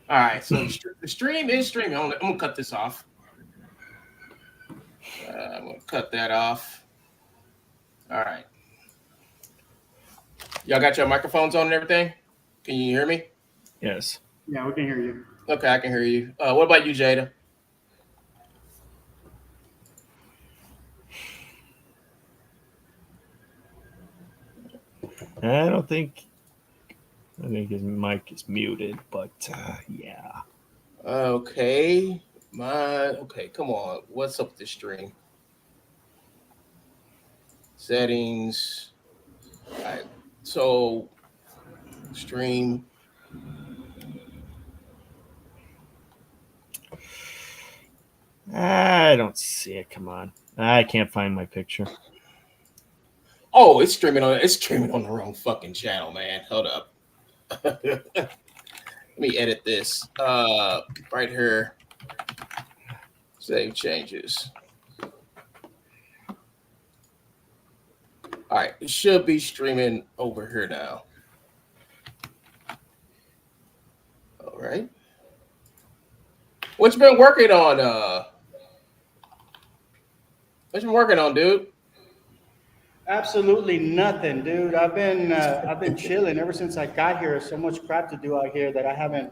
All right, so the stream is streaming. I'm gonna cut this off. I'm gonna cut that off. All right, y'all got your microphones on and everything. Can you hear me? Yes. Yeah, we can hear you. Okay, I can hear you. What about you, Jada? I don't think. I think his mic is muted, but yeah. Okay, okay. Come on, what's up with this stream? Settings. All right, so stream. I don't see it. Come on. I can't find my picture. Oh, it's streaming on the wrong fucking channel, man. Hold up. Let me edit this. Right here. Save changes. All right, it should be streaming over here now. All right. What you been working on? What you been working on, dude? Absolutely nothing, dude. I've been chilling ever since I got here. So much crap to do out here that I haven't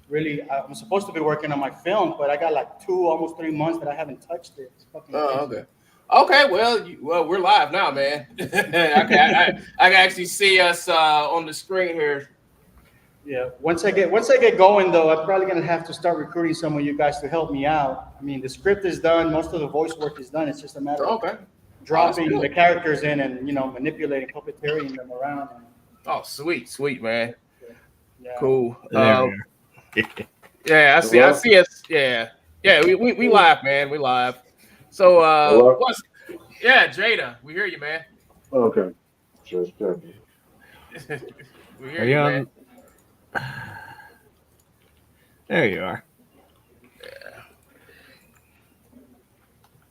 really. I'm supposed to be working on my film, but I got like almost 3 months that I haven't touched it. It's fucking Oh, crazy. okay. Okay, well, we're live now, man. Okay, I can actually see us on the screen here. Yeah. Once I get going though, I'm probably gonna have to start recruiting some of you guys to help me out. I mean, the script is done, most of the voice work is done. It's just a matter of Okay. Oh, that's dropping the good. characters in and manipulating, puppeteering them around. And, Oh, sweet, sweet, man. yeah. Cool. There we are. Yeah, I Hello? see us. Yeah, yeah, we live, man. We live. So, Hello? what's yeah, Jada, we hear you, man. Okay. Just checking. We hear Are you, you man. on? There you are.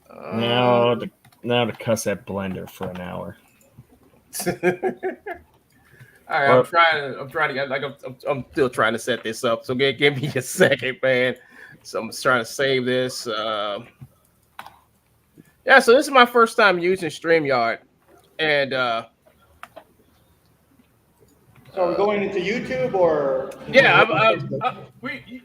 Uh, Now to cuss at Blender for an hour. All right, Or I'm trying to, like, I'm still trying to set this up. So give me a second, man. So I'm just trying to save this. Yeah, so this is my first time using StreamYard, and So we're uh, going into YouTube or just yeah, on Facebook?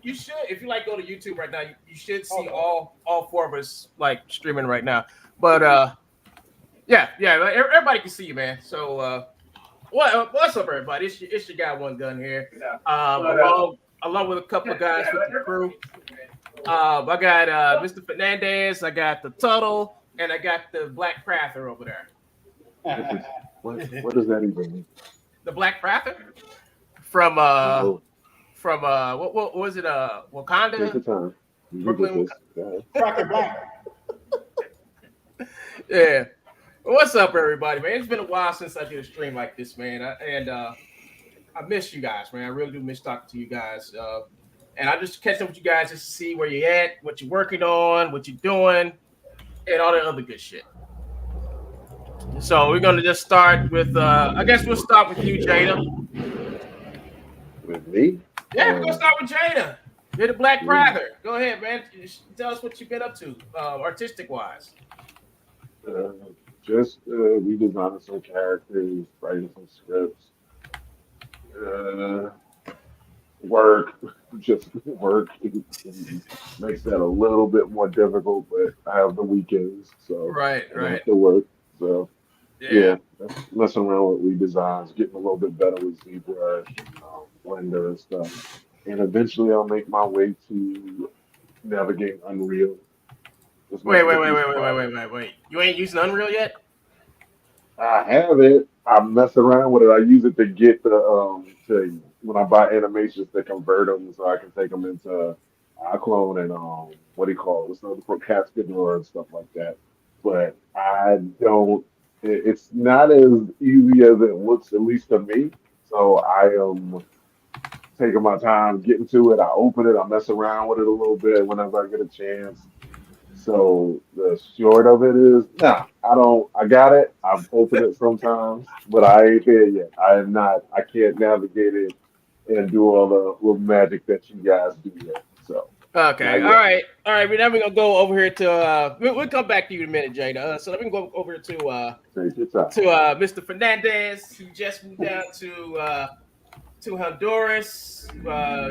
you should, if you like, go to YouTube right now. You should see Okay. all four of us like streaming right now. But yeah, like, everybody can see you, man. So what's up, everybody? It's your guy One Gun here. Along with a couple of guys with the crew. I got Mr. Fernandez, I got the Tuttle, and I got the Black Prather over there. What does what does that even mean? The Black Prather from Oh, what was it? take Wakanda, your time. You get Brooklyn. this. Go Cracker Black. Yeah. What's up, everybody, man? It's been a while since I did a stream like this, man. I miss you guys, man. I really do miss talking to you guys. And I just catch up with you guys just to see where you're at, what you're working on, what you're doing, and all that other good shit. So we're gonna just start with. I guess we'll start with you, Jada. with me? Yeah, we're gonna start with Jada. You're the Black mm, Prather. Go ahead, man. Tell us what you've been up to, artistic wise. uh, just redesigning some characters, writing some scripts, uh, work, just work. Makes that a little bit more difficult, but I have the weekends, so Right, I don't right. have to work. So Yeah. yeah, that's messing around with redesigns, getting a little bit better with ZBrush, Blender and stuff. And eventually I'll make my way to navigate Unreal. Just Wait, messing wait, with wait, these wait, wait, wait, files. wait, wait, wait. You ain't using Unreal yet? I have it. I mess around with it. I use it to get the to when I buy animations to convert them so I can take them into Iclone and what do you call it? What's the other for Cascador and stuff like that. But I don't. It's not as easy as it looks, at least to me. So I am taking my time getting to it. I open it. I mess around with it a little bit whenever I get a chance. So the short of it is, nah, I don't. I got it. I've opened it sometimes, but I ain't there yet. I am not. I can't navigate it and do all the little magic that you guys do there. So Okay. not All yet. right. All right. Now we're gonna go over here to we'll come back to you in a minute, Jada. So let me go over Take your time. to Mr. Fernandez. He just moved down to Honduras.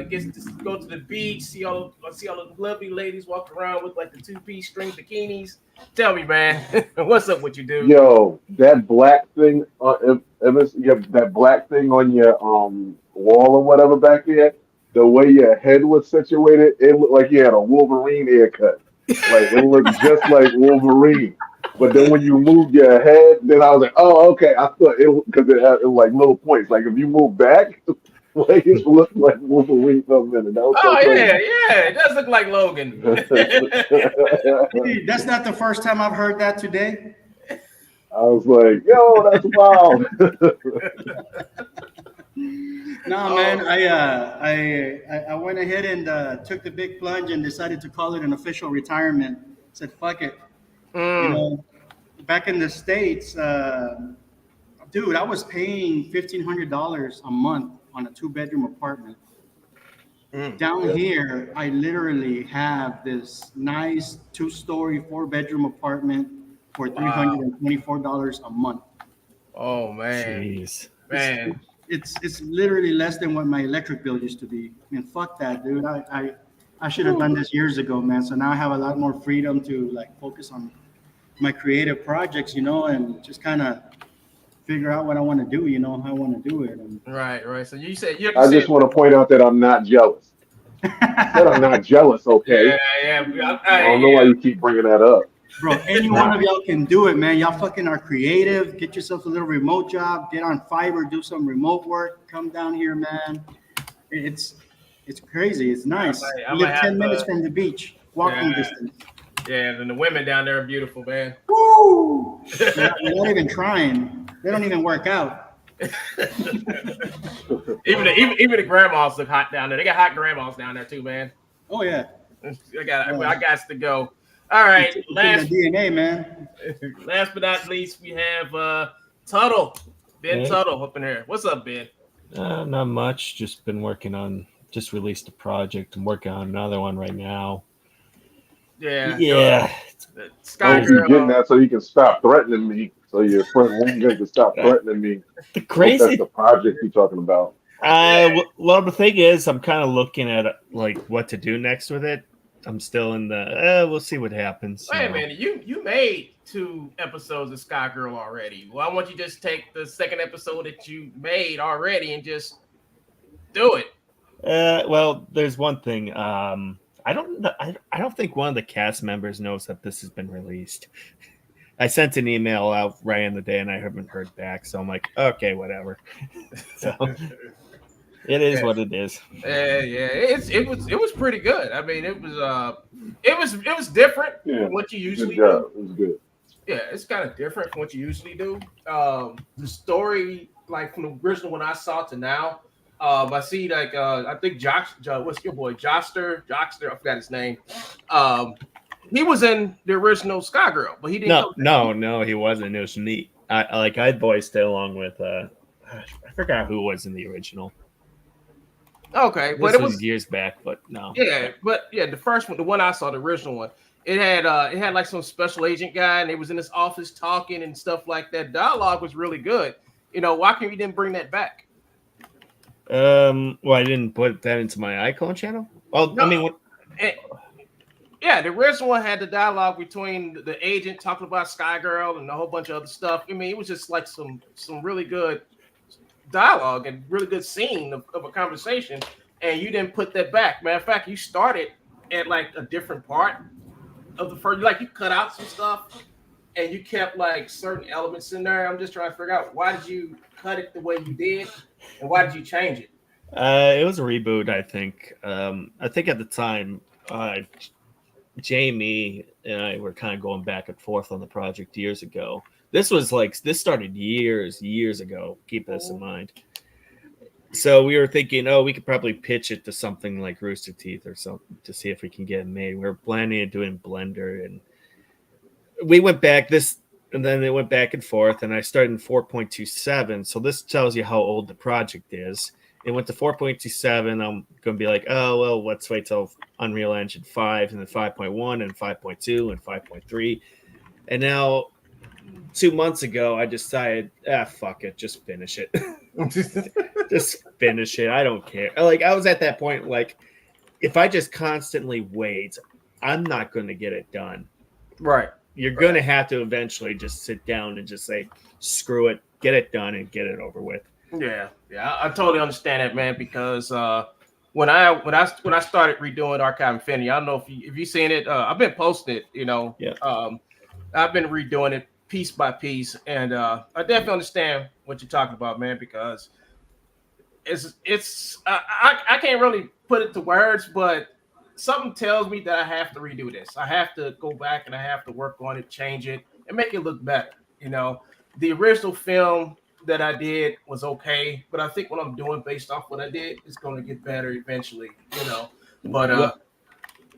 Gets to go to the beach, see all the lovely ladies walk around with like the 2-piece string bikinis. Tell me, man, what's up with you, dude? Yo, that black thing, that black thing on your wall or whatever back there, the way your head was situated, it looked like you had a Wolverine haircut. Like it looked just like Wolverine. But then when you moved your head, then I was like, oh, okay. I thought it because it was like little points. Like if you move back, like it looked like Wolverine for a minute. That was so Oh crazy. yeah, it does look like Logan. Hey, that's not the first time I've heard that today. I was like, yo, that's wild. No, man, I went ahead and took the big plunge and decided to call it an official retirement. Said, fuck it. You Mm, know, back in the States, dude, I was paying $1,500 a month on a 2-bedroom apartment. mm. Down here, I literally have this nice 2-story, 4-bedroom apartment for Wow. $324 a month. Oh man, Jeez. man. It's literally less than what my electric bill used to be. I mean, fuck that, dude. I should have done this years ago, man. So now I have a lot more freedom to like focus on my creative projects, and just kind of figure out what I want to do, how I want to do it. And Right, right. So you I said just want to point out that I'm not jealous. I said I'm not jealous, okay? I don't know why yeah. you keep bringing that up. bro, any one of y'all can do it, man. Y'all fucking are creative. Get yourself a little remote job. Get on Fiverr. Do some remote work. Come down here, man. It's it's crazy. It's nice. I We might live have 10 minutes from the beach, walking yeah, distance. yeah. And the women down there are beautiful, man. Woo! We're not even trying. They don't even work out. Even the grandmas look hot down there. They got hot grandmas down there too, man. Oh yeah, I got to go. All right, it's in the DNA, man. last but not least, we have Tuttle, Ben Hey. Tuttle up in here. What's up, Ben? Not much. Just been just released a project. I'm working on another one right now. Yeah, Yeah. Sky Oh, you getting Girl. that so you can stop threatening me. So your friend Lincoln can stop threatening me. The I hope that's crazy. the project you're talking about. Well, the thing is, I'm kind of looking at like what to do next with it. I'm still in the. We'll see what happens. Wait a minute, you made 2 episodes of Sky Girl already. Well, I want you to just take the second episode that you made already and just do it. Well, there's one thing. I don't know. I don't think one of the cast members knows that this has been released. I sent an email out right in the day and I haven't heard back. So I'm like, okay, whatever. So it is what it is. Yeah, it was pretty good. I mean, it was different Yeah, from what you good usually job. do. It was good. Yeah, it's kind of different from what you usually do. The story, like from the original when I saw to now, I see like I think what's your boy Joster, I forgot his name. He was in the original Sky Girl, but he didn't. No, he wasn't. It was neat. I voiced it along with I forgot who was in the original. Okay, This but it was was years back, but no. yeah, but yeah, the first one, the one I saw, the original one, it had like some special agent guy, and they was in his office talking and stuff like that. Dialogue was really good. Why can't we didn't bring that back? Well, I didn't put that into my Iclone channel. Well, No, I mean, yeah, the original one had the dialogue between the agent talking about Sky Girl and a whole bunch of other stuff. I mean, it was just like some really good dialogue and really good scene of a conversation, and you didn't put that back. Matter of fact, you started at like a different part of the first, like you cut out some stuff and you kept like certain elements in there. I'm just trying to figure out why did you cut it the way you did and why did you change it? it was a reboot. I think. I think at the time, Jamie and I were kind of going back and forth on the project years ago. This started years ago. Keep this in mind. So we were thinking, we could probably pitch it to something like Rooster Teeth or something to see if we can get it made. We were planning on doing Blender, and we went back and then it went back and forth. And I started in 4.27. So this tells you how old the project is. it went to 4.27. I'm going to be like, oh, well, let's wait till Unreal Engine 5 and then 5.1 and 5.2 and 5.3. And now 2 months ago, I decided, fuck it, just finish it. Just finish it. I don't care. Like, I was at that point, like, if I just constantly wait, I'm not going to get it done. Right. You're going to have to eventually just sit down and just say, screw it, get it done and get it over with. Yeah, I totally understand that, man. Because when I started redoing Archive Infinity, I don't know if you seen it. I've been posting it. Yeah. I've been redoing it piece by piece, and I definitely understand what you're talking about, man. Because I can't really put it to words, but something tells me that I have to redo this. I have to go back and I have to work on it, change it, and make it look better. The original film that I did was okay, but I think what I'm doing based off what I did is going to get better eventually. But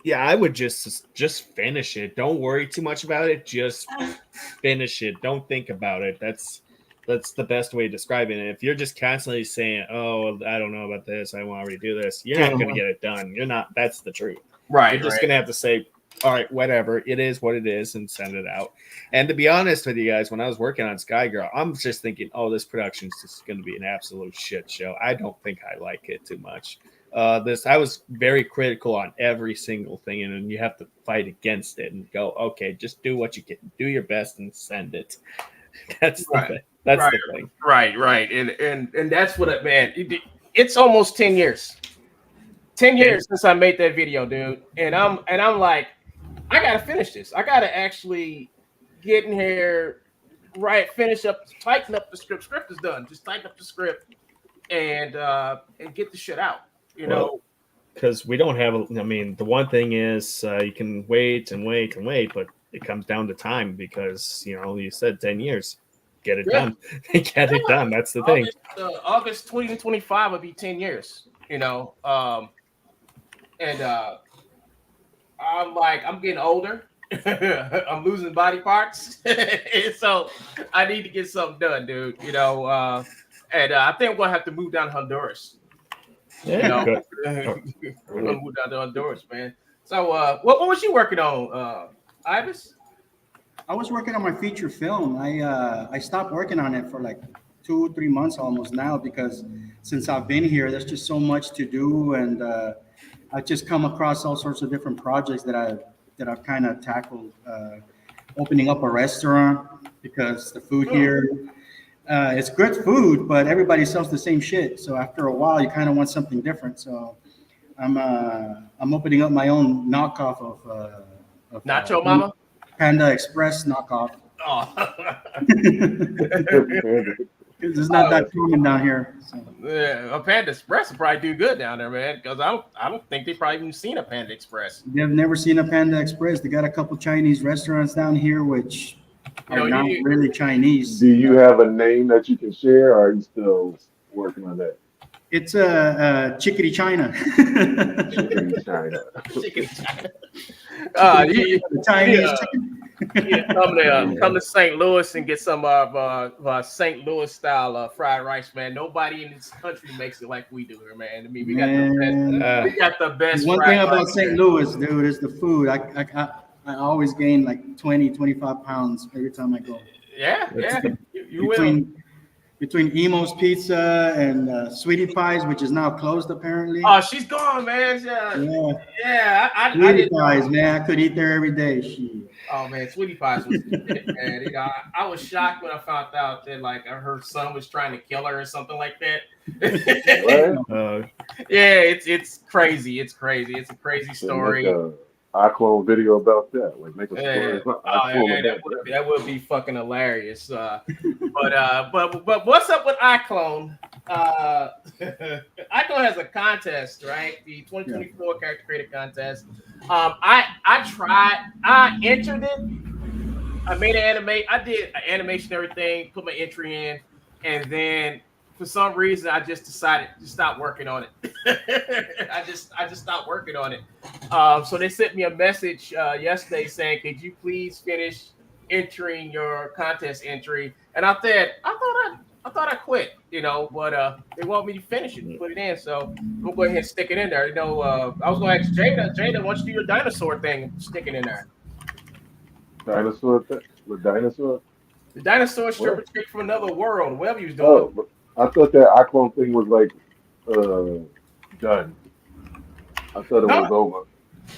yeah, I would just finish it. Don't worry too much about it. Just finish it. Don't think about it. That's the best way of describing it. If you're just constantly saying, "Oh, I don't know about this. I want to redo this," you're not going to get it done. You're not. That's the truth. Right. You're just going to have to say, "All right, whatever. It is what it is," and send it out. And to be honest with you guys, when I was working on Sky Girl, I'm just thinking, "Oh, this production is just going to be an absolute shit show." I don't think I like it too much. I was very critical on every single thing, and then you have to fight against it and go, "Okay, just do what you can. Do your best and send it." That's right. the thing. That's right. the thing. Right. And that's what it's almost 10 years. 10 years since I made that video, dude. And I'm like, I gotta finish this. I gotta actually get in here, tighten up the script. Script is done. Just tighten up the script and get the shit out. Because we don't have. I mean, the one thing is you can wait and wait and wait, but it comes down to time because you said 10 years. Get it done. Get it done. That's the thing. August 2025 will be 10 years. And I'm getting older. I'm losing body parts, so I need to get something done, dude. And I think I'm gonna have to move down to Honduras. Yeah, we're gonna move down to Honduras, man. So, what was you working on, Ibis? I was working on my feature film. I stopped working on it for like 2-3 months almost now because since I've been here, there's just so much to do, and I've just come across all sorts of different projects that I've kind of tackled. Opening up a restaurant because the food here, it's good food, but everybody sells the same shit. So after a while, you kind of want something different. So I'm opening up my own knockoff of Nacho Mama. Panda Express knockoff. Oh. It's not that common down here. So. Yeah, a Panda Express will probably do good down there, man. Because I don't think they've probably even seen a Panda Express. They've never seen a Panda Express. They got a couple Chinese restaurants down here, which are not really Chinese. Do you have a name that you can share, or are you still working on that? It's a Chickadee China. Chickadee China. Chickadee China. Chinese chicken. Come to St. Louis and get some of St. Louis style fried rice, man. Nobody in this country makes it like we do here, man. I mean, we got the best. One thing about St. Louis, dude, is the food. I always gain like 20, 25 pounds every time I go. Yeah. You will. Between Emo's Pizza and Sweetie Pies, which is now closed apparently. Oh, she's gone, man. Yeah. Sweetie Pies, man. I could eat there every day. Oh man, Sweetie Pies was shit, man. I was shocked when I found out that her son was trying to kill her or something like that. Yeah, it's crazy. It's crazy. It's a crazy story. Iclone video about that. Like make a story. That would be fucking hilarious. But what's up with Iclone? Iclone has a contest, right? The 2024 Character Creator Contest. I entered it. I made I did an animation, everything, put my entry in, and then for some reason I just decided to stop working on it. I just stopped working on it. So they sent me a message yesterday saying, "Could you please finish entering your contest entry?" And I thought I quit, but they want me to finish it, put it in. So I'm gonna go ahead and stick it in there. I was gonna ask Jada, once you do your dinosaur thing, stick it in there. With dinosaur. The dinosaur strip What? or trick from another world, whatever you was doing. Oh, but I thought that Iclone thing was like uh done. I thought it was No, over.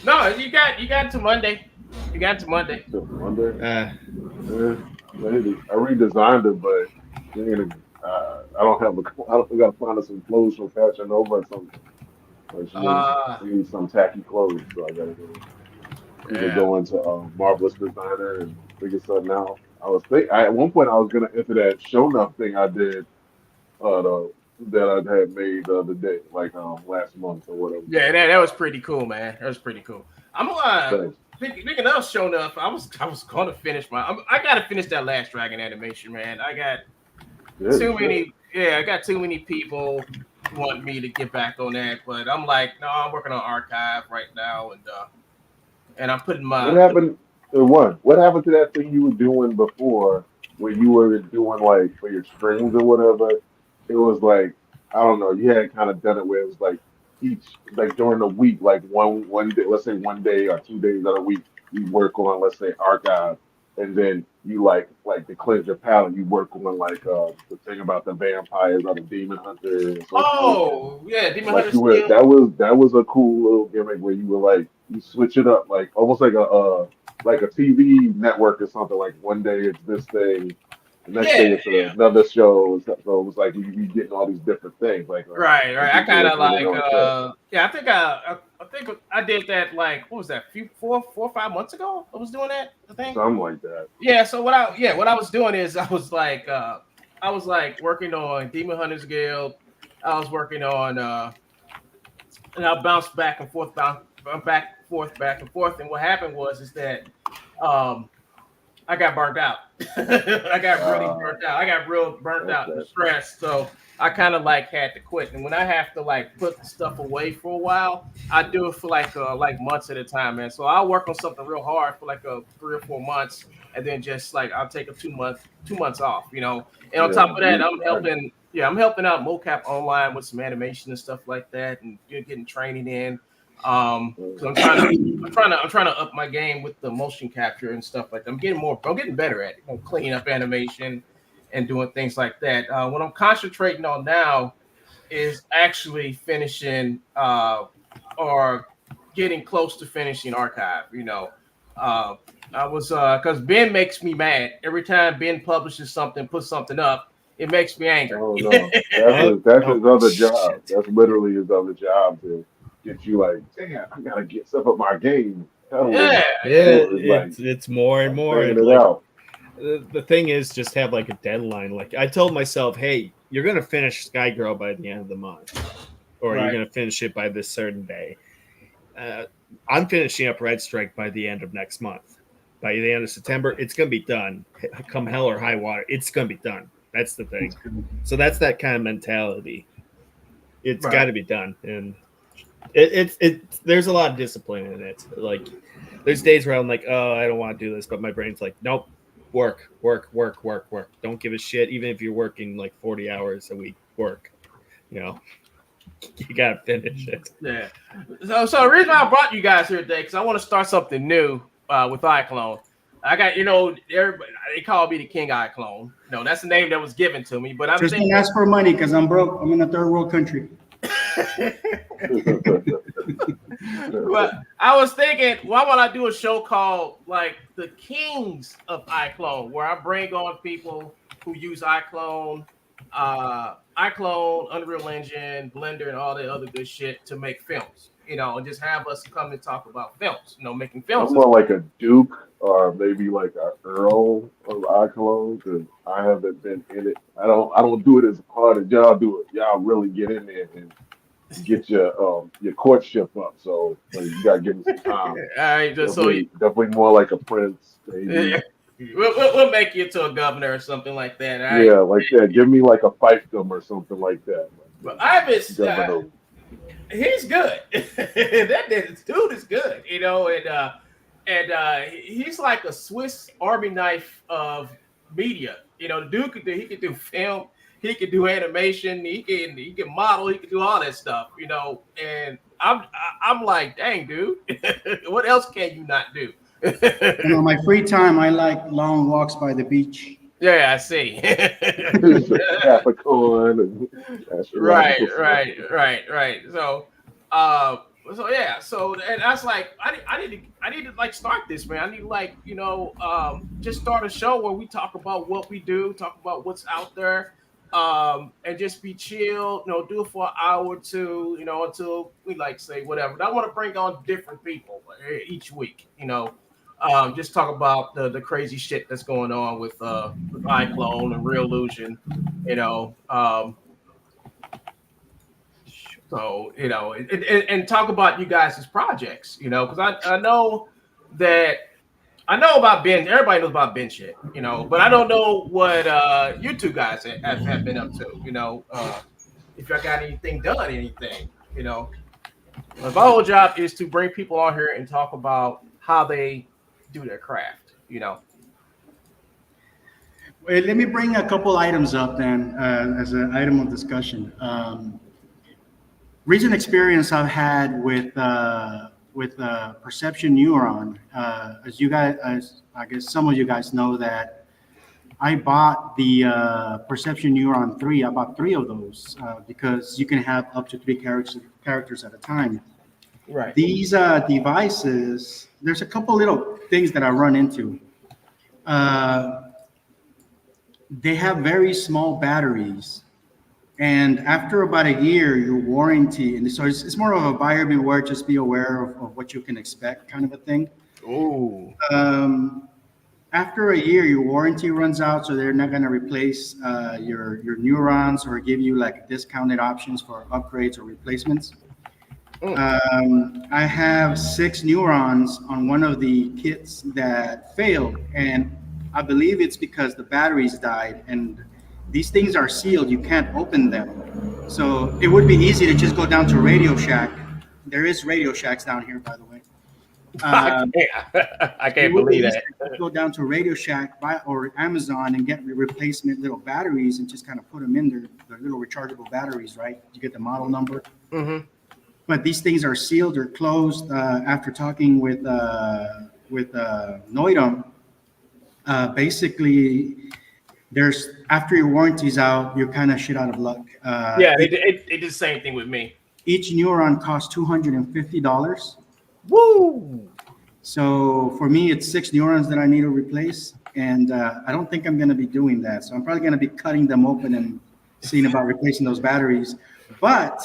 no, you got to Monday. You got to Monday. So Monday. Uh, Eh, maybe I redesigned it, but I don't have I don't think I found some clothes from Fashion Nova or something. Like Uh, she needs some tacky clothes, so I gotta go either yeah. go into Marvelous Designer and figure something out. At one point I was gonna enter that show enough thing I did that I had made the other day, like last month or whatever. Yeah, that was pretty cool, man. That was pretty cool. I'm Thanks. thinking of showing up. I was gonna finish I gotta finish that Last Dragon animation, man. I got Yeah, you too should. many. Yeah, I got too many people want me to get back on that, but I'm like, no, I'm working on archive right now, and I'm putting What my happened to one? What happened to that thing you were doing before where you were doing like for your streams or whatever? It was like, I don't know, you had kind of done it where it was like each like during the week, like one day, let's say 1 day or 2 days out of the week, you work on let's say archive and then you like to cleanse your palate, you work on like the thing about the vampires or the demon hunter or something like that. oh yeah, Demon Like Hunter you were skill. that was a cool little gimmick where you were like you switch it up like almost like a TV network or something. Like one day it's this thing, the next Yeah, day it's yeah. another show. So it was like you getting all these different things, Right, like right. I people kind of working on their like, own show, yeah. I think I did that like what was that? Few 4 or 5 months ago. I was doing that. I think. something like that. Yeah. So what I was doing is I was like working on Demon Hunters Guild. I was working on and I bounced back and forth, back and forth. And what happened was is that um I got burnt out. I got really Uh, burnt out. I got real burnt out and okay. stressed. So I kind of like had to quit. And when I have to like put the stuff away for a while, I do it for like months at a time, man. So I'll work on something real hard for like 3 or 4 months, and then just like I'll take a 2 months off. And on top Yeah, of that, me. I'm helping out mocap online with some animation and stuff like that, and getting training in. Because I'm trying to up my game with the motion capture and stuff like that. I'm getting better at it. Cleaning up animation and doing things like that. What I'm concentrating on now is actually finishing or getting close to finishing archive. Uh, I was because Ben makes me mad every time Ben publishes something, puts something up. It makes me angry. Oh no, oh, that's oh his other job. shit. That's literally his other job to get you like, damn, I gotta get stuff up my game. Tell Yeah, him, yeah. Yeah, like it's more and I'm more. banging And it like out. the thing is, just have like a deadline. Like I told myself, hey, you're gonna finish Sky Girl by the end of the month, or you're Right. gonna finish it by this certain day. Uh, I'm finishing up Red Strike by the end of next month. By the end of September, it's gonna be done. Come hell or high water, it's gonna be done. That's the thing. So that's that kind of mentality. It's got Right. to be done, and it. There's a lot of discipline in it. Like there's days where I'm like, oh, I don't want to do this, but my brain's like, nope, work, work, work, work, work. Don't give a shit, even if you're working like 40 hours a week. Work. You know, you gotta finish it. Yeah. So the reason why I brought you guys here today because I want to start something new with Iclone. I got everybody they call me the King Iclone. That's the name that was given to me. But I'm Just don't thinking, ask for money because I'm broke. I'm in a third world country. but I was thinking, why won't I do a show called like the Kings of Iclone, where I bring on people who use Iclone, Unreal Engine, Blender, and all that other good shit to make films. And just have us come and talk about films. Making films. I'm more like a Duke or maybe like a Earl of Iclone because I haven't been in it. I don't do it as hard as y'all do it. Y'all really get in there and get your courtship up. So you gotta give me some All time. right, just so Definitely more like a prince, maybe. we'll make you to a governor or something like that. All right. Yeah, like that. Give me like a fiefdom or something like that. But Ibis, Governor. he's good. That dude is good, and he's like a Swiss Army knife of media. The dude he could do film, he can do animation, he can model, he can do all that stuff, you know. And I'm like, dang, dude, what else can you not do? And on my free time, I like long walks by the beach. Yeah, I see. Capricorn and Right, astrological stuff. right. Uh, so yeah, so and I was like, I need to like start this, man. I need to like, you know, just start a show where we talk about what we do, talk about what's out there, and just be chill, you know, do it for an hour or two, you know, until we like say whatever. But I want to bring on different people each week, you know. Just talk about the crazy shit that's going on with Iclone and Real Illusion, you know. So, you know, and talk about you guys' projects, you know, because I know that I know about Ben. Everybody knows about Ben shit, you know, but I don't know what you two guys have been up to, you know, if y'all got anything done, anything, you know. My whole job is to bring people on here and talk about how they do their craft, you know. Wait, let me bring a couple items up then as an item of discussion. Recent experience I've had with perception neuron. As you guys, as I guess some of you guys know that I bought the perception neuron 3. I bought 3 of those because you can have up to 3 characters at a time. Right. These devices, there's a couple little things that I run into. They have very small batteries, and after about a year, your warranty, and so it's more of a buyer beware, just be aware of what you can expect kind of a thing. Ooh. After a year, your warranty runs out, so they're not going to replace your neurons or give you like discounted options for upgrades or replacements. I have 6 neurons on one of the kits that failed, and I believe it's because the batteries died, and these things are sealed. You can't open them. So it would be easy to just go down to Radio Shack. There is Radio Shacks down here, by the way. I can't It would be believe easy that. to go down to Radio Shack or Amazon and get replacement little batteries and just kind of put them in their little rechargeable batteries, right? You get the model number. Mm-hmm. But these things are sealed or closed. After talking with Noidum, basically, there's after your warranty's out, you're kind of shit out of luck. Yeah, they did the same thing with me. Each neuron costs $250. Woo! So for me, it's 6 neurons that I need to replace, and I don't think I'm going to be doing that. So I'm probably going to be cutting them open and seeing about replacing those batteries. But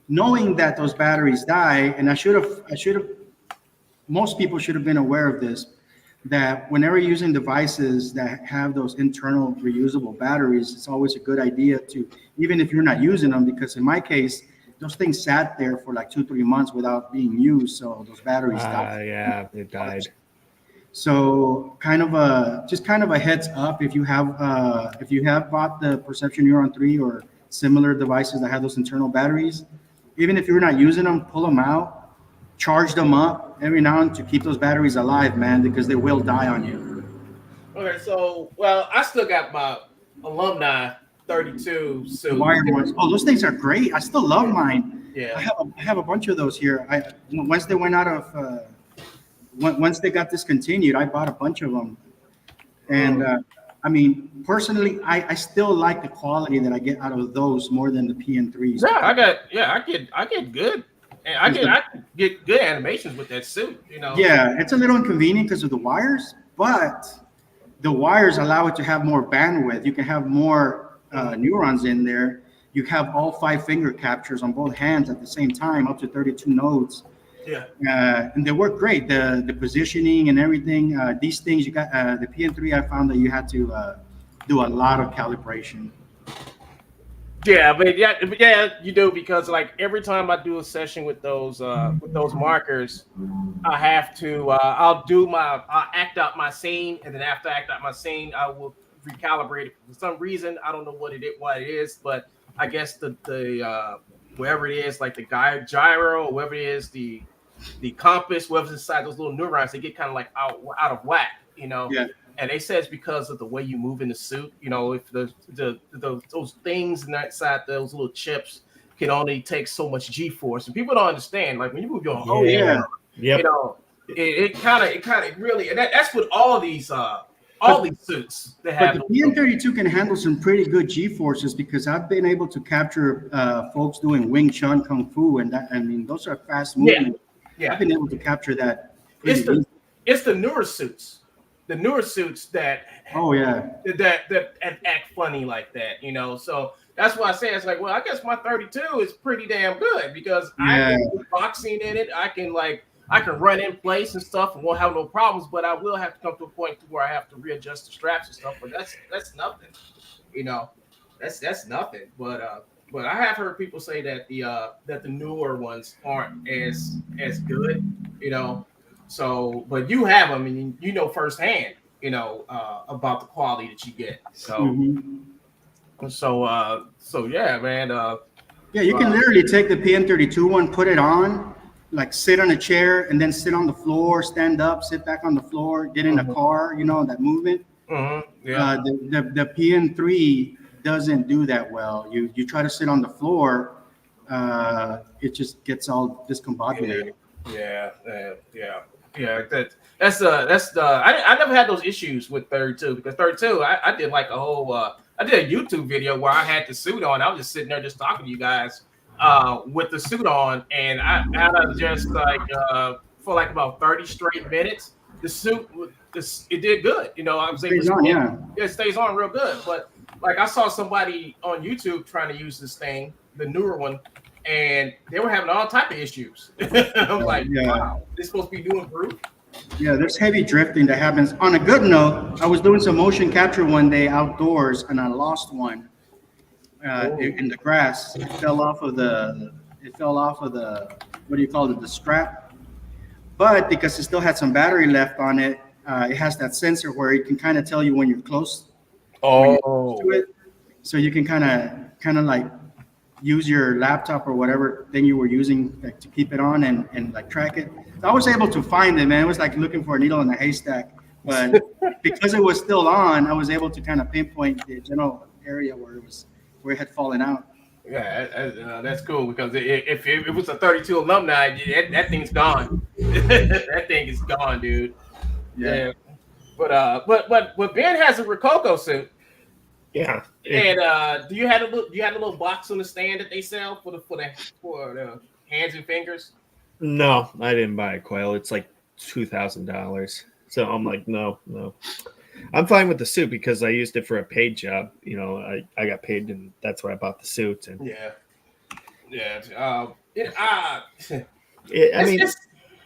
knowing that those batteries die, and I should have, most people should have been aware of this, that whenever you're using devices that have those internal reusable batteries, it's always a good idea to, even if you're not using them, because in my case, those things sat there for like 2-3 months without being used, so those batteries died. Yeah, it died. So kind of a heads up if you have bought the Perception Neuron 3 or similar devices that have those internal batteries, even if you're not using them, pull them out, charge them up every now and then to keep those batteries alive, man, because they will die on you. Okay, so well, I still got my alumni 32 suit. The wired ones. Oh, those things are great. I still love mine. Yeah. I have a bunch of those here. Once they went out of once they got discontinued, I bought a bunch of them. And I mean, personally, I still like the quality that I get out of those more than the PN3s. Yeah, I get good. And I can get good animations with that suit, you know. Yeah, it's a little inconvenient because of the wires, but the wires allow it to have more bandwidth. You can have more neurons in there. You have all 5 finger captures on both hands at the same time, up to 32 nodes. Yeah. And they work great. The positioning and everything. These things you got the PN3. I found that you had to do a lot of calibration. Yeah, but yeah, you do, because like every time I do a session with those markers, I have to I'll act out my scene, and then after I act out my scene, I will recalibrate it. For some reason, I don't know what it is, but I guess the wherever it is, like the gyro, or whatever it is, the compass, whatever's inside those little neurons, they get kind of like out of whack, you know. Yeah. and they said it's because of the way you move in the suit. You know, if those things inside those little chips can only take so much G-force, and people don't understand. Like when you move your whole yeah. Yep. you know, it kind of really, and that's with all these suits that But have. the PN32 can handle some pretty good G-forces because I've been able to capture folks doing Wing Chun Kung Fu, and that, I mean, those are fast movements. Yeah. I've been able to capture that. It's the newer suits, that Oh yeah, that act funny like that, you know. So that's why I say it's like, well, I guess my 32 is pretty damn good because I can do boxing in it. I can run in place and stuff and won't have no problems, but I will have to come to a point where I have to readjust the straps and stuff. But that's nothing, you know. That's nothing. But I have heard people say that the newer ones aren't as good, you know. So, but you have them and you know firsthand, you know, about the quality that you get. So, so yeah, man. yeah. You can literally take the PN32 one, put it on, like sit on a chair, and then sit on the floor, stand up, sit back on the floor, get in a car. You know that movement. Yeah. The PN3 doesn't do that well. You try to sit on the floor, it just gets all discombobulated. Yeah. That's the I never had those issues with 32 because 32 I did like a whole I did a YouTube video where I had the suit on. I was just sitting there just talking to you guys with the suit on, and I was just like for like about 30 straight minutes. The suit it did good. You know, I was able to it stays on real good. But like I saw somebody on YouTube trying to use this thing, the newer one, and they were having all type of issues. I'm like, wow, this supposed to be new improved. Yeah, there's heavy drifting that happens. On a good note, I was doing some motion capture one day outdoors, and I lost one in the grass. It fell off of the what do you call it, the strap. But because it still had some battery left on it, it has that sensor where it can kind of tell you when you're close. To it, so you can kind of like use your laptop or whatever thing you were using like, to keep it on and like track it. So I was able to find it, man. It was like looking for a needle in a haystack. But because it was still on, I was able to kind of pinpoint the general area where it had fallen out. Yeah, that's cool because if it was a 32 alumni, that thing's gone. That thing is gone, dude. Yeah. But Ben has a Rococo suit. Yeah. And do you have a little box on the stand that they sell for the hands and fingers? No, I didn't buy a coil. It's like $2,000. So I'm like, no. I'm fine with the suit because I used it for a paid job. You know, I got paid, and that's why I bought the suit. And I mean,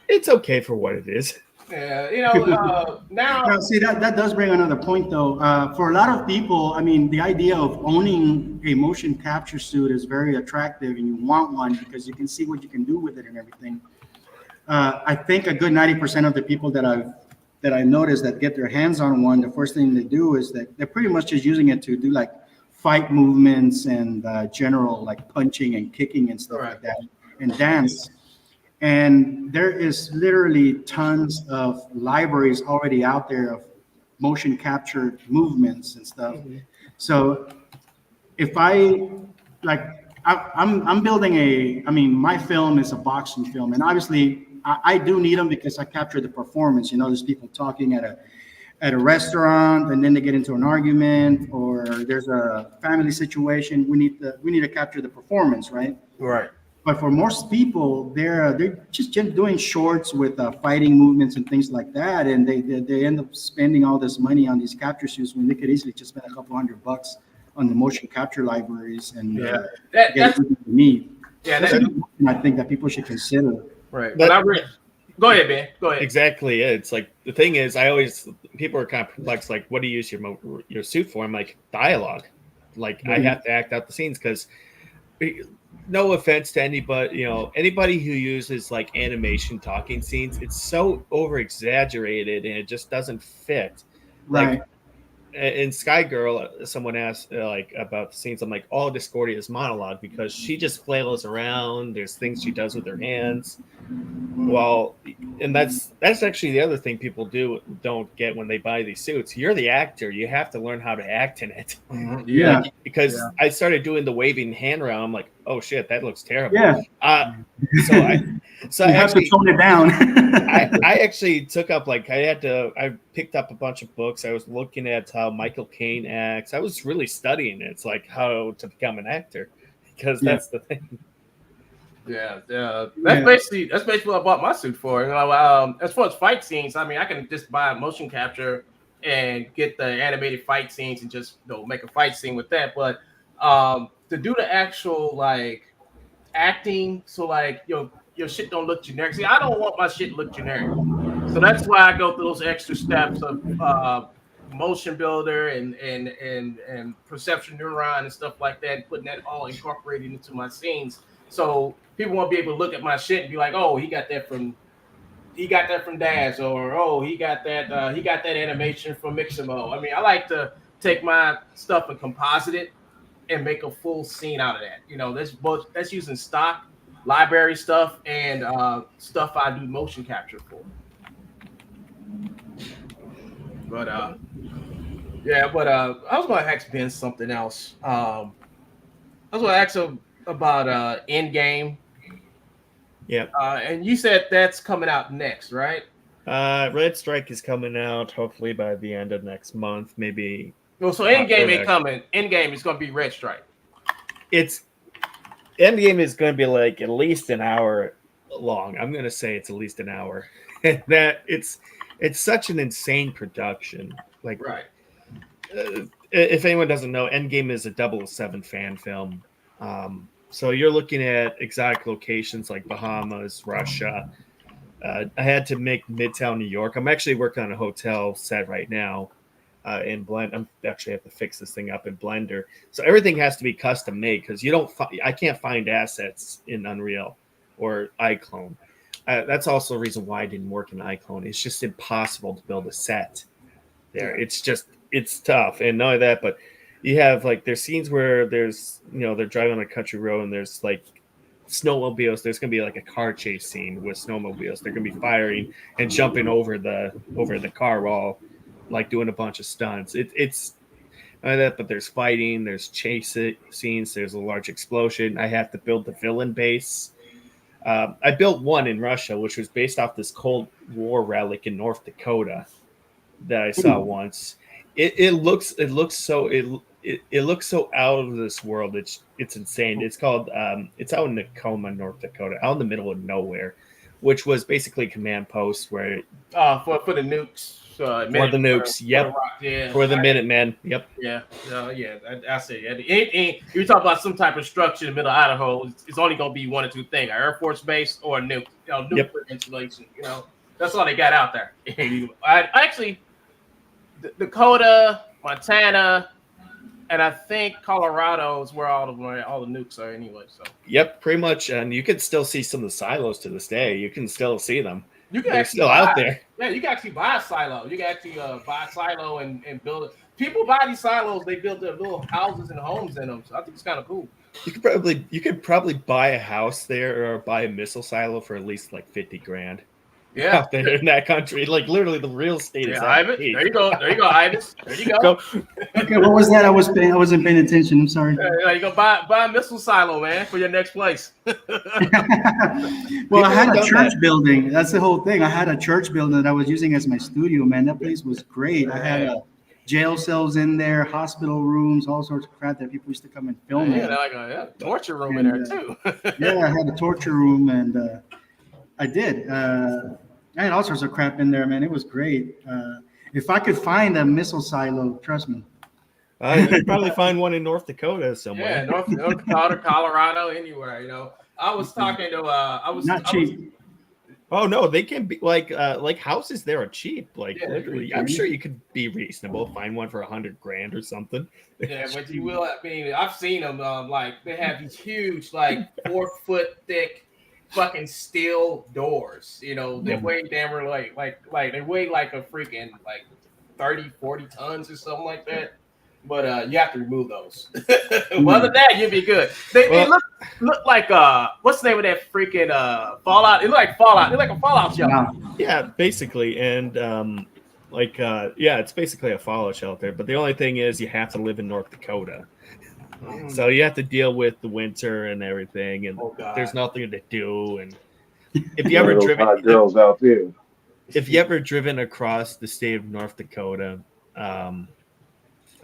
it's okay for what it is. Yeah, you know, now see that does bring another point though. For a lot of people, I mean, the idea of owning a motion capture suit is very attractive, and you want one because you can see what you can do with it and everything. I think a good 90% of the people that I noticed that get their hands on one, the first thing they do is that they're pretty much just using it to do like fight movements and general like punching and kicking and stuff like that, and dance. And there is literally tons of libraries already out there of motion captured movements and stuff. So if I'm building my film is a boxing film, and obviously I do need them because I capture the performance. You know, there's people talking at a restaurant, and then they get into an argument, or there's a family situation. We need to capture the performance, right? Right. But for most people, they're just doing shorts with fighting movements and things like that, and they end up spending all this money on these capture suits when they could easily just spend a couple $100 on the motion capture libraries and that's me. Yeah, that's I think that people should consider. Right. But go ahead, Ben. Go ahead. Exactly. It's like the thing is, people are kind of perplexed. Like, what do you use your suit for? I'm like, dialogue. Like, I have to act out the scenes because. No offense to anybody, anybody who uses like animation talking scenes, it's so over exaggerated and it just doesn't fit. Right. in Sky Girl, someone asked like about the scenes. I'm like, all Discordia is monologue because she just flails around. There's things she does with her hands. Well, and that's actually the other thing people don't get when they buy these suits. You're the actor. You have to learn how to act in it. Yeah. Like, because I started doing the waving hand around. I'm like, oh shit, that looks terrible. Yeah. So you I have actually to tone it down. I actually took up I picked up a bunch of books. I was looking at how Michael Caine acts. I was really studying it. It's like how to become an actor because that's the thing. Yeah. That's basically what I bought my suit for. You know, as far as fight scenes, I mean, I can just buy a motion capture and get the animated fight scenes and just make a fight scene with that. But to do the actual like acting, so like your shit don't look generic. See, I don't want my shit to look generic, so that's why I go through those extra steps of motion builder and perception neuron and stuff like that, and putting that all incorporated into my scenes. So people won't be able to look at my shit and be like, "Oh, he got that from Dash," or "Oh, he got that animation from Mixamo." I mean, I like to take my stuff and composite it and make a full scene out of that. You know, that's using stock library stuff and stuff I do motion capture for. But I was going to ask Ben something else. I was going to ask him about Endgame. Yeah. And you said that's coming out next, right? Red Strike is coming out hopefully by the end of next month, maybe. Well, so Endgame ain't coming. Endgame is going to be Red Strike. Endgame is going to be like at least an hour long. I'm going to say it's at least an hour. That it's such an insane production. Like, right. If anyone doesn't know, Endgame is a 007 fan film. So you're looking at exotic locations like Bahamas, Russia. I had to make Midtown New York. I'm actually working on a hotel set right now in Blend. I'm actually have to fix this thing up in Blender. So everything has to be custom made because I can't find assets in Unreal or Iclone. That's also a reason why I didn't work in Iclone. It's just impossible to build a set there. Yeah. It's tough. And not only that, but you have like there's scenes where there's they're driving on a country road and there's like snowmobiles. There's gonna be like a car chase scene with snowmobiles. They're gonna be firing and jumping over the car while like doing a bunch of stunts. It's not only that, but there's fighting, there's chase scenes, there's a large explosion. I have to build the villain base. I built one in Russia, which was based off this Cold War relic in North Dakota that I saw once. It looks so out of this world. It's insane. It's called it's out in Tacoma, North Dakota, out in the middle of nowhere, which was basically a command post where for the nukes. For the nukes, for the Minutemen, yep. Yeah. I say it. You talk about some type of structure in the middle of Idaho. It's only going to be one or two things: an Air Force base or a nuke. Nuclear installation. That's all they got out there. I actually, Dakota, Montana, and I think Colorado is where all the nukes are anyway. So. Yep, pretty much, and you can still see some of the silos to this day. You can still see them. They're still out there. Yeah, you can actually buy a silo. You can actually buy a silo and build it. People buy these silos. They build their little houses and homes in them. So I think it's kind of cool. You could probably buy a house there or buy a missile silo for at least like $50,000. Yeah, out there in that country, like literally the real estate is. Ivan. There you go, Ivan. There you go. Okay, what was that? I wasn't paying attention. I'm sorry. You go buy a missile silo, man, for your next place. Well, I had a church building. That's the whole thing. I had a church building that I was using as my studio. Man, that place was great. I had jail cells in there, hospital rooms, all sorts of crap that people used to come and film. Yeah, like a torture room in there too. Yeah, I had a torture room, and I did. I had all sorts of crap in there, man. It was great. If I could find a missile silo, trust me. You could probably find one in North Dakota somewhere. Yeah, North Dakota, Colorado, anywhere. I was talking to cheap. Oh no, they can be like houses there are cheap. Like literally, I'm sure you could be reasonable. Find one for $100,000 or something. Yeah, but you will. I mean, I've seen them. Like they have these huge, like 4-foot thick, fucking steel doors. They weigh damn like they weigh like a freaking like 30, 40 tons or something like that. But you have to remove those. Well, other than that, you'll be good. They look like what's the name of that freaking Fallout? It look like Fallout. It look like a Fallout shelter. Yeah, basically, and it's basically a Fallout shelter. But the only thing is, you have to live in North Dakota, so you have to deal with the winter and everything, and there's nothing to do. And if you ever driven girls out there, if you ever driven across the state of North Dakota,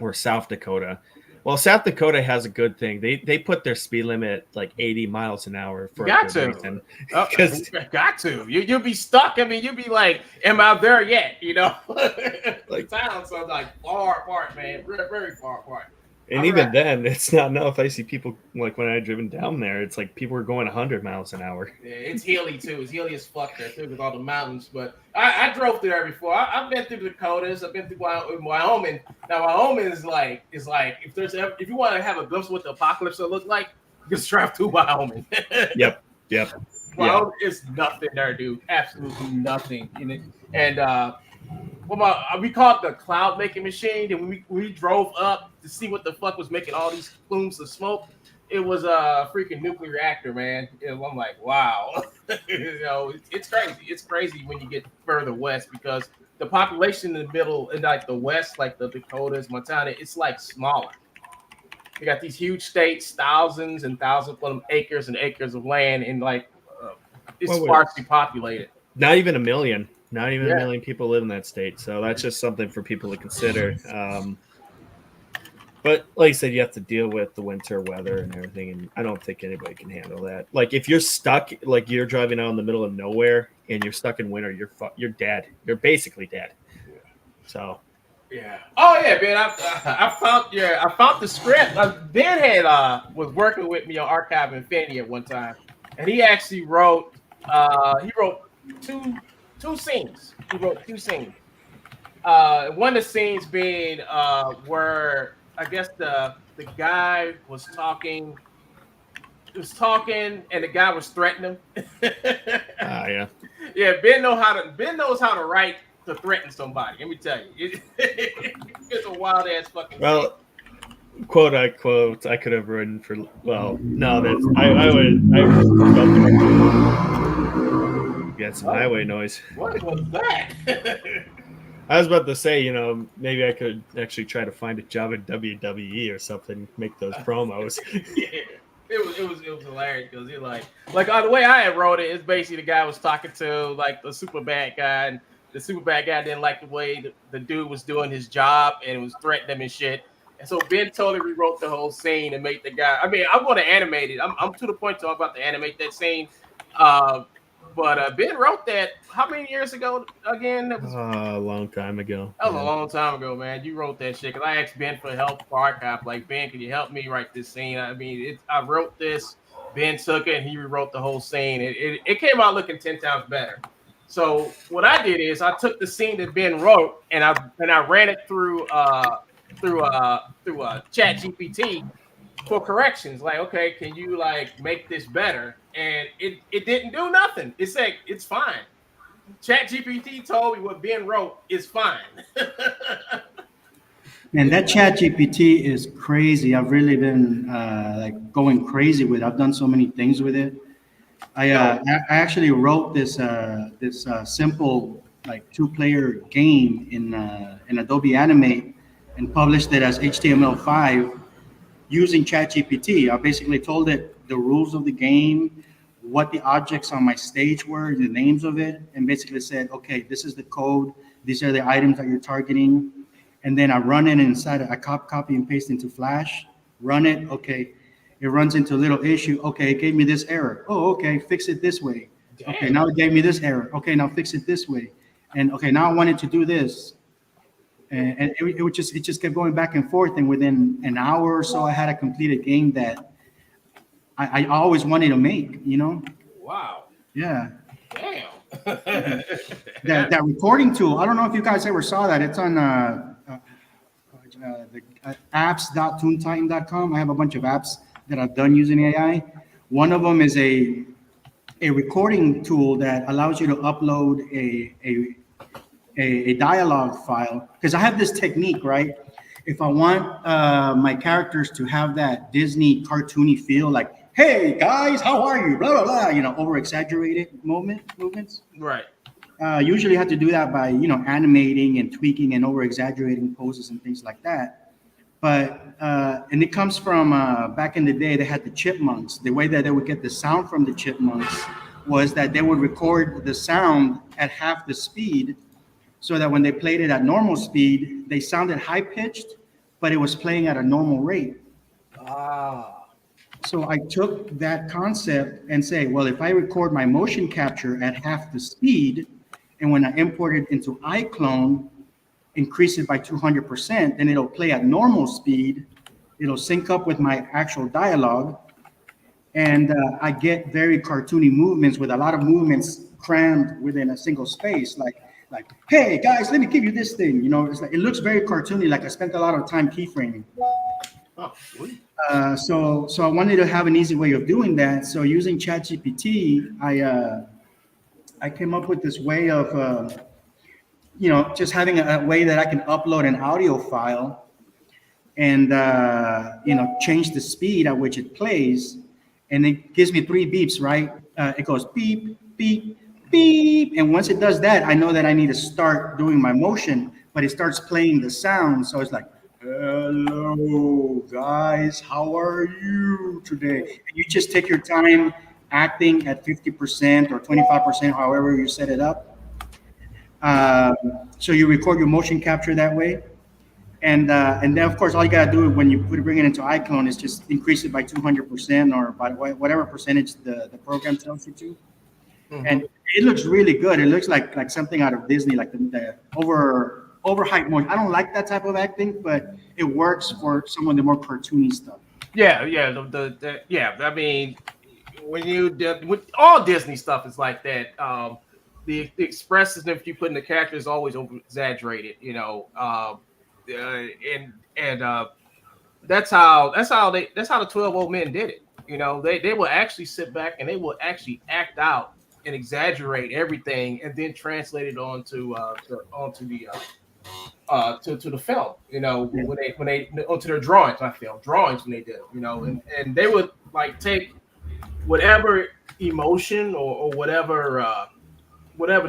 or South Dakota. Well, South Dakota has a good thing. They put their speed limit like 80 miles an hour for a good reason. Got to. You'll be stuck. I mean, you'll be like, am I there yet? You know? Like towns are like far apart, man. Very, very far apart. And even then, it's not enough. I see people, like when I driven down there, it's like people are going 100 miles an hour. Yeah, it's hilly too. It's hilly as fuck there too with all the mountains. But I drove through there before. I've been through the Dakotas. I've been through Wyoming. Now Wyoming is like if you want to have a glimpse of what the apocalypse will look like, just drive through Wyoming. Yep. Wyoming is nothing there, dude. Absolutely nothing in it. And we call it the cloud making machine. And when we drove up to see what the fuck was making all these plumes of smoke, it was a freaking nuclear reactor, man. And I'm like, wow. It's crazy. It's crazy when you get further west because the population in the middle, in like the west, like the Dakotas, Montana, it's like smaller. You got these huge states, thousands and thousands of them acres and acres of land, and like it's sparsely populated. Not even a million. Not even a million people live in that state. So that's just something for people to consider. But like I said, you have to deal with the winter weather and everything. And I don't think anybody can handle that. Like if you're stuck, like you're driving out in the middle of nowhere and you're stuck in winter, you're dead. You're basically dead. So. Yeah. Oh yeah, Ben. I found the script. Ben had was working with me on Archive Infinity at one time, and he actually wrote. He wrote two scenes. He wrote 2 scenes. One of the scenes being where I guess the guy was talking. He was talking, and the guy was threatening him. Yeah. Yeah. Ben knows how to write to threaten somebody. Let me tell you, it's a wild ass fucking. Well, quote unquote, I could have written for. Well, no, that's I would. Get some highway noise. What was that? I was about to say, maybe I could actually try to find a job at WWE or something, make those promos. Yeah. It was hilarious because he like the way I had wrote it is basically the guy was talking to like the super bad guy, and the super bad guy didn't like the way the dude was doing his job and was threatening him and shit. And so Ben totally rewrote the whole scene and made the guy. I mean, I'm going to animate it. I'm to the point to I'm about to animate that scene. But Ben wrote that how many years ago again? That was a long time ago. That was a long time ago, man. You wrote that shit because I asked Ben for help for Archive. Like, Ben, can you help me write this scene? I mean, I wrote this. Ben took it and he rewrote the whole scene. It came out looking 10 times better. So what I did is I took the scene that Ben wrote and I ran it through Chat GPT for corrections. Like, okay, can you like make this better? And it didn't do nothing. It said it's fine. Chat GPT told me what Ben wrote is fine. Man, that Chat GPT is crazy. I've really been like going crazy with it. I've done so many things with it. I actually wrote this simple like 2-player game in Adobe Animate and published it as HTML5 using ChatGPT. I basically told it the rules of the game, what the objects on my stage were, the names of it, and basically said, okay, this is the code. These are the items that you're targeting. And then I run it inside. I copy and paste into Flash, run it. Okay. It runs into a little issue. Okay, it gave me this error. Oh, okay, fix it this way. Damn. Okay, now it gave me this error. Okay, now fix it this way. And okay, now I wanted to do this. And it just kept going back and forth. And within an hour or so, I had a completed game that I always wanted to make, Wow. Yeah. Damn. that recording tool, I don't know if you guys ever saw that. It's on apps.toontitan.com. I have a bunch of apps that I've done using AI. One of them is a recording tool that allows you to upload a dialogue file, because I have this technique, right? If I want my characters to have that Disney cartoony feel, like, "Hey guys, how are you?" Blah blah blah, over exaggerated movements. Right. Usually, have to do that by animating and tweaking and over exaggerating poses and things like that. But and it comes from back in the day. They had the chipmunks. The way that they would get the sound from the chipmunks was that they would record the sound at half the speed, so that when they played it at normal speed, they sounded high pitched, but it was playing at a normal rate. Ah. So I took that concept and say, well, if I record my motion capture at half the speed, and when I import it into Iclone, increase it by 200%, then it'll play at normal speed. It'll sync up with my actual dialogue, and I get very cartoony movements with a lot of movements crammed within a single space, like, "Hey guys, let me give you this thing." It's like, it looks very cartoony, like I spent a lot of time keyframing. Oh, sweet. So I wanted to have an easy way of doing that. So using ChatGPT, I came up with this way of just having a way that I can upload an audio file and change the speed at which it plays, and it gives me 3 beeps, right? It goes beep, beep, beep, and once it does that, I know that I need to start doing my motion, but it starts playing the sound. So it's like, "Hello guys, how are you today?" And you just take your time acting at 50% or 25%, however you set it up. So you record your motion capture that way. And then, of course, all you got to do when you bring it into Iclone is just increase it by 200% or by whatever percentage the program tells you to. Mhm. And it looks really good. It looks like something out of Disney, like the overhyped motion. I don't like that type of acting, but it works for some of the more cartoony stuff. Yeah, yeah, yeah. I mean, with all Disney stuff is like that. The expressiveness you put in the character is always over exaggerated, and that's how the 12 old men did it. They will actually sit back and they will actually act out and exaggerate everything and then translate it onto the film. When they onto their drawings, not film drawings when they did it. And they would like take whatever emotion or whatever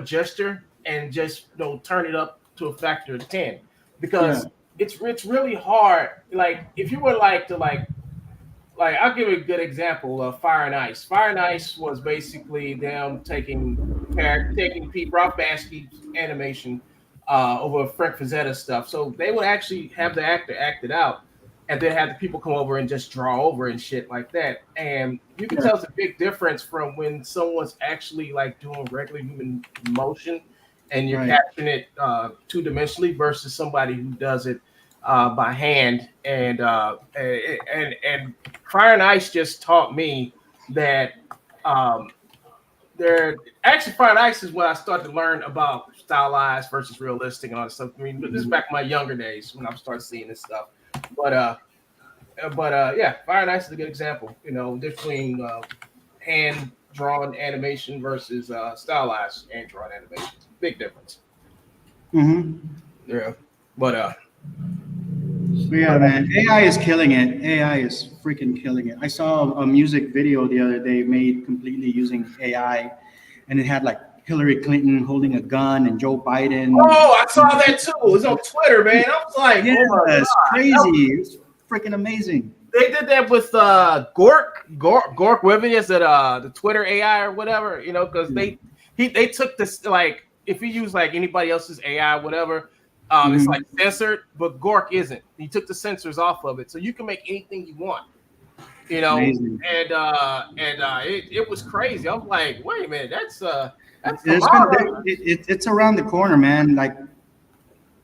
gesture and just turn it up to a factor of 10, because it's really hard. Like if you were like I'll give you a good example of Fire and Ice. Fire and Ice was basically them taking Pete Rothbansky's animation over Frank Frazetta stuff. So they would actually have the actor act it out, and then have the people come over and just draw over and shit like that. And you can tell it's a big difference from when someone's actually like doing regular human motion and you're capturing it 2-dimensionally versus somebody who does it by hand. And Fire and Ice just taught me that Fire and Ice is when I started to learn about stylized versus realistic and all this stuff. I mean, this is back in my younger days when I started seeing this stuff. But yeah, Fire and Ice is a good example. Between hand drawn animation versus stylized hand drawn animation. Big difference. Mm-hmm. Yeah, but yeah, man, AI is killing it. AI is freaking killing it. I saw a music video the other day made completely using AI, and it had like Hillary Clinton holding a gun and Joe Biden. Oh, I saw that too. It was on Twitter, man. I was like, yeah, oh my God. it's crazy. It's freaking amazing. They did that with Gork Wivius at the Twitter AI or whatever, because they took this, like, if you use like anybody else's AI, whatever, it's like censored, but Gork isn't. He took the censors off of it, so you can make anything you want, Amazing. It was crazy. I was like, wait a minute, that's it's around the corner, man. Like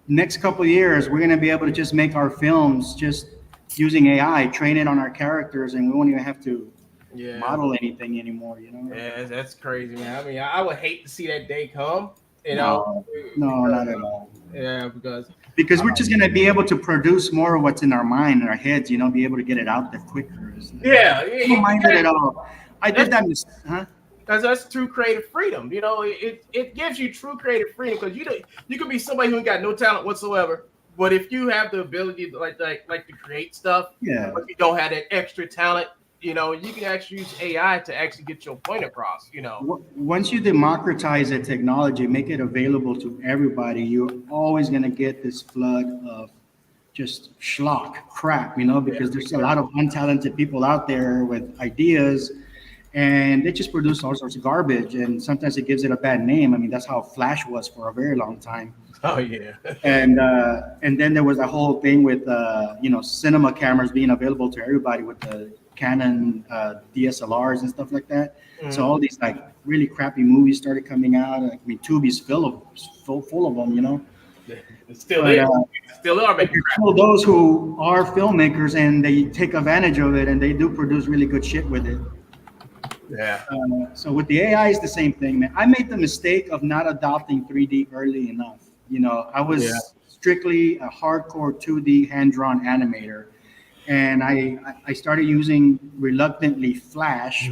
next couple of years, we're gonna be able to just make our films just using AI, train it on our characters, and we won't even have to model anything anymore. Yeah, that's crazy, man. I mean, I would hate to see that day come. No, not at all. Yeah, because we're just gonna be able to produce more of what's in our mind, in our heads. Be able to get it out there quicker. Yeah, I don't mind it at all. I did that. Huh? That's true creative freedom. You know, it gives you true creative freedom because you can be somebody who ain't got no talent whatsoever, but if you have the ability to like to create stuff, Yeah. but you don't have that extra talent, you know, you can actually use AI to actually get your point across. You know, Once you democratize the technology, make it available to everybody, you're always going to get this flood of just schlock crap, you know, because there's a lot of untalented people out there with ideas and they just produce all sorts of garbage. And sometimes it gives it a bad name. I mean, that's how Flash was for a very long time. oh yeah, And then there was a whole thing with cinema cameras being available to everybody with the Canon DSLRs and stuff like that. So all these like really crappy movies started coming out. I mean, Tubi's full of them, you know. it's still But, there, still are making crap. So those who are filmmakers and they take advantage of it and they do produce really good shit with it. Yeah, So with the AI, it's the same thing, man. I made the mistake of not adopting 3D early enough. You know, I was strictly a hardcore 2D hand-drawn animator, and I started using reluctantly Flash,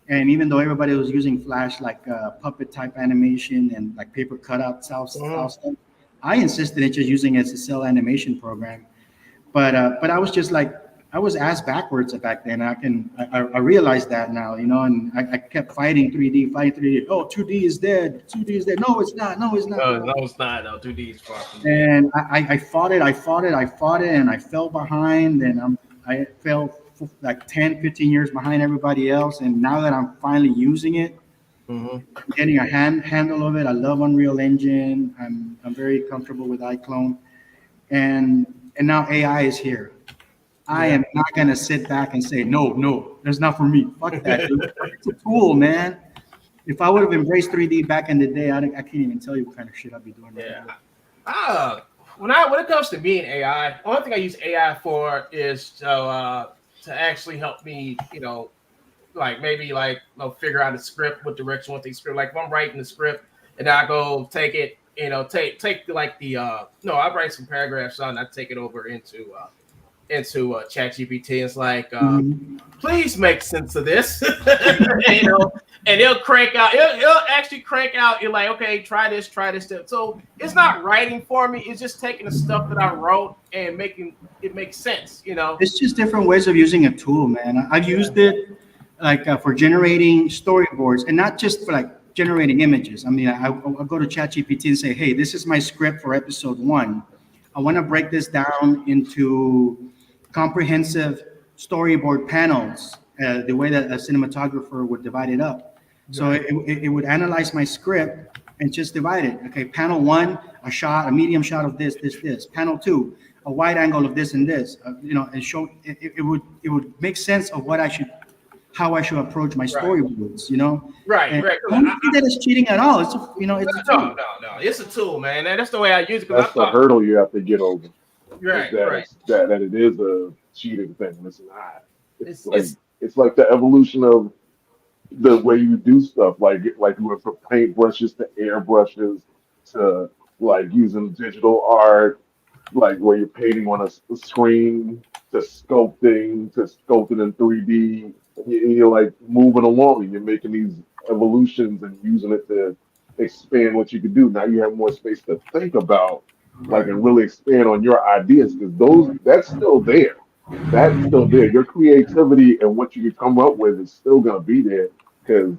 and even though everybody was using Flash like puppet type animation and like paper cutout style stuff, I insisted in just using it as a cell animation program. But I was just like I was ass backwards back then. I realized that now, you know, and I kept fighting 3D. Oh, 2D is dead. 2D is dead. No, it's not. No, it's not. no, it's not. No, 2D is far from. And I fought it, and I fell behind, and I fell like 10, 15 years behind everybody else. And now that I'm finally using it, I'm getting a handle of it. I love Unreal Engine. I'm very comfortable with Iclone, and now AI is here. I am not gonna sit back and say no, that's not for me. Fuck that, dude. It's a tool, man. If I would have embraced 3D back in the day, I can't even tell you what kind of shit I'd be doing right now. When it comes to me and AI, the only thing I use AI for is to actually help me, you know, like maybe like figure out a script, what direction, what the script. Like if I'm writing the script and I go take it, you know, take like the I write some paragraphs on, I take it over into ChatGPT. It's like, please make sense of this, you know, and it'll actually crank out. You're like, okay, try this. So it's not writing for me. It's just taking the stuff that I wrote and making it make sense, you know. It's just different ways of using a tool, man. I've used it like for generating storyboards, and not just for like generating images. I mean, I'll go to ChatGPT and say, hey, this is my script for episode 1. I want to break this down into comprehensive storyboard panels, the way that a cinematographer would divide it up. So it would analyze my script and just divide it. Okay, panel 1, a medium shot of this. Panel 2, a wide angle of this and this. You know, and show it would make sense of how I should approach my storyboards. You know, right. I don't think that is cheating at all. It's a tool. No, it's a tool, man. And that's the way I use it. That's the hurdle you have to get over. Right. That it is a cheating thing. It's not. It's like the evolution of the way you do stuff. Like you went from paintbrushes to airbrushes to like using digital art, like where you're painting on a screen to sculpting in 3D. You're like moving along and you're making these evolutions and using it to expand what you can do. Now you have more space to think about, like, and really expand on your ideas, because that's still there. That's still there. Your creativity and what you can come up with is still going to be there, because,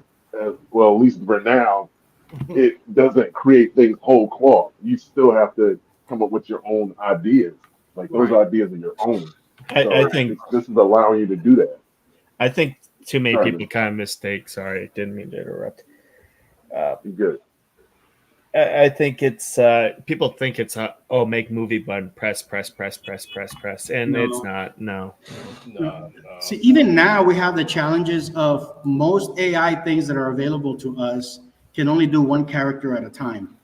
well, at least for now, it doesn't create things whole cloth. You still have to come up with your own ideas. Like, those ideas are your own. I think this is allowing you to do that. I think too many people kind of mistake. Sorry, didn't mean to interrupt. Good. I think it's people think it's make movie button, press, and it's not. No. See, even now we have the challenges of most AI things that are available to us can only do one character at a time.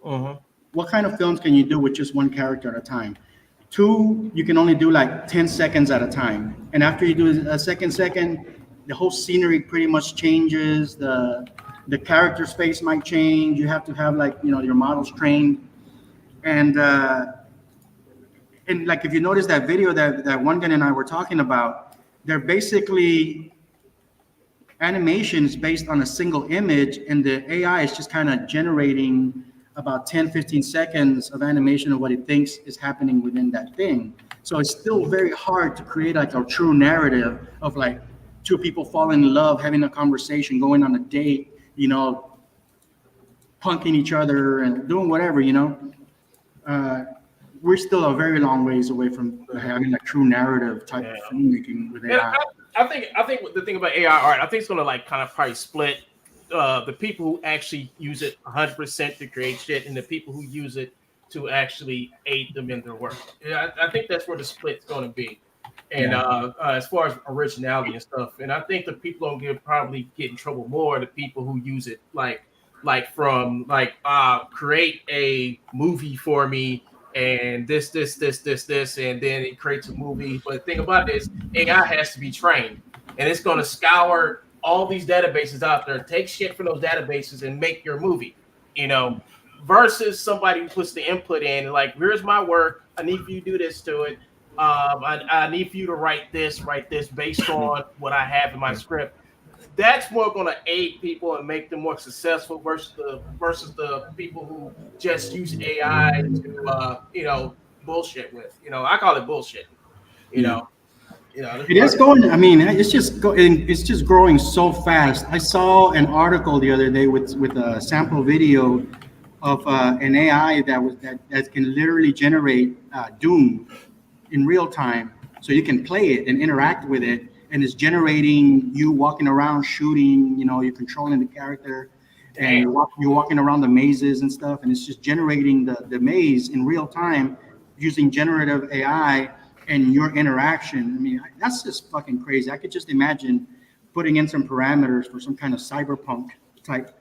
What kind of films can you do with just one character at a time? 2, you can only do like 10 seconds at a time. And after you do a second, the whole scenery pretty much changes. The character's face might change. You have to have your models trained. And like, if you notice that video that one guy and I were talking about, they're basically animation is based on a single image, and the AI is just kind of generating about 10, 15 seconds of animation of what it thinks is happening within that thing. So it's still very hard to create like a true narrative of like two people falling in love, having a conversation, going on a date, punking each other and doing whatever, uh, we're still a very long ways away from having a true narrative type of filmmaking with AI. I think the thing about AI art, I think it's gonna like kind of probably split the people who actually use it 100% to create shit, and the people who use it to actually aid them in their work. Yeah, I think that's where the split's gonna be. And as far as originality and stuff, and I think the people don't probably get in trouble more. The people who use it from create a movie for me and this, and then it creates a movie. But the thing about it is AI has to be trained, and it's going to scour all these databases out there, take shit from those databases and make your movie, versus somebody who puts the input in and like, here's my work. I need for you to do this to it. I need for you to write this based on what I have in my script. That's more going to aid people and make them more successful versus the people who just use AI to bullshit with. I call it bullshit. It is going. I mean, it's just growing so fast. I saw an article the other day with a sample video of an AI that can literally generate Doom in real time, so you can play it and interact with it, and it's generating you walking around shooting. You're controlling the character, and you're walking around the mazes and stuff, and it's just generating the maze in real time using generative AI and your interaction. I mean, that's just fucking crazy. I could just imagine putting in some parameters for some kind of cyberpunk type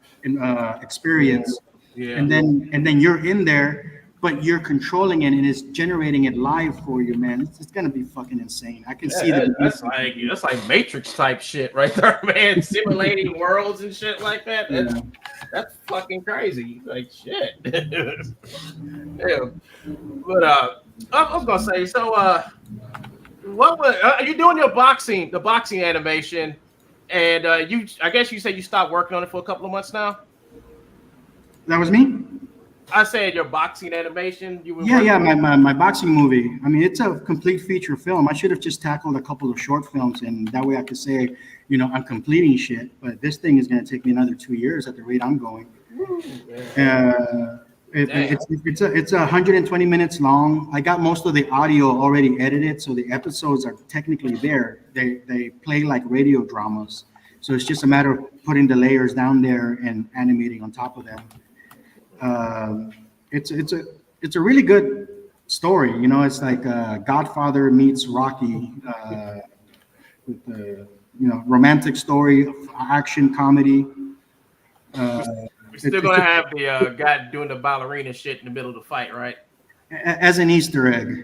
experience, and then you're in there, but you're controlling it and it's generating it live for you, man. It's gonna be fucking insane. I can see that. That's like Matrix type shit right there, man. Simulating worlds and shit like that. That's fucking crazy. Like shit. Yeah. But I was gonna say, so what was are you doing the boxing animation? And I guess you said you stopped working on it for a couple of months now. That was me. I said your boxing animation. My boxing movie. I mean, it's a complete feature film. I should have just tackled a couple of short films, and that way I could say, I'm completing shit. But this thing is going to take me another 2 years at the rate I'm going. It's 120 minutes long. I got most of the audio already edited, so the episodes are technically there. They play like radio dramas, so it's just a matter of putting the layers down there and animating on top of them. It's a really good story. It's like Godfather meets Rocky, with the romantic story, action comedy. We're still gonna have the guy doing the ballerina shit in the middle of the fight, right? As an Easter egg.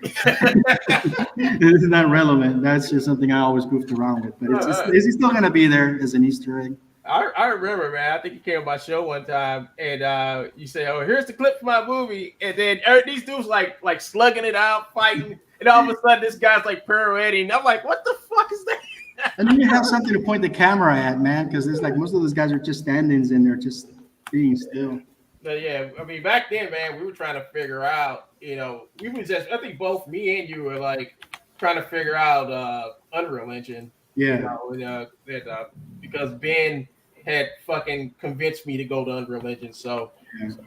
It's not relevant. That's just something I always goofed around with. But it's still gonna be there as an Easter egg. I remember, man. I think you came on my show one time, and you said, "Oh, here's the clip from my movie," and then these dudes like slugging it out, fighting, and all of a sudden this guy's like pirouetting. I'm like, "What the fuck is that?" And then you have something to point the camera at, man, because there's like most of those guys are just stand-ins and they're just being still. But yeah, I mean, back then, man, we were trying to figure out. We were just. I think both me and you were like trying to figure out Unreal Engine. Yeah. Because Ben had fucking convinced me to go to Unreal Engine. So, Ben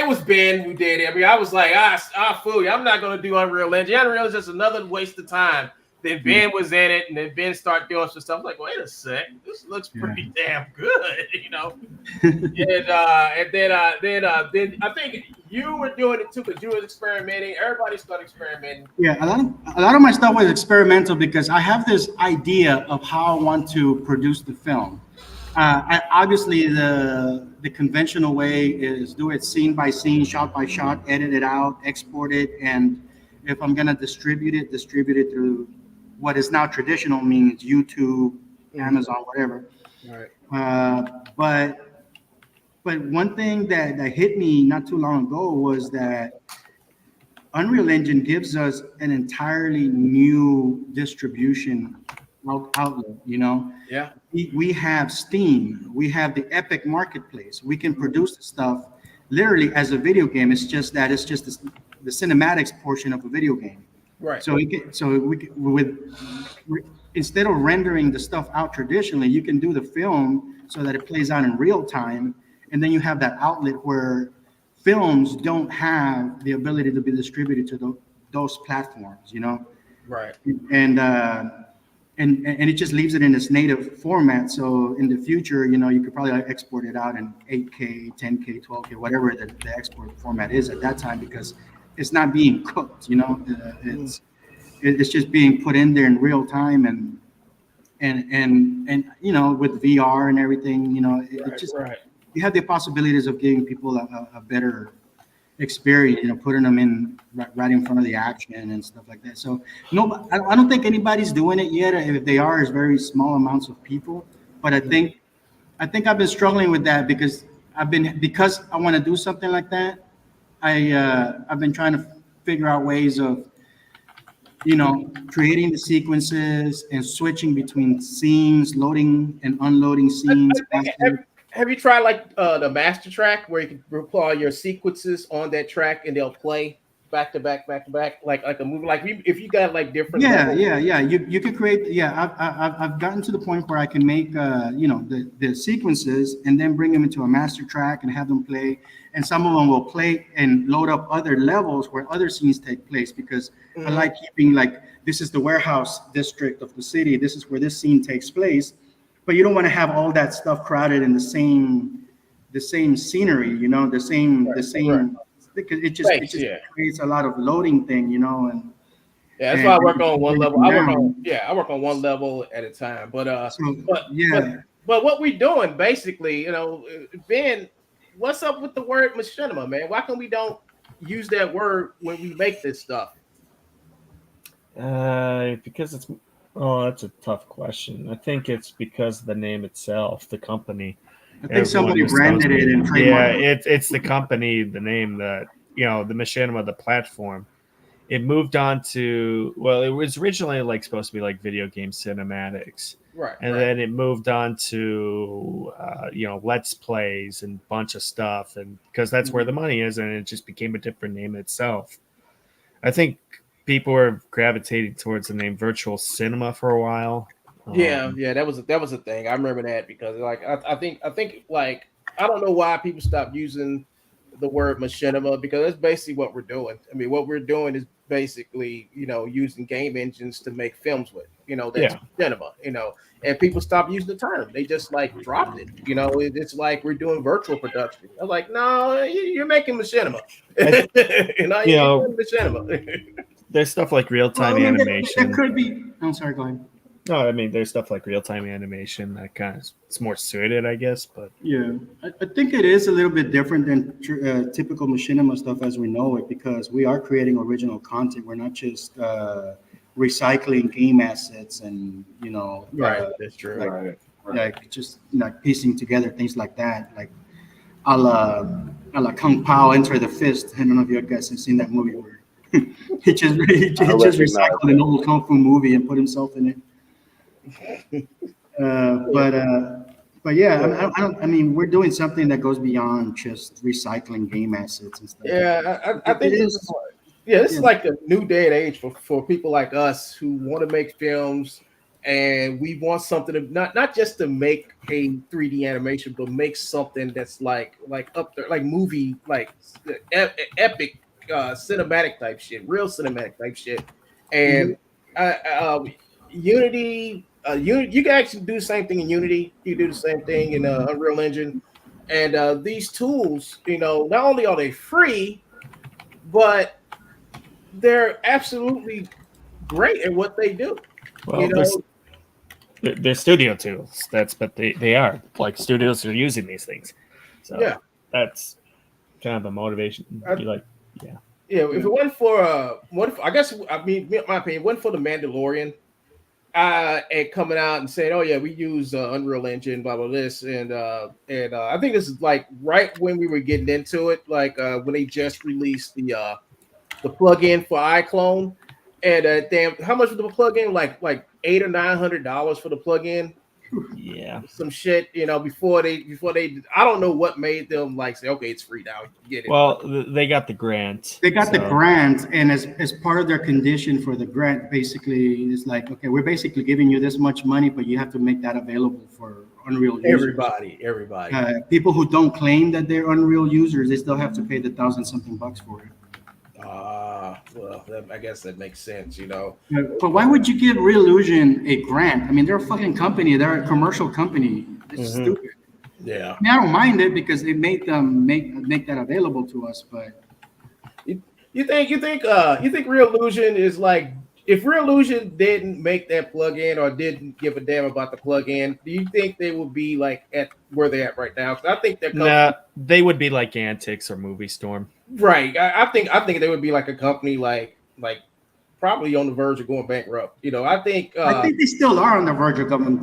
was Ben who did it. I mean, I was like, I fool you. I'm not going to do Unreal Engine. Unreal is just another waste of time. Then Ben was in it, and then Ben started doing some stuff. I'm like, wait a sec, this looks pretty damn good, and then I think you were doing it too, because you were experimenting. Everybody started experimenting. Yeah, a lot of my stuff was experimental because I have this idea of how I want to produce the film. Obviously, the conventional way is do it scene by scene, shot by shot, edit it out, export it, and if I'm gonna distribute it through what is now traditional, means YouTube, Amazon, whatever. Right. But one thing that hit me not too long ago was that Unreal Engine gives us an entirely new distribution outlet. You know, Yeah. we have Steam, we have the Epic Marketplace. We can produce the stuff literally as a video game. It's just that it's just the cinematics portion of a video game. Right. Instead of rendering the stuff out traditionally, you can do the film so that it plays out in real time, and then you have that outlet where films don't have the ability to be distributed to those platforms, you know. Right. And it just leaves it in its native format. So in the future, you know, you could probably export it out in 8K, 10K, 12K, whatever the export format is at that time, because it's not being cooked, you know. It's just being put in there in real time, and you know, with VR and everything, you know, it just you have the possibilities of giving people a better experience, you know, putting them in right in front of the action and stuff like that. So no, I don't think anybody's doing it yet. If they are, it's very small amounts of people. But I think I've been struggling with that because I want to do something like that. I've been trying to figure out ways of, you know, creating the sequences and switching between scenes, loading and unloading scenes. Have you tried like the master track where you can deploy your sequences on that track and they'll play back to back, like a movie? Like if you got like different. Yeah. You could create. Yeah, I've gotten to the point where I can make you know, the sequences and then bring them into a master track and have them play. And some of them will play and load up other levels where other scenes take place, because I like keeping, like, this is the warehouse district of the city. This is where this scene takes place. But you don't want to have all that stuff crowded in the same scenery, you know, the same because it just creates a lot of loading thing, you know. And yeah, that's why I work on one level. I work on one level at a time. But but what we doing basically, you know, Ben, what's up with the word machinima, man? Why come we don't use that word when we make this stuff? Because it's that's a tough question. I think it's because of the name itself, the company. I think somebody branded it and trademarked it. It's the company, the name, that, you know, the machinima, the platform. It moved on to, well, it was originally like supposed to be like video game cinematics, and then it moved on to you know, let's plays and bunch of stuff, and because that's where the money is, and it just became a different name itself. I think people were gravitating towards the name virtual cinema for a while. Yeah, that was a thing. I remember that because, like, I think like, I don't know why people stopped using the word machinima, because that's basically what we're doing. I mean, what we're doing is basically, you know, using game engines to make films with, you know, that's machinima, you know, and people stopped using the term. They just like dropped it, you know. It's like we're doing virtual production. I'm like, no, you're making machinima. You're doing machinima. There's stuff like real-time animation. That could be. I'm sorry, go ahead. No, I mean, there's stuff like real-time animation that kind of, it's more suited, I guess. But yeah, I think it is a little bit different than typical machinima stuff as we know it, because we are creating original content. We're not just recycling game assets and, you know, that's true. Like just like piecing together things like that, like a la Kung Pao Enter the Fist. I don't know if you guys have seen that movie where he just recycled an old kung fu movie and put himself in it. But yeah, I mean, we're doing something that goes beyond just recycling game assets and stuff. Yeah, I think this is like a new day and age for people like us who want to make films, and we want something to not just to make a 3D animation, but make something that's like up there, like movie, like epic cinematic type shit, real cinematic type shit. And Unity. You can actually do the same thing in Unity. You do the same thing in Unreal Engine, and these tools, you know, not only are they free, but they're absolutely great at what they do. Well, you know, they're studio tools. But they are like studios are using these things. So that's kind of a motivation. If it wasn't for my opinion, wasn't for the Mandalorian. And coming out and saying, "Oh yeah, we use Unreal Engine, blah blah this," and I think this is like right when we were getting into it, like when they just released the plugin for Iclone, and damn, how much was the plugin? Like $800 or $900 for the plugin. Yeah. Some shit, before they. I don't know what made them like say, okay, it's free now, get it. Well, they got the grant. They got the so- grant, and as part of their condition for the grant, basically, it's like, okay, we're basically giving you this much money, but you have to make that available for Unreal users. Everybody. People who don't claim that they're Unreal users, they still have to pay the $1,000-something for it. Well, I guess that makes sense, But why would you give Real Illusion a grant? I mean, they're a fucking company. They're a commercial company. It's stupid. Yeah. I mean, I don't mind it because it made them make that available to us. But You think Real Illusion is like, if Real Illusion didn't make that plugin or didn't give a damn about the plugin, do you think they would be like at where they're at right now? 'Cause I think they're they would be like Antics or Movie Storm. right. I think they would be like a company like probably on the verge of going bankrupt. I think they still are on the verge of going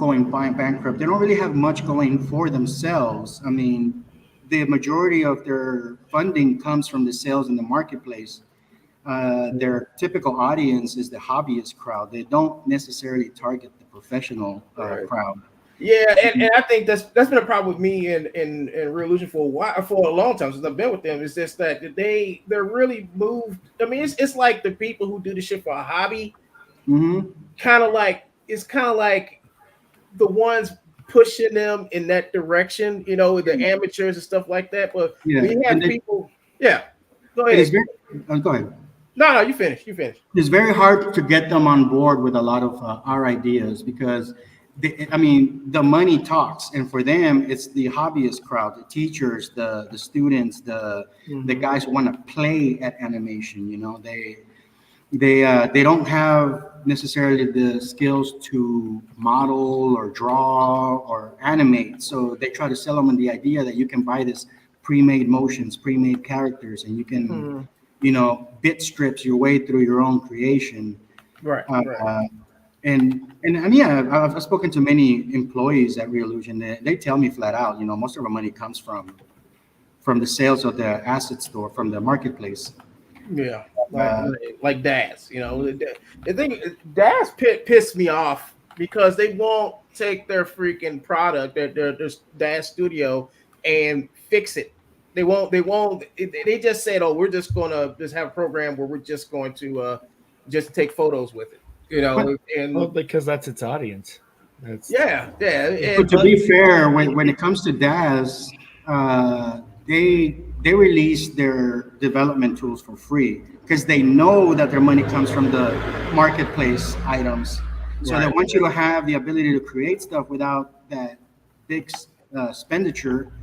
bankrupt. They don't really have much going for themselves. I mean, the majority of their funding comes from the sales in the marketplace. Their typical audience is the hobbyist crowd. They don't necessarily target the professional crowd. Yeah, and I think that's been a problem with me in Real Illusion for a long time since I've been with them. It's just that they're really moved. I mean, it's like the people who do the shit for a hobby, kind of like the ones pushing them in that direction. The amateurs and stuff like that. But we have people. Yeah, go ahead. Go ahead. No, you finish. It's very hard to get them on board with a lot of our ideas because the money talks, and for them, it's the hobbyist crowd, the teachers, the students, the guys who want to play at animation. They don't have necessarily the skills to model or draw or animate, so they try to sell them on the idea that you can buy this pre-made motions, pre-made characters, and you can, bit strips your way through your own creation. Right. And I've spoken to many employees at Real Illusion. They tell me flat out, most of our money comes from the sales of the asset store, from the marketplace. Yeah, like Daz. The thing, Daz pissed me off because they won't take their freaking product, their Daz Studio, and fix it. They won't. They just said, "Oh, we're just gonna just have a program where we're just going to just take photos with it." Because that's its audience. Yeah. But to be fair, when it comes to Daz, they release their development tools for free because they know that their money comes from the marketplace items. So they want you to have the ability to create stuff without that big expenditure,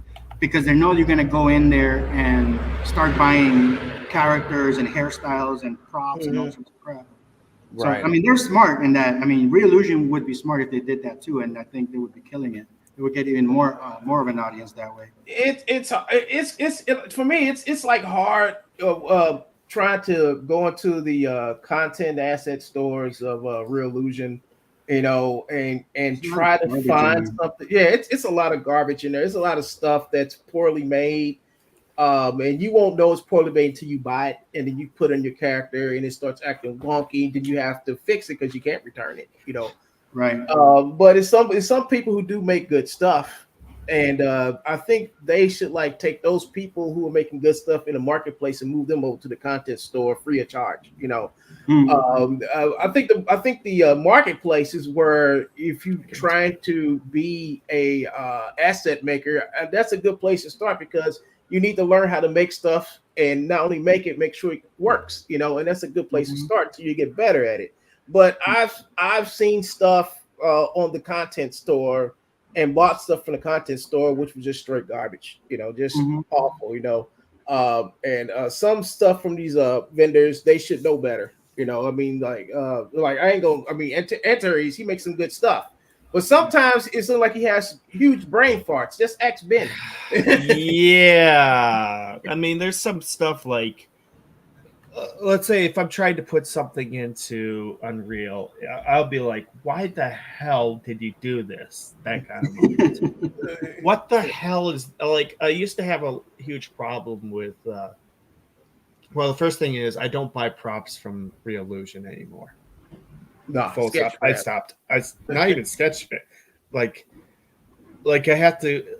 because they know you're going to go in there and start buying characters and hairstyles and props and all sorts of crap. So, Right. I mean, they're smart in that. I mean, Real Illusion would be smart if they did that too, and I think they would be killing it. It would get even more of an audience that way. It's for me. It's like hard trying to go into the content asset stores of Real Illusion, and try to find something. Yeah, it's a lot of garbage in there. There's a lot of stuff that's poorly made. And you won't know it's poorly made until you buy it, and then you put in your character, and it starts acting wonky. Then you have to fix it because you can't return it. Right. But it's some people who do make good stuff, and I think they should take those people who are making good stuff in the marketplace and move them over to the content store free of charge. I think the marketplace is where, if you're trying to be a asset maker, that's a good place to start, because you need to learn how to make stuff, and not only make it, make sure it works, and that's a good place to start till you get better at it. But I've seen stuff on the content store and bought stuff from the content store, which was just straight garbage, just awful, and some stuff from these vendors, they should know better, I mean, I ain't gonna, I mean, Antares, he makes some good stuff. But sometimes it's like he has huge brain farts. Just ask Ben. Yeah. I mean, there's some stuff like, let's say if I'm trying to put something into Unreal, I'll be like, why the hell did you do this? That kind of moment. What the hell is, I used to have a huge problem with, the first thing is I don't buy props from Real Illusion anymore. No, Full sketch stop. I craft. stopped. Not even sketch. Like I have to.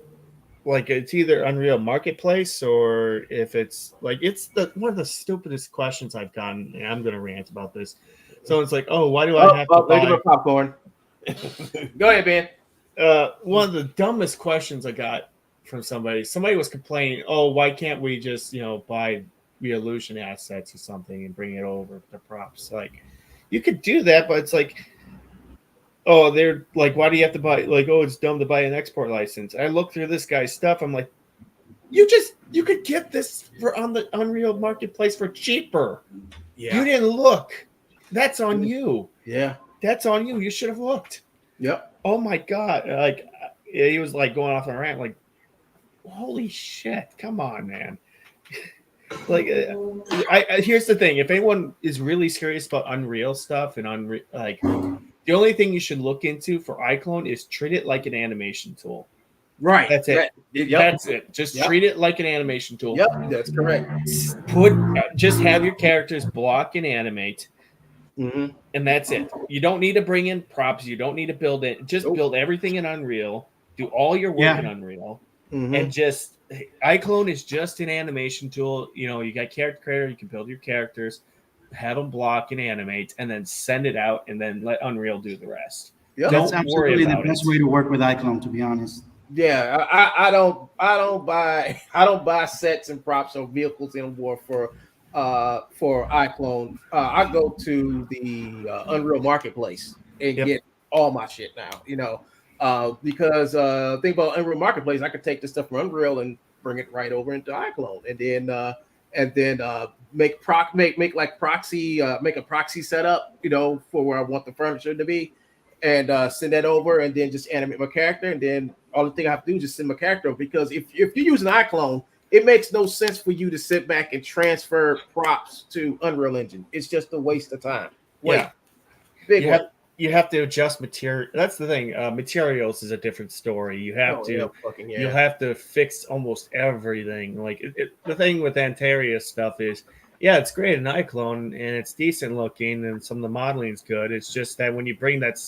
Like it's either Unreal Marketplace or if it's like it's the one of the stupidest questions I've gotten, and I'm gonna rant about this. So it's like, oh, why do I have to They give buy? her popcorn. Go ahead, Ben. One of the dumbest questions I got from somebody. Somebody was complaining, oh, why can't we just buy the illusion assets or something and bring it over to props? Like, you could do that, but it's like, oh, they're like, why do you have to buy? Like, oh, it's dumb to buy an export license. I look through this guy's stuff. I'm like, you could get this on the Unreal Marketplace for cheaper. Yeah. You didn't look. That's on you. Yeah. That's on you. You should have looked. Yep. Oh my God. Like, he was like going off on a rant, like, holy shit. Come on, man. Like, here's the thing. If anyone is really serious about Unreal stuff and like, the only thing you should look into for Iclone is treat it like an animation tool. Right. That's it. Yep. That's it. Just treat it like an animation tool. Yep, that's correct. Just have your characters block and animate, Mm-hmm. and that's it. You don't need to bring in props. You don't need to build it. Just build everything in Unreal. Do all your work in Unreal, and just Iclone is just an animation tool. You got character creator. You can build your characters, have them block and animate, and then send it out, and then let Unreal do the rest. Yep. That's absolutely the best way to work with Iclone, to be honest. Yeah, I don't buy sets and props or vehicles anymore for Iclone. I go to the Unreal Marketplace and get all my shit now. Because think about Unreal Marketplace, I could take the stuff from Unreal and bring it right over into Iclone, and then make a proxy setup, for where I want the furniture to be, and send that over, and then just animate my character, and then all the thing I have to do is just send my character over. Because if you're using Iclone, it makes no sense for you to sit back and transfer props to Unreal Engine. It's just a waste of time. You have to adjust material. That's the thing. Materials is a different story. You have you have to fix almost everything. Like the thing with Antaria stuff is, it's great in Iclone and it's decent looking and some of the modeling is good. It's just that when you bring that,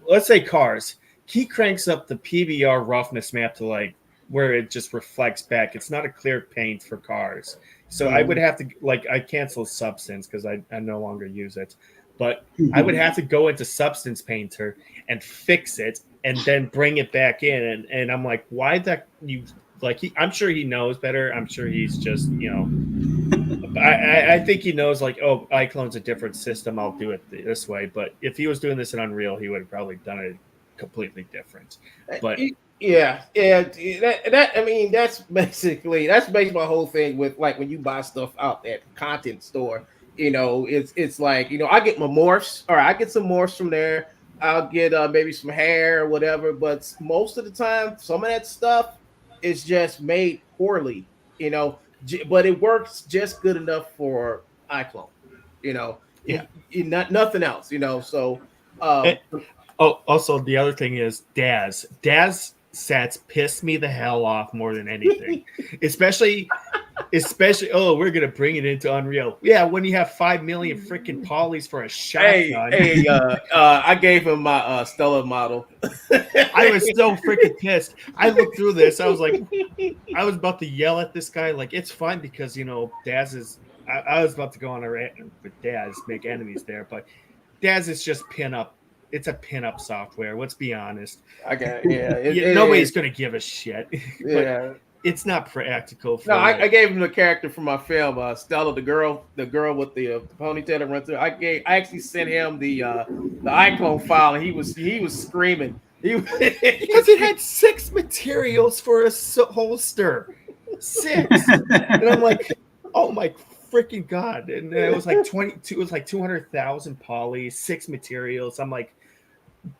let's say cars, he cranks up the PBR roughness map to like where it just reflects back. It's not a clear paint for cars. So I would have to I canceled Substance because I no longer use it. But I would have to go into Substance Painter and fix it and then bring it back in. And I'm like, why that you I'm sure he knows better. I'm sure he's just, I think he knows oh, Iclone's a different system. I'll do it this way. But if he was doing this in Unreal, he would have probably done it completely different. But that's basically my whole thing with when you buy stuff out at content store. It's like, I get my morphs, or I get some morphs from there. I'll get maybe some hair or whatever, but most of the time, some of that stuff is just made poorly, but it works just good enough for Iclone, nothing else, so. Also the other thing is Daz sets piss me the hell off more than anything, especially we're gonna bring it into Unreal. Yeah, when you have 5 million freaking polys for a shotgun. I gave him my Stella model. I was so freaking pissed. I looked through this. I was like, I was about to yell at this guy. Like, it's fine because Daz is. I was about to go on a rant with Daz, make enemies there, but Daz is just pinup. It's a pinup software. Let's be honest. Nobody's gonna give a shit. Yeah. It's not practical. I gave him the character from my film, Stella, the girl with the ponytail that runs through. I actually sent him the Iclone file, and he was screaming. Because it had 6 materials for a holster, 6, and I'm like, oh my freaking God! And it was like 22. It was like 200,000 polys, 6 materials. I'm like,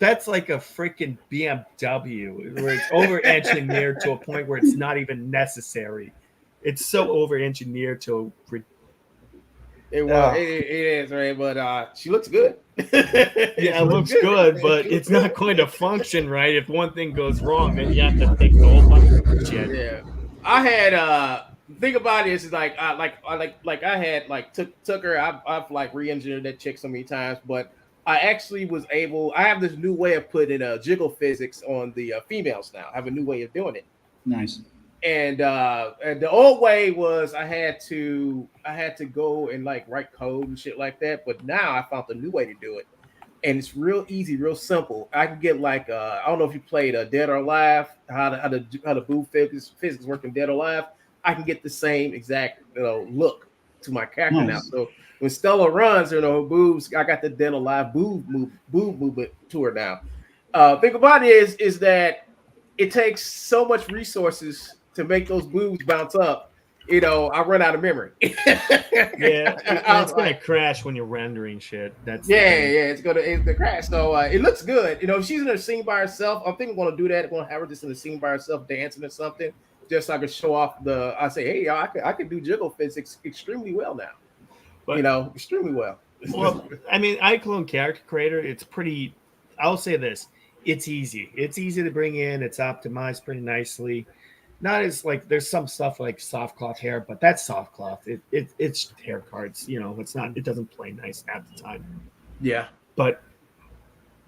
that's like a freaking BMW where it's over-engineered to a point where it's not even necessary. It's so over-engineered to. It is, right? But she looks good. Yeah, it looks good, but it's not going to function right. If one thing goes wrong, then you have to fix the whole bunch of shit. Yeah, I had think about it is like I had took her. I've re-engineered that chick so many times, but I actually was able. I have this new way of putting jiggle physics on the females now. I have a new way of doing it. Nice. And the old way was I had to go and like write code and shit like that. But now I found the new way to do it, and it's real easy, real simple. I can get like I don't know if you played Dead or Alive, how to boost physics work in Dead or Alive. I can get the same exact look to my character now. Nice. So when Stella runs, boobs, I got the Dead or Alive boob movement to her now. Thing about it is that it takes so much resources to make those boobs bounce up. I run out of memory. It's gonna crash when you're rendering shit. It's gonna crash. So it looks good. If she's in a scene by herself, I'm thinking I'm gonna do that. I'm gonna have her just in a scene by herself dancing or something, just so I can show off I say, hey, y'all, I can do jiggle physics extremely well now. But, extremely well. Well, I mean, Iclone character creator, it's pretty. I'll say this: it's easy. It's easy to bring in. It's optimized pretty nicely. Not as like there's some stuff like soft cloth hair, but that's soft cloth. It's hair cards. It's not. It doesn't play nice at the time. Yeah. But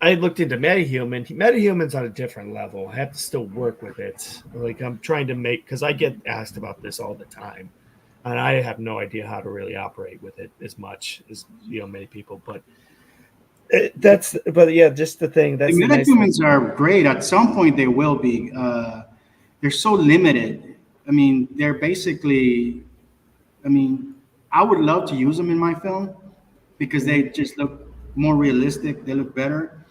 I looked into MetaHuman. MetaHuman's on a different level. I have to still work with it. Like I'm trying to make, because I get asked about this all the time, and I have no idea how to really operate with it as much as many people. But just the thing. That's the MetaHumans are great. At some point, they will be. They're so limited. I mean, they're basically. I mean, I would love to use them in my film because they just look more realistic. They look better,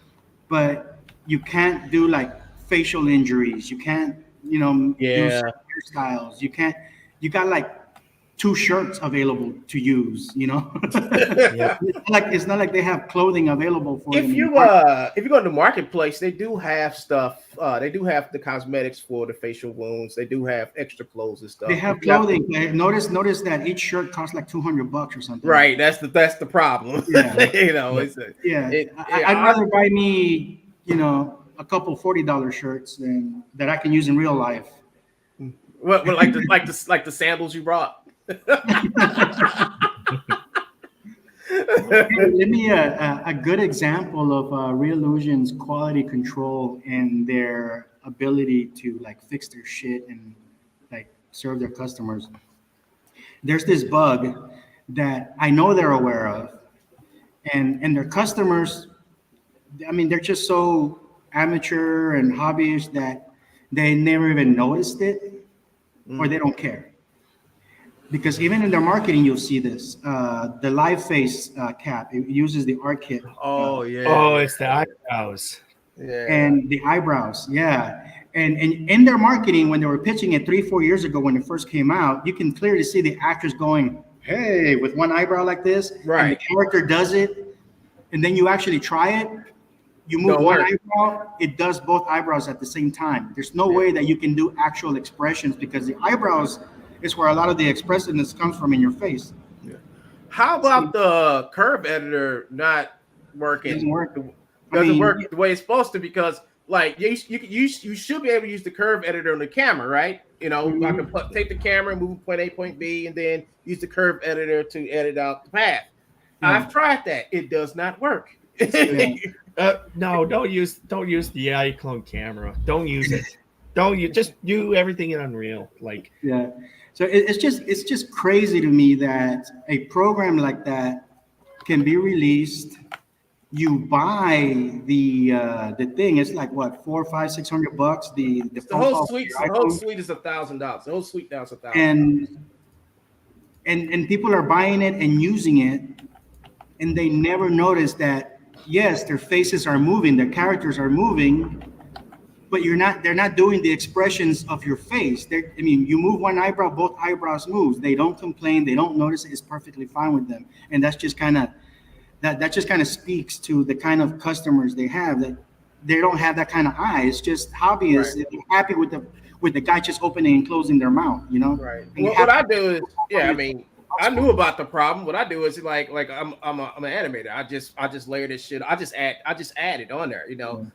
but you can't do like facial injuries. You can't, do hairstyles. You can't. You got like 2 shirts available to use. It's not like they have clothing available for. If you go to the marketplace, they do have stuff. They do have the cosmetics for the facial wounds. They do have extra clothes and stuff. They have clothing. Notice that each shirt costs like $200 or something. Right. That's the problem. Yeah. I'd rather buy me, a couple $40 shirts that I can use in real life. What like the sandals you brought? Let me a good example of Reallusion's quality control and their ability to like fix their shit and like serve their customers. There's this bug that I know they're aware of, and their customers, I mean, they're just so amateur and hobbyish that they never even noticed it or they don't care. Because even in their marketing, you'll see this. The live face cap, it uses the art kit. Oh, yeah. Oh, it's the eyebrows. Yeah. And the eyebrows, yeah. And in their marketing, when they were pitching it 3-4 years ago when it first came out, you can clearly see the actors going, hey, with one eyebrow like this. Right. And the character does it. And then you actually try it. You move one eyebrow, it does both eyebrows at the same time. There's no way that you can do actual expressions because the eyebrows is where a lot of the expressiveness comes from in your face. Yeah. How about the curve editor not working? Doesn't work the way it's supposed to, because like you should be able to use the curve editor on the camera, right? I can take the camera, move point A, point B, and then use the curve editor to edit out the path. I've tried that; it does not work. No, don't use the Iclone camera. Don't use it. Just do everything in Unreal. Like So it's just crazy to me that a program like that can be released. You buy the thing. It's like what, $400, $500, $600. The whole suite. The whole suite is $1,000. The whole suite now is $1,000. And people are buying it and using it, and they never notice that yes, their faces are moving, their characters are moving, but they're not doing the expressions of your face. You move one eyebrow, both eyebrows move. They don't complain, they don't notice it. It's perfectly fine with them. And that's just kind of that just kind of speaks to the kind of customers they have, that they don't have that kind of eye. It's just hobbyists. Right. They're happy with the guy just opening and closing their mouth, Right. What I do is, I knew about the problem. What I do is like I'm an animator. I just layer this shit. I just add it on there.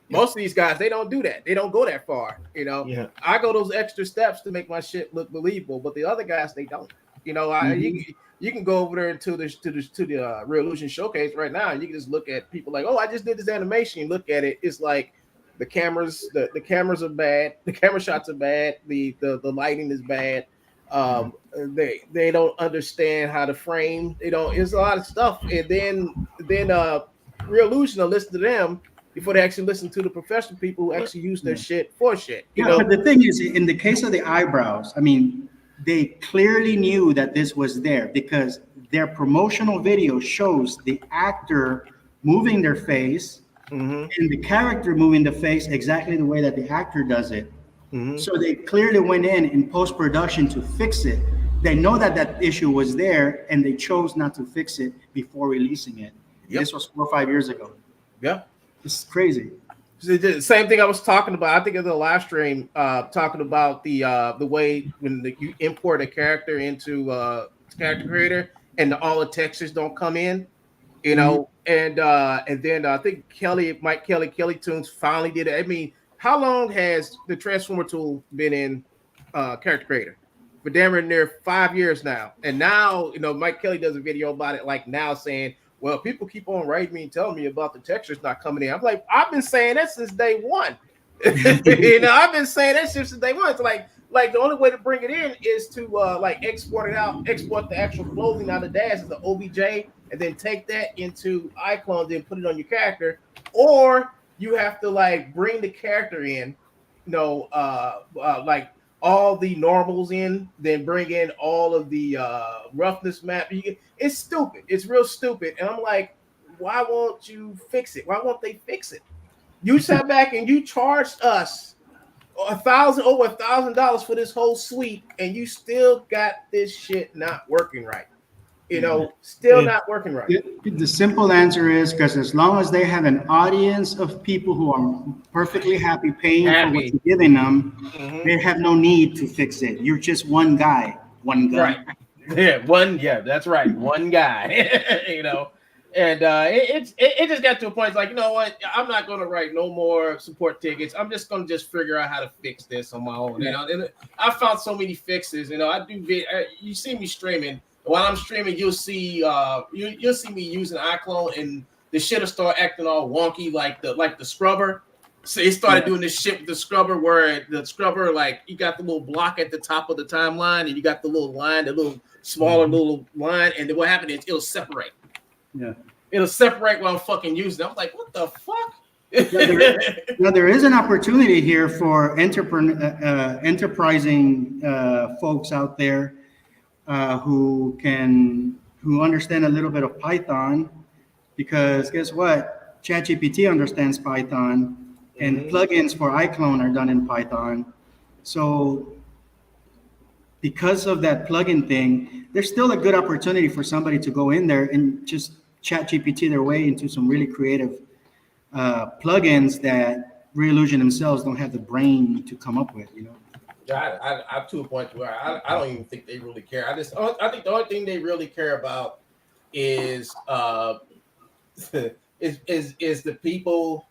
Most of these guys, they don't do that. They don't go that far. I go those extra steps to make my shit look believable. But the other guys, they don't. You know, you can go over there to the Real Illusion Showcase right now. And you can just look at people like, oh, I just did this animation. You look at it, it's like the cameras are bad, the camera shots are bad, the lighting is bad. They don't understand how to frame. They don't. It's a lot of stuff, and then Real Illusion will listen to them before they actually listen to the professional people who actually use their shit for shit. You know, but the thing is, in the case of the eyebrows, I mean, they clearly knew that this was there because their promotional video shows the actor moving their face and the character moving the face exactly the way that the actor does it. So they clearly went in post-production to fix it. They know that that issue was there, and they chose not to fix it before releasing it. Yep. This was 4 or 5 years ago. Yeah. It's crazy. The same thing I was talking about. I think in the live stream, talking about the way when you import a character into character creator and all the textures don't come in, you know, and then I think Mike Kelly Tunes finally did it. I mean, how long has the transformer tool been in character creator? For damn near 5 years now, and now you know Mike Kelly does a video about it like now saying, well, people keep on writing me and telling me about the textures not coming in. I'm like, I've been saying that since day one. You know, I've been saying that since day one. It's like the only way to bring it in is to like export it out, export the actual clothing out of the dash as the OBJ, and then take that into Iclone, then put it on your character, or you have to like bring the character in, you know, like all the normals in, then bring in all of the roughness map. It's stupid. It's real stupid. And I'm like, why won't you fix it? Why won't they fix it? You sat back and you charged us over $1,000 for this whole suite, and you still got this shit not working right. You know, still not working right. The simple answer is because as long as they have an audience of people who are perfectly happy paying for what you're giving them, they have no need to fix it. You're just one guy, one gun. Right. Yeah, that's right. One guy, you know. And it just got to a point. It's like, you know what? I'm not going to write no more support tickets. I'm just going to figure out how to fix this on my own. You know, and I found so many fixes. You know, I do. You see me streaming. While I'm streaming, you'll see you'll see me using Iclone, and the shit will start acting all wonky like the scrubber. So it started doing this shit with the scrubber, where the scrubber, like, you got the little block at the top of the timeline, and you got the little line, the little smaller little line, and then what happened is it'll separate. Yeah, it'll separate while I'm fucking using it. I'm like, what the fuck? Now there is an opportunity here for enterprising folks out there who understand a little bit of Python, because guess what? ChatGPT understands Python, and plugins for Iclone are done in Python. So because of that plugin thing, there's still a good opportunity for somebody to go in there and just ChatGPT their way into some really creative plugins that Real Illusion themselves don't have the brain to come up with, you know? I'm to a point where I don't even think they really care. I think the only thing they really care about is the people.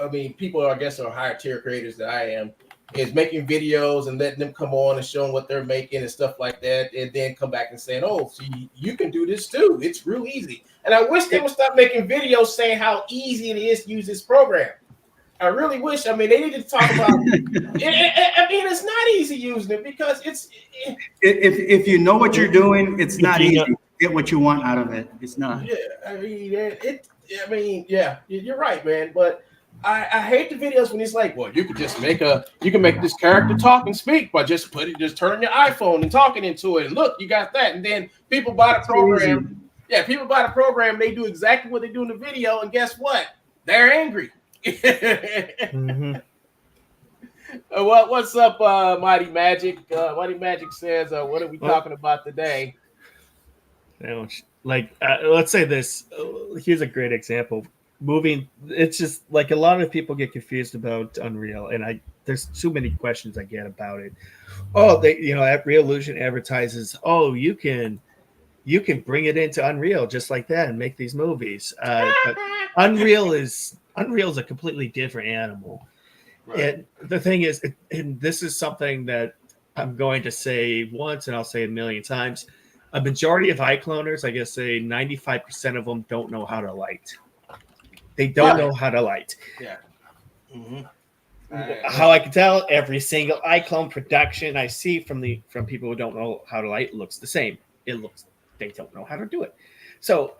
I mean, people, I guess, are higher tier creators than I am. Is making videos and letting them come on and showing what they're making and stuff like that, and then come back and saying, "Oh, see, you can do this too. It's real easy." And I wish they would stop making videos saying how easy it is to use this program. I really wish. I mean, they need to talk about. I mean, it's not easy using it because if you know what you're doing, it's not easy to get what you want out of it. It's not. Yeah, I mean, you're right, man. But I hate the videos when it's like, well, you can make this character talk and speak by just turning your iPhone and talking into it, and look, you got that, and then people buy the program. Yeah, people buy the program. They do exactly what they do in the video, and guess what? They're angry. What's up, Mighty Magic? Mighty Magic says, what are we talking about today? Let's say this. Here's a great example. It's just like a lot of people get confused about Unreal, and there's too many questions I get about it. Oh, at Real Illusion advertises, oh, you can bring it into Unreal just like that and make these movies. But Unreal is a completely different animal. Right. And the thing is, and this is something that I'm going to say once and I'll say a million times, a majority of iCloners, I guess, say 95% of them don't know how to light. They don't know how to light. Yeah. Mm-hmm. How I can tell, every single iClone production I see from people who don't know how to light looks the same. They don't know how to do it. So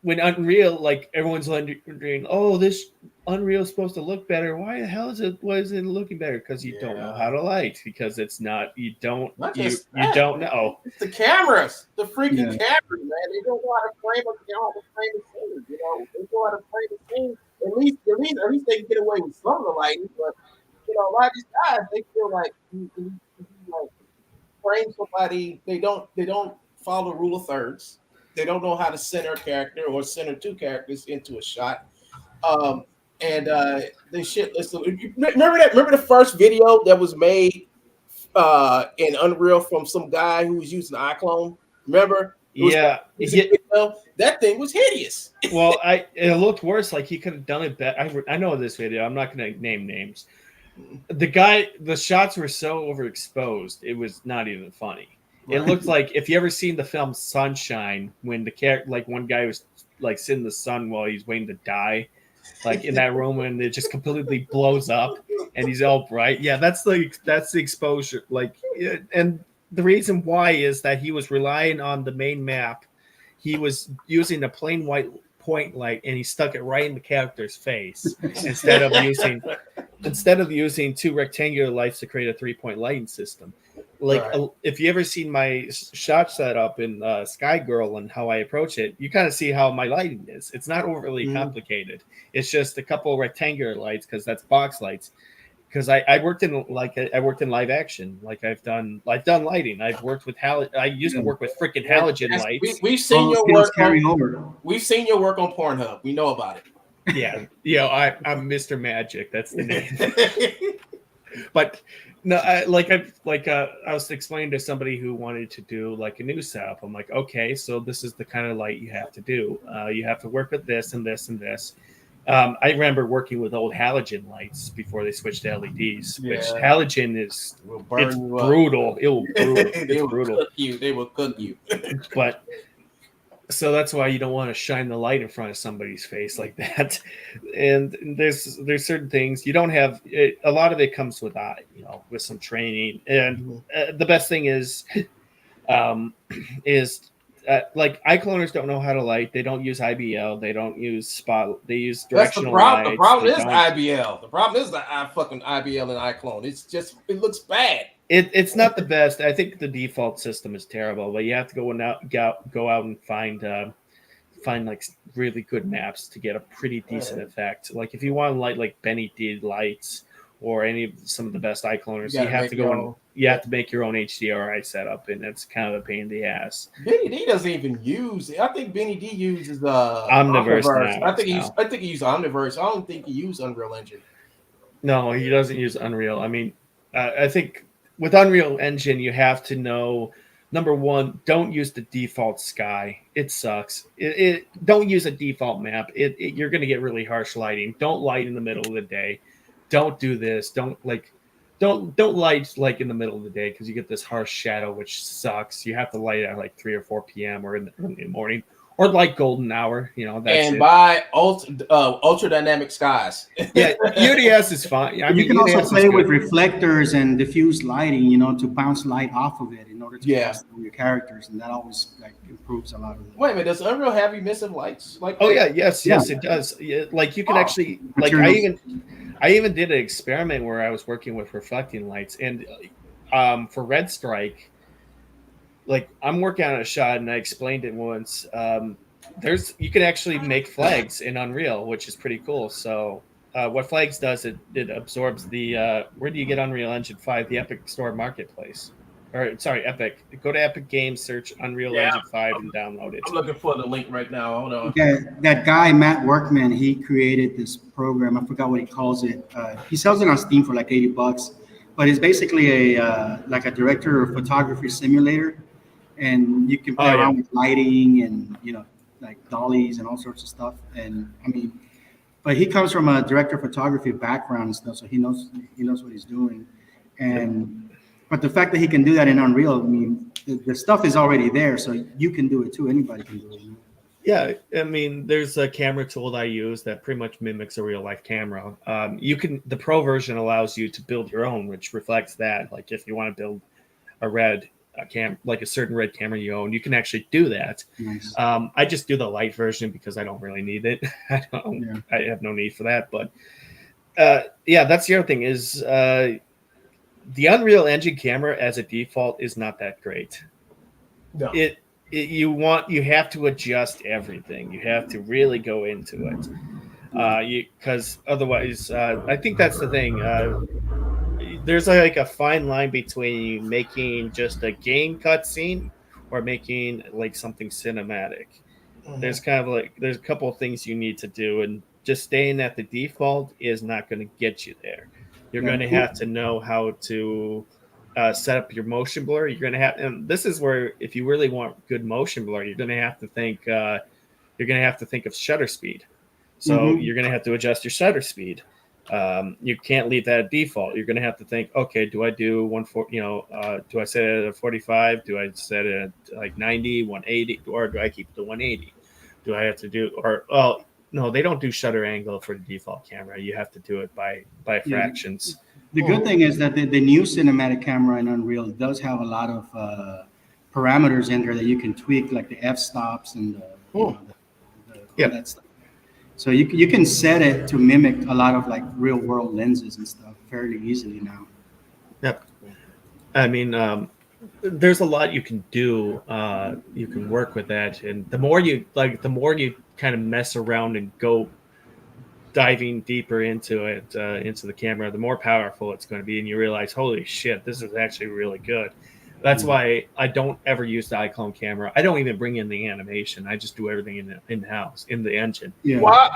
when Unreal, like everyone's wondering, oh, this Unreal is supposed to look better. Why the hell is it? Why is it looking better? Because you don't know how to light. Because it's not. You don't. You don't know. It's the cameras, the freaking cameras, man. They don't know how to frame a scene. You know, they know how to frame a scene. At least they can get away with some of the lighting. But you know, a lot of these guys, they feel like you like frame somebody. They don't follow the rule of thirds. They don't know how to center a character or center two characters into a shot. They shit. Listen, remember the first video that was made in Unreal from some guy who was using Iclone? Remember? That thing was hideous. Well, it looked worse. Like he could have done it better. I know this video. I'm not going to name names. The shots were so overexposed. It was not even funny. It looked like if you ever seen the film Sunshine, when the character, like one guy was like sitting in the sun while he's waiting to die, like in that room, and it just completely blows up, and he's all bright. Yeah, that's the exposure. Like, and the reason why is that he was relying on the main map. He was using a plain white point light, and he stuck it right in the character's face instead of using two rectangular lights to create a 3-point lighting system. Like if you ever seen my shot setup in Sky Girl and how I approach it, you kind of see how my lighting is. It's not overly complicated. It's just a couple rectangular lights because that's box lights. Because I worked in live action. Like I've done lighting. I've worked with I used to work with freaking halogen lights. We've seen your work. We've seen your work on Pornhub. We know about it. Yeah, I'm Mr. Magic. That's the name. But no, I was explaining to somebody who wanted to do like a new setup. I'm like, okay, so this is the kind of light you have to do. You have to work with this and this and this. I remember working with old halogen lights before they switched to LEDs, which halogen is brutal. It will brutal. They will cook you. But so that's why you don't want to shine the light in front of somebody's face like that. And there's certain things you don't have. A lot of it comes with with some training. And the best thing is like iCloners don't know how to light. They don't use IBL. They don't use spot. They use directional lights. The problem is IBL. The problem is the fucking IBL and iClone. It looks bad. It's not the best. I think the default system is terrible, but you have to go out and find like really good maps to get a pretty decent effect. Like if you want to light like Benny D lights or some of the best iCloners, you have to go and you have to make your own HDRI setup, and that's kind of a pain in the ass. Benny D doesn't even use. I think Benny D uses Omniverse. I think he uses Omniverse. I don't think he uses Unreal Engine. No, he doesn't use Unreal. I mean, I think with Unreal Engine, you have to know, number one, don't use the default sky. It sucks. Don't use a default map. You're going to get really harsh lighting. Don't light in the middle of the day. Don't do this. Don't light like in the middle of the day because you get this harsh shadow, which sucks. You have to light at like 3 or 4 p.m. or in the morning, or like golden hour. Buy ultra dynamic skies. Yeah, UDS is fine. I mean, you can UDS also play with reflectors and diffuse lighting, to bounce light off of it in order to cast your characters, and that always improves a lot of it. Wait a minute, does Unreal have emissive lights? Yes, it does. Yeah, like you can actually I even did an experiment where I was working with reflecting lights, and for Red Strike, like I'm working on a shot, and I explained it once. You can actually make flags in Unreal, which is pretty cool. So what flags does, it absorbs the where do you get Unreal Engine 5? The Epic Store Marketplace. Or sorry, Epic. Go to Epic Games, search Unreal Engine 5 and download it. I'm looking for the link right now. Hold on. That guy, Matt Workman, he created this program. I forgot what he calls it. He sells it on Steam for like $80, but it's basically a director of photography simulator, and you can play around with lighting and like dollies and all sorts of stuff. And I mean, but he comes from a director of photography background and stuff, so he knows what he's doing. But the fact that he can do that in Unreal, I mean, the stuff is already there, so you can do it too. Anybody can do it. Yeah, I mean, there's a camera tool that I use that pretty much mimics a real life camera. The pro version allows you to build your own, which reflects that. Like if you want to build like a certain red camera you own, you can actually do that. Nice. I just do the light version because I don't really need it. I have no need for that. But that's the other thing is the Unreal Engine camera as a default is not that great. No. You have to adjust everything. You have to really go into it because otherwise, I think that's the thing. There's like a fine line between making just a game cutscene or making like something cinematic. Mhm. There's a couple of things you need to do, and just staying at the default is not going to get you there. You're going to have to know how to set up your motion blur. You're going to have, and this is where if you really want good motion blur, you're going to have to think. You're going to have to think of shutter speed. So you're going to have to adjust your shutter speed. You can't leave that at default. You're going to have to think, okay, do I do do I set it at 45? Do I set it at like 90, 180, or do I keep it to 180? Do I have to do, no, they don't do shutter angle for the default camera. You have to do it by fractions. The good thing is that the new cinematic camera in Unreal does have a lot of parameters in there that you can tweak, like the f-stops and all that stuff. So you can set it to mimic a lot of like real world lenses and stuff fairly easily now. Yep. I mean, there's a lot you can do. You can work with that, and the more you kind of mess around and go diving deeper into it, into the camera, the more powerful it's going to be, and you realize, holy shit, this is actually really good. That's why I don't ever use the Iclone camera. I don't even bring in the animation. I just do everything in house in the engine. Yeah. Well,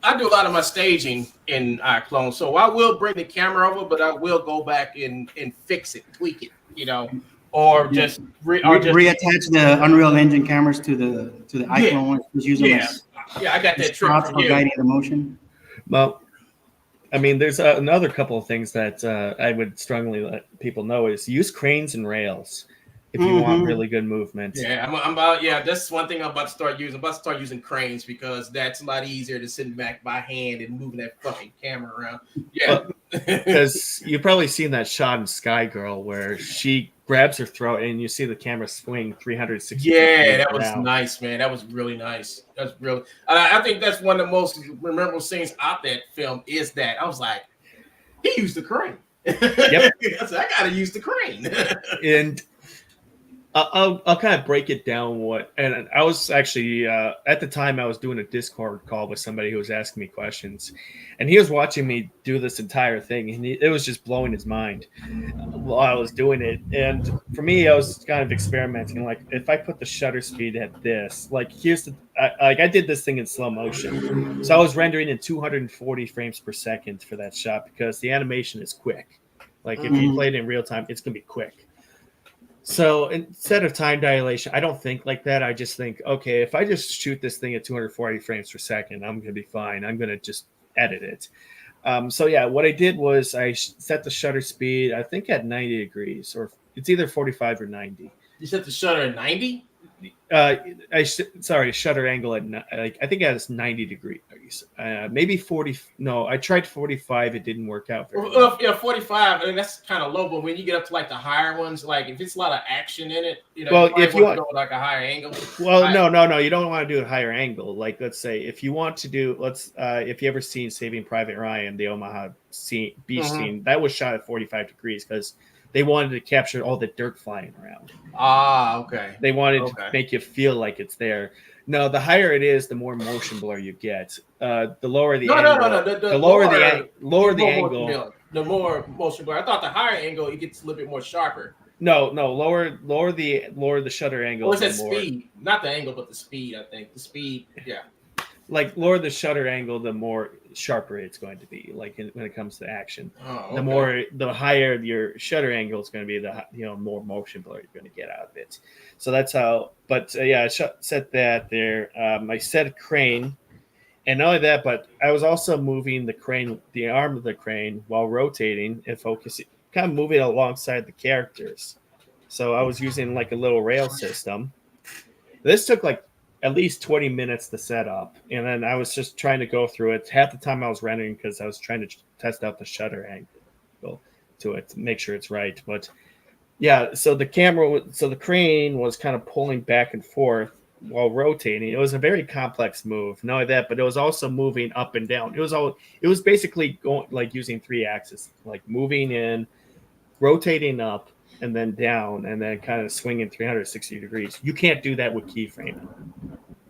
I do a lot of my staging in Iclone, so I will bring the camera over, but I will go back and fix it, tweak it, or just reattach the Unreal Engine cameras to the Iclone one. Just use them as I got that trick props from for you. guiding the motion. Well, I mean, there's another couple of things that I would strongly let people know is use cranes and rails if you want really good movement. Yeah, I'm about. Yeah, that's one thing I'm about to start using. I'm about to start using cranes because that's a lot easier than sitting back by hand and moving that fucking camera around. Yeah, because you've probably seen that shot in Sky Girl where she grabs her throat and you see the camera swing 360. Yeah, that was nice, man. That was really nice. That's really. I think that's one of the most memorable scenes out that film. Is that I was like, he used the crane. Yep, I said, I gotta use the crane. And I'll kind of break it down. And I was actually at the time I was doing a Discord call with somebody who was asking me questions, and he was watching me do this entire thing, and it was just blowing his mind while I was doing it. And for me, I was kind of experimenting. Like if I put the shutter speed at this, like I did this thing in slow motion, so I was rendering in 240 frames per second for that shot because the animation is quick. Like if you play it in real time, it's gonna be quick. So instead of time dilation, I don't think like that. I just think, okay, if I just shoot this thing at 240 frames per second, I'm going to be fine. I'm going to just edit it. What I did was I set the shutter speed, I think at 90 degrees, or it's either 45 or 90. You set the shutter at 90? Shutter angle at I think it's 90 degrees. Maybe 40. No, I tried 45. It didn't work out very well. Yeah, 45. I mean, that's kind of low, but when you get up to like the higher ones, like if it's a lot of action in it, well, if you want to go like a higher angle. Well, no, you don't want to do a higher angle. Like let's say if you want to do, if you ever seen Saving Private Ryan, the Omaha beach scene, that was shot at 45 degrees because they wanted to capture all the dirt flying around. Ah, okay. They wanted to make you feel like it's there. No, the higher it is, the more motion blur you get. The lower the angle. The lower the angle. The more motion blur. I thought the higher angle it gets a little bit more sharper. No, lower the shutter angle. What's that speed? Not the angle, but the speed. I think the speed. Yeah. Like lower the shutter angle, the more sharper it's going to be. Like when it comes to action, the higher your shutter angle is going to be, the more motion blur you're going to get out of it. So that's how. But I set that there. I set a crane, and not only that, but I was also moving the arm of the crane while rotating and focusing, kind of moving alongside the characters. So I was using like a little rail system. This took like at least 20 minutes to set up. And then I was just trying to go through it. Half the time I was rendering because I was trying to test out the shutter angle to it to make sure it's right. But yeah, so the crane was kind of pulling back and forth while rotating. It was a very complex move. Not only that, but it was also moving up and down. It was basically going like using 3 axes, like moving in, rotating up, and then down, and then kind of swinging 360 degrees. You can't do that with keyframe.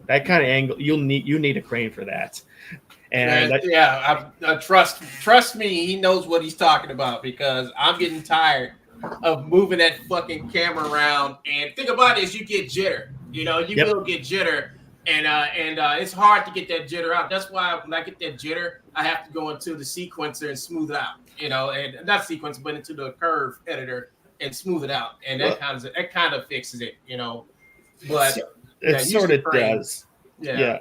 That kind of angle, you need a crane for that. And trust me, he knows what he's talking about because I'm getting tired of moving that fucking camera around. And think about it, is you get jitter. You know, you will get jitter, and it's hard to get that jitter out. That's why when I get that jitter, I have to go into the sequencer and smooth it out. You know, and not sequencer, but into the curve editor and smooth it out, and that kind of fixes it. You know, but it sort of does. Yeah.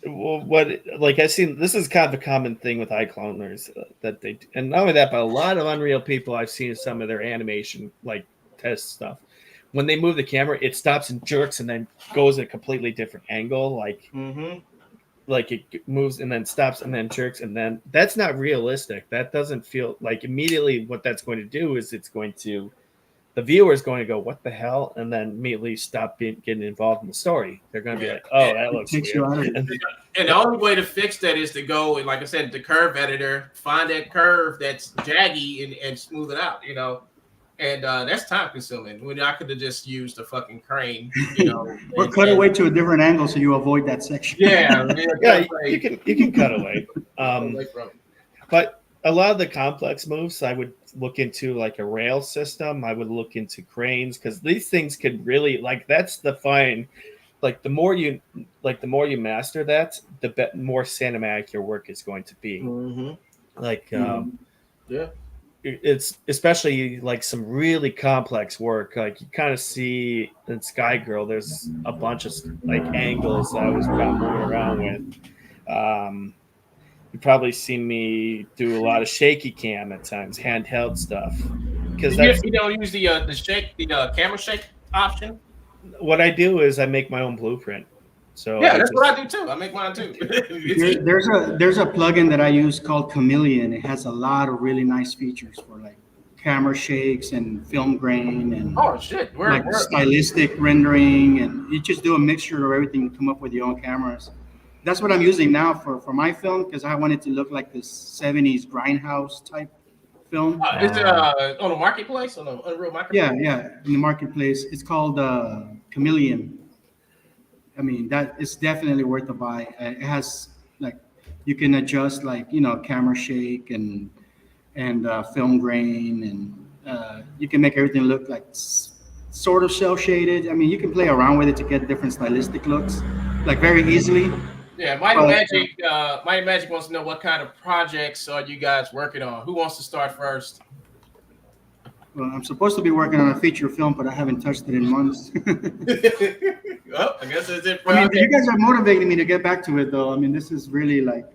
Well, I've seen, this is kind of a common thing with iCloners that they do. And not only that, but a lot of Unreal people, I've seen some of their animation like test stuff. When they move the camera, it stops and jerks and then goes at a completely different angle. Like it moves and then stops and then jerks, and then that's not realistic. That doesn't feel like immediately what that's going to do is the viewer is going to go, what the hell? And then immediately stop getting involved in the story. They're going to be like, oh, that looks weird. And the only way to fix that is to go, like I said, the curve editor, find that curve that's jaggy and smooth it out, you know. And that's time consuming. When I could have just used a fucking crane, you know. Or cut away to a different angle so you avoid that section. Yeah, you can cut away. But a lot of the complex moves, I would look into like a rail system. I would look into cranes because these things could really that's the fine. Like the more you master that, the more cinematic your work is going to be. It's especially like some really complex work. Like you kind of see in Sky Girl, there's a bunch of like angles that I was kind of moving around with. You probably seen me do a lot of shaky cam at times, handheld stuff. Because you don't use the camera shake option. What I do is I make my own blueprint. So yeah, that's what I do too. I make mine too. there's a plugin that I use called Chameleon. It has a lot of really nice features for like camera shakes and film grain and stylistic rendering, and you just do a mixture of everything to come up with your own cameras. That's what I'm using now for my film because I want it to look like this 70s grindhouse type film. Is it on the marketplace, on the Unreal Marketplace? Yeah, in the marketplace. It's called Chameleon. I mean, that is definitely worth a buy. It has like you can adjust camera shake and film grain, and you can make everything look like sort of cel shaded. I mean, you can play around with it to get different stylistic looks, like very easily. Yeah, Mighty Magic wants to know what kind of projects are you guys working on? Who wants to start first? Well, I'm supposed to be working on a feature film, but I haven't touched it in months. Well, I guess that's it. You guys are motivating me to get back to it, though. I mean, this is really like.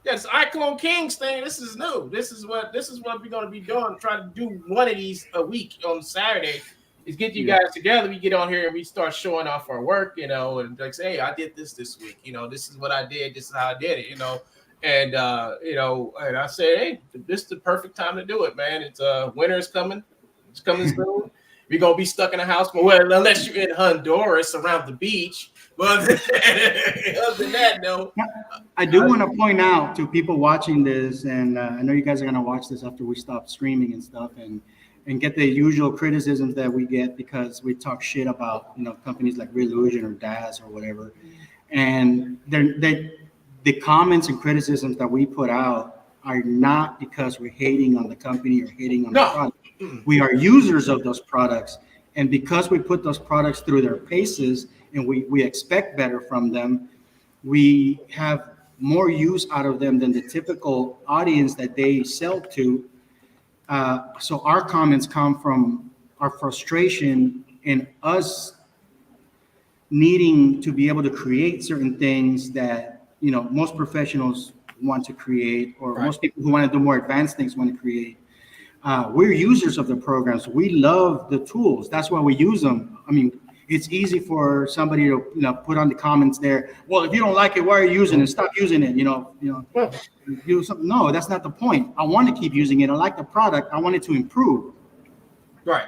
Yes, Iclone Kings thing. This is new. This is what we're going to be doing. Try to do one of these a week on Saturday. Is get you guys together. We get on here and we start showing off our work, you know, and like say, hey, I did this week. You know, this is what I did. This is how I did it. You know, and and I said, hey, this is the perfect time to do it, man. It's winter is coming. It's coming soon. We're gonna be stuck in a house, well, unless you're in Honduras around the beach. But other than that, no. I do want to point out to people watching this, and I know you guys are gonna watch this after we stop streaming and stuff, and get the usual criticisms that we get because we talk shit about companies like Relusion or DAZ or whatever, and the comments and criticisms that we put out are not because we're hating on the company or hating on the product. We are users of those products, and because we put those products through their paces and we expect better from them, we have more use out of them than the typical audience that they sell to. So our comments come from our frustration in us needing to be able to create certain things that most professionals want to create, or most people who want to do more advanced things want to create. We're users of the programs. We love the tools. That's why we use them. I mean, it's easy for somebody to put on the comments there. Well, if you don't like it, why are you using it? Stop using it. Well, Do something. No, that's not the point. I want to keep using it. I like the product. I want it to improve. right.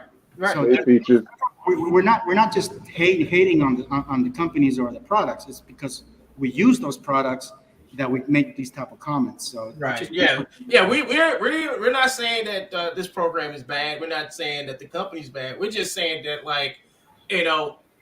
So It features. we're not just hating on the companies or the products. It's because we use those products that we make these type of comments. So Right. Yeah. We're not saying that this program is bad. We're not saying that the company's bad. We're just saying that, like,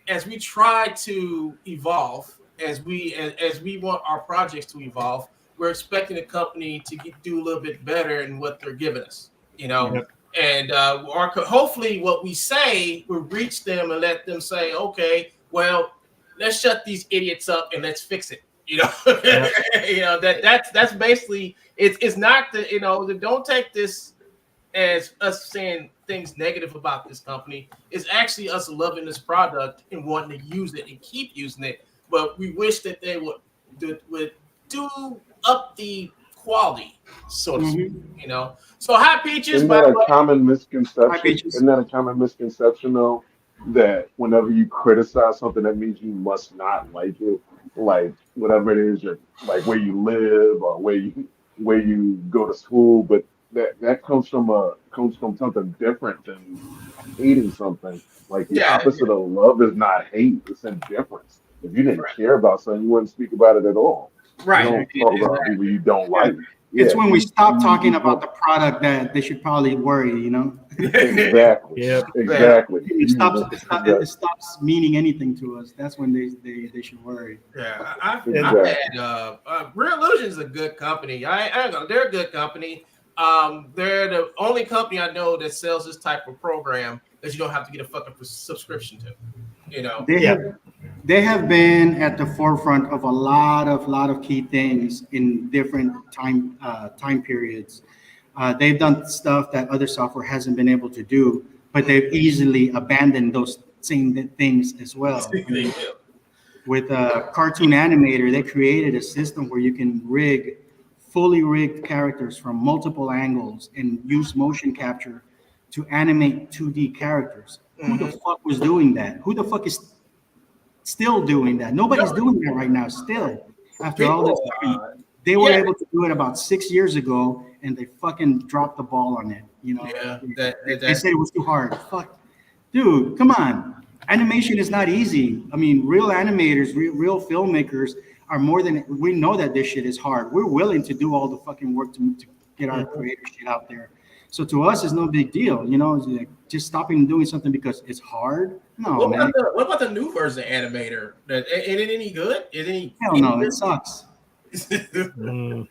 as we try to evolve, as we want our projects to evolve, we're expecting the company to do a little bit better in what they're giving us. Yep. And hopefully what we say will reach them and let them say, okay, well, let's shut these idiots up and let's fix it. Yeah. That's basically it's not don't take this as us saying things negative about this company. It's actually us loving this product and wanting to use it and keep using it. But we wish that they would do up the quality, so to speak. So hi Peaches, Isn't by that the a way. common Hi, misconception? Peaches. Isn't that a common misconception though? That whenever you criticize something, that means you must not like it. Like whatever it is, like where you live or where you go to school. But that comes from something different than hating something. Like the Yeah, opposite of love is not hate; it's indifference. If you didn't right, care about something, you wouldn't speak about it at all. You right. don't talk about people you don't like. It's Yeah, when we stop talking you about the product that they should probably worry. exactly, Yep. exactly. It stops. It stops meaning anything to us. That's when they should worry. Yeah, I've Exactly. had Real Illusion's a good company. I don't know, they're a good company. They're the only company I know that sells this type of program that you don't have to get a fucking subscription to. They Yeah. have they have been at the forefront of a lot of key things in different time periods. They've done stuff that other software hasn't been able to do, but they've easily abandoned those same things as well. I mean, with a cartoon animator, they created a system where you can fully rigged characters from multiple angles and use motion capture to animate 2D characters. Who the Mhm. fuck was doing that? Who the fuck is still doing that? Nobody's doing that right now. Still, after all this People, time, they were yeah, able to do it about 6 years ago, and they fucking dropped the ball on it. yeah, They said it was too hard. Fuck, dude, come on. Animation is not easy. I mean, real animators, real filmmakers are more than we know that this shit is hard. We're willing to do all the fucking work to get our creator shit out there. So to us, it's no big deal. It's like just stopping and doing something because it's hard. No, man. what about the new version of Animator? Ain't it any good? Is Hell no, it sucks. good? Mm.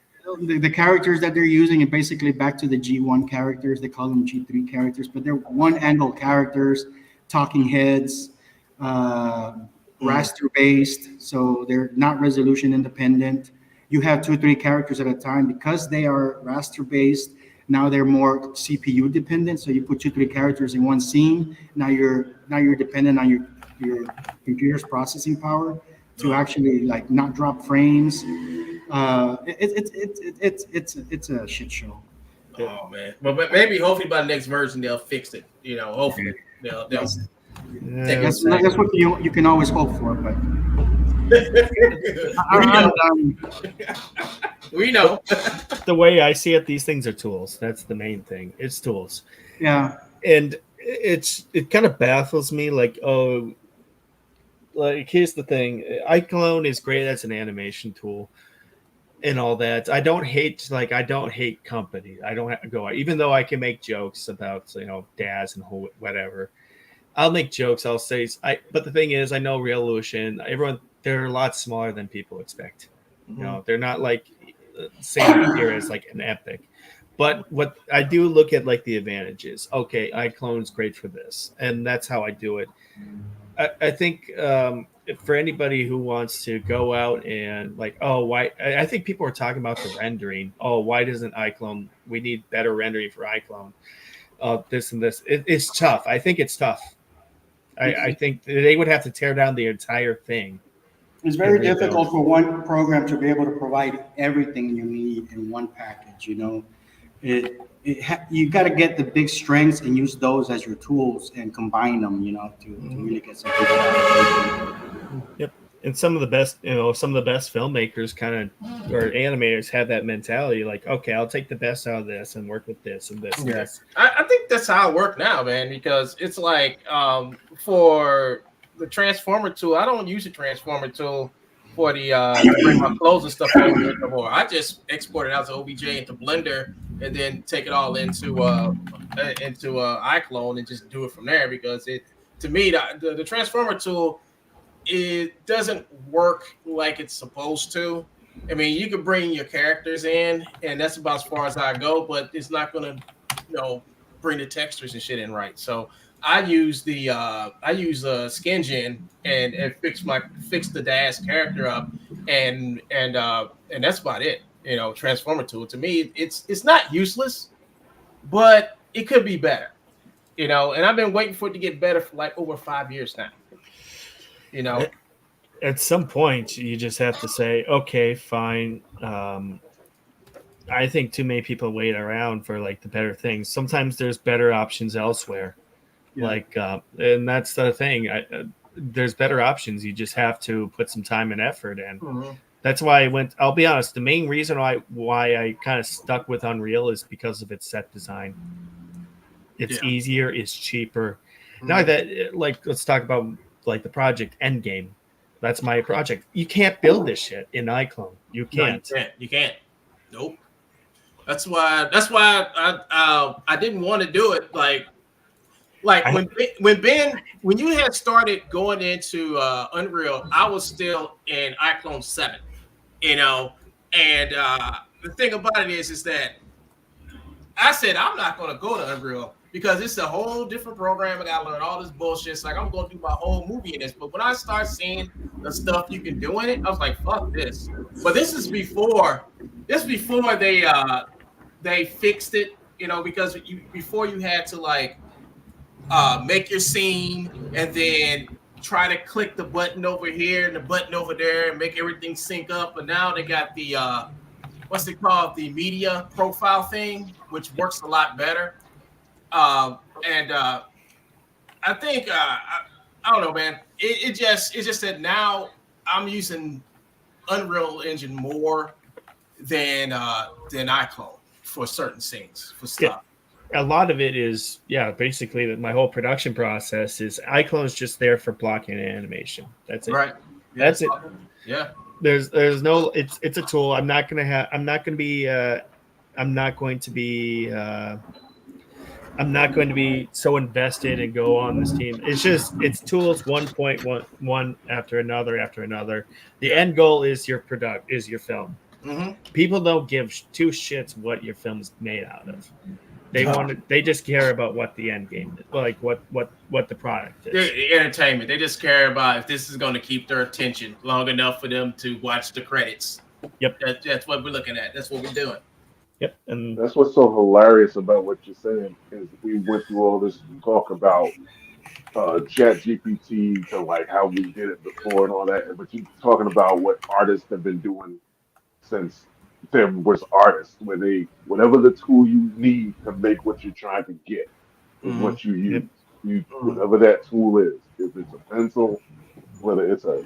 The characters that they're using are basically back to the G1 characters. They call them G3 characters, but they're one angle characters, talking heads, raster based, so they're not resolution independent. You have 2 or 3 characters at a time because they are raster based. Now they're more CPU dependent. So you put 2 or 3 characters in one scene. Now you're dependent on your computer's processing power to actually like not drop frames. It's a shit show. Oh man, but maybe hopefully by the next version they'll fix it. Hopefully they'll That's, take it that's, back. that's what you can always hope for. But we know. I'm done. We know. The way I see it, these things are tools. That's the main thing. It's tools. Yeah. And it kind of baffles me, like, oh, like here's the thing. Iclone is great as an animation tool and all that. I don't hate company. I don't go, even though I can make jokes about Daz and whatever. I'll make jokes. I'll say but the thing is, I know Revolution, they're a lot smaller than people expect. They're not like same tier as like an Epic. But what I do look at, like, the advantages. Okay, Iclone's great for this, and that's how I do it. I think for anybody who wants to go out and like, oh, why? I think people are talking about the rendering. Oh, why doesn't Iclone? We need better rendering for Iclone. This and this. It's tough. I think it's tough. I think they would have to tear down the entire thing. It's very difficult for one program to be able to provide everything you need in one package. You got to get the big strengths and use those as your tools and combine them, to really get something good out of it. Yep. And some of the best filmmakers or animators have that mentality, like, okay, I'll take the best out of this and work with this and this and this. I think that's how I work now, man, because it's like for the transformer tool, I don't use the transformer tool for the to bring my clothes and stuff over here no more. I just export it out to OBJ into Blender and then take it all into Iclone and just do it from there, because to me the transformer tool, it doesn't work like it's supposed to. I mean, you can bring your characters in, and that's about as far as I go, but it's not gonna, bring the textures and shit in right. So I use skin gen and fix the dash character up, and that's about it. Transformer tool to me, it's not useless, but it could be better. And I've been waiting for it to get better for like over 5 years now. At some point, you just have to say, okay, fine. I think too many people wait around for like the better things. Sometimes there's better options elsewhere. Yeah. And that's the thing. There's better options. You just have to put some time and effort in. That's why I'll be honest, the main reason why I kind of stuck with Unreal is because of its set design. It's easier, it's cheaper. Now that, let's talk about like the project Endgame. That's my project. You can't build this shit in Iclone. You can't. No, you can't. Nope. That's why I didn't want to do it. When you had started going into Unreal, I was still in Iclone 7. And the thing about it is that I said I'm not going to go to Unreal, because it's a whole different program. I got to learn all this bullshit. It's like I'm going to do my whole movie in this. But when I start seeing the stuff you can do in it, I was like, fuck this. But this is before they fixed it, because before you had to make your scene and then try to click the button over here and the button over there and make everything sync up. But now they got the what's it called? The media profile thing, which works a lot better. I think I don't know, man. It's just that now I'm using Unreal Engine more than Iclone for certain scenes, for stuff. A lot of it is, basically that my whole production process is Iclone's just there for blocking and animation. That's it. Right. That's it. Yeah. There's no. It's a tool. I'm not going to be so invested and go on this team. It's tools 1.1 after another. The end goal is your film. Mm-hmm. People don't give two shits what your film is made out of. They just care about what the end game is, like what the product is. They're entertainment. They just care about if this is going to keep their attention long enough for them to watch the credits. Yep. That's what we're looking at. That's what we're doing. Yep. And that's what's so hilarious about what you're saying is we went through all this talk about Chat GPT to like how we did it before and all that, but you're talking about what artists have been doing since there was artists, when whatever the tool you need to make what you're trying to get is what you use. Whatever that tool is, if it's a pencil, whether it's a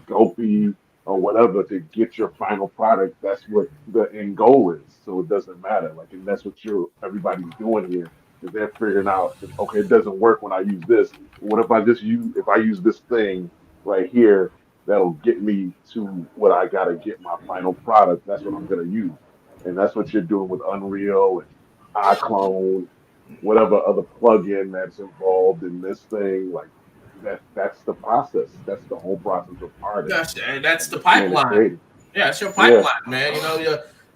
Sculpey or whatever, to get your final product, that's what the end goal is. So it doesn't matter. And that's what everybody's doing here. Is they're figuring out, okay, it doesn't work when I use this. What if I use this thing right here, that'll get me to what I gotta get my final product. That's what I'm gonna use. And that's what you're doing with Unreal and Iclone, whatever other plugin that's involved in this thing. That's the process. That's the whole process of art. That's the pipeline. Yeah, it's your pipeline, man.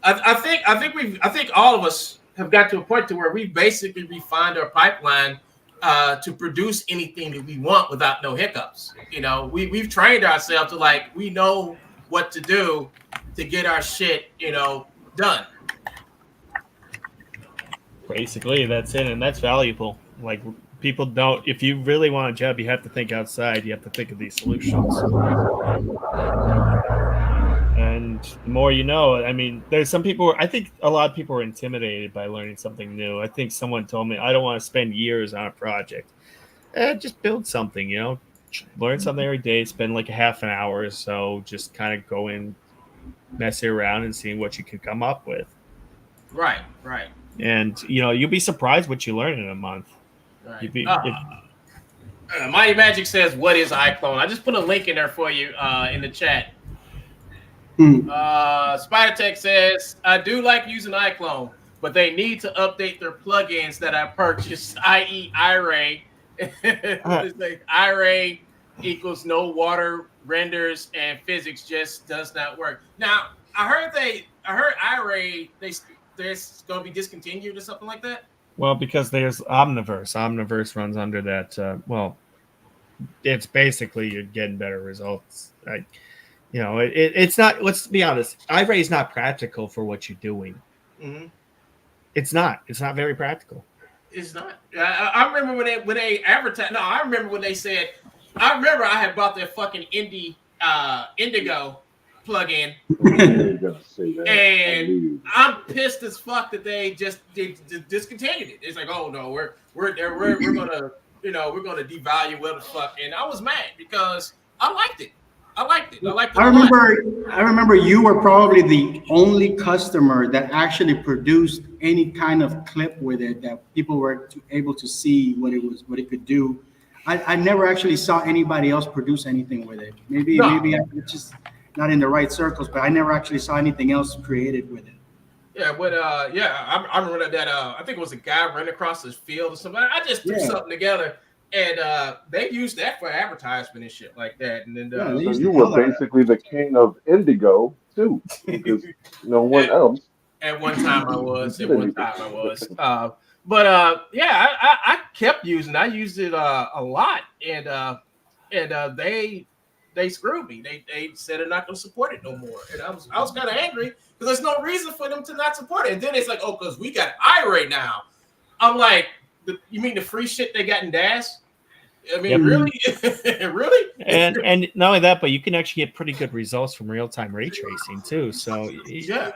I think all of us have got to a point to where we basically refined our pipeline to produce anything that we want without no hiccups. We've trained ourselves to we know what to do to get our shit, done. Basically, that's it, and that's valuable. People don't. If you really want a job, you have to think outside. You have to think of these solutions. And And the more you know, I mean, there's some people. I think a lot of people are intimidated by learning something new. I think someone told me I don't want to spend years on a project. Just build something, learn something every day. Spend like a half an hour or so, just kind of going messing around and seeing what you can come up with. Right. And you'll be surprised what you learn in a month. Right. It, Mighty Magic says, "What is Iclone?" I just put a link in there for you in the chat. Spider Tech says, "I do like using Iclone, but they need to update their plugins that I purchased, i.e., Iray. Iray equals no water renders and physics just does not work." Now, I heard Iray they're going to be discontinued or something like that. Well, because there's Omniverse. Omniverse runs under that. It's basically you're getting better results. It's not. Let's be honest. Iray is not practical for what you're doing. Mm-hmm. It's not. It's not very practical. It's not. I remember when they advertised. No, I remember when they said. I remember I had bought their fucking Indigo plugin, and I'm pissed as fuck that they discontinued it. It's like, oh no, we're gonna devalue what the fuck, and I was mad because I liked it. I remember you were probably the only customer that actually produced any kind of clip with it that people were able to see what it could do. I never actually saw anybody else produce anything with it. Maybe I'm just not in the right circles, but I never actually saw anything else created with it. Yeah, but I remember that. I think it was a guy running across this field or something. I just threw something together, and they used that for advertisement and shit like that. And then so you were basically the king of Indigo too, because no one else. At one time I was. I kept using it. I used it a lot, and they screwed me. They said they're not going to support it no more, and I was kind of angry because there's no reason for them to not support it. And then it's like, oh, because we got Iray now. I'm like, you mean the free shit they got in Dash? I mean, really, really. And not only that, but you can actually get pretty good results from real-time ray tracing too. So yeah.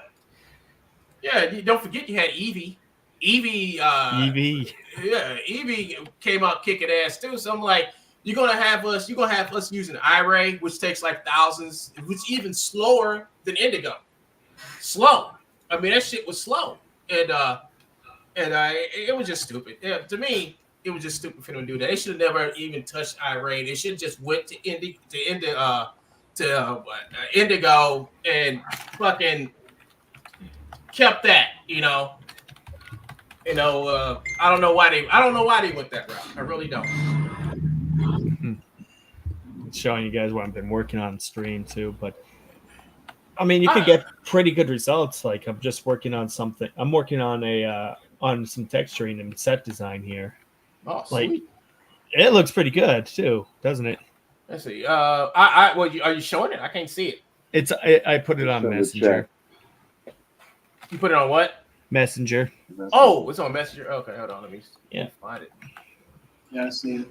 Don't forget you had Eevee. Eevee came out kicking ass too. So I'm like, you're gonna have us using Iray, which takes like thousands, which is even slower than Indigo. Slow. I mean, that shit was slow, and it was just stupid. Yeah, to me, it was just stupid for them to do that. They should have never even touched Iray. They should have just went to Indigo and fucking kept that. I don't know why they went that route. I really don't. Showing you guys what I've been working on stream too, but I mean, you could get pretty good results. Like I'm just working on something. I'm working on on some texturing and set design here. Oh, sweet. It looks pretty good too, doesn't it? Let's see. Are you showing it? I can't see it. I put it on Messenger. You put it on what? Messenger. Oh, it's on Messenger. Okay, hold on. Let me find it. Yeah, I see it.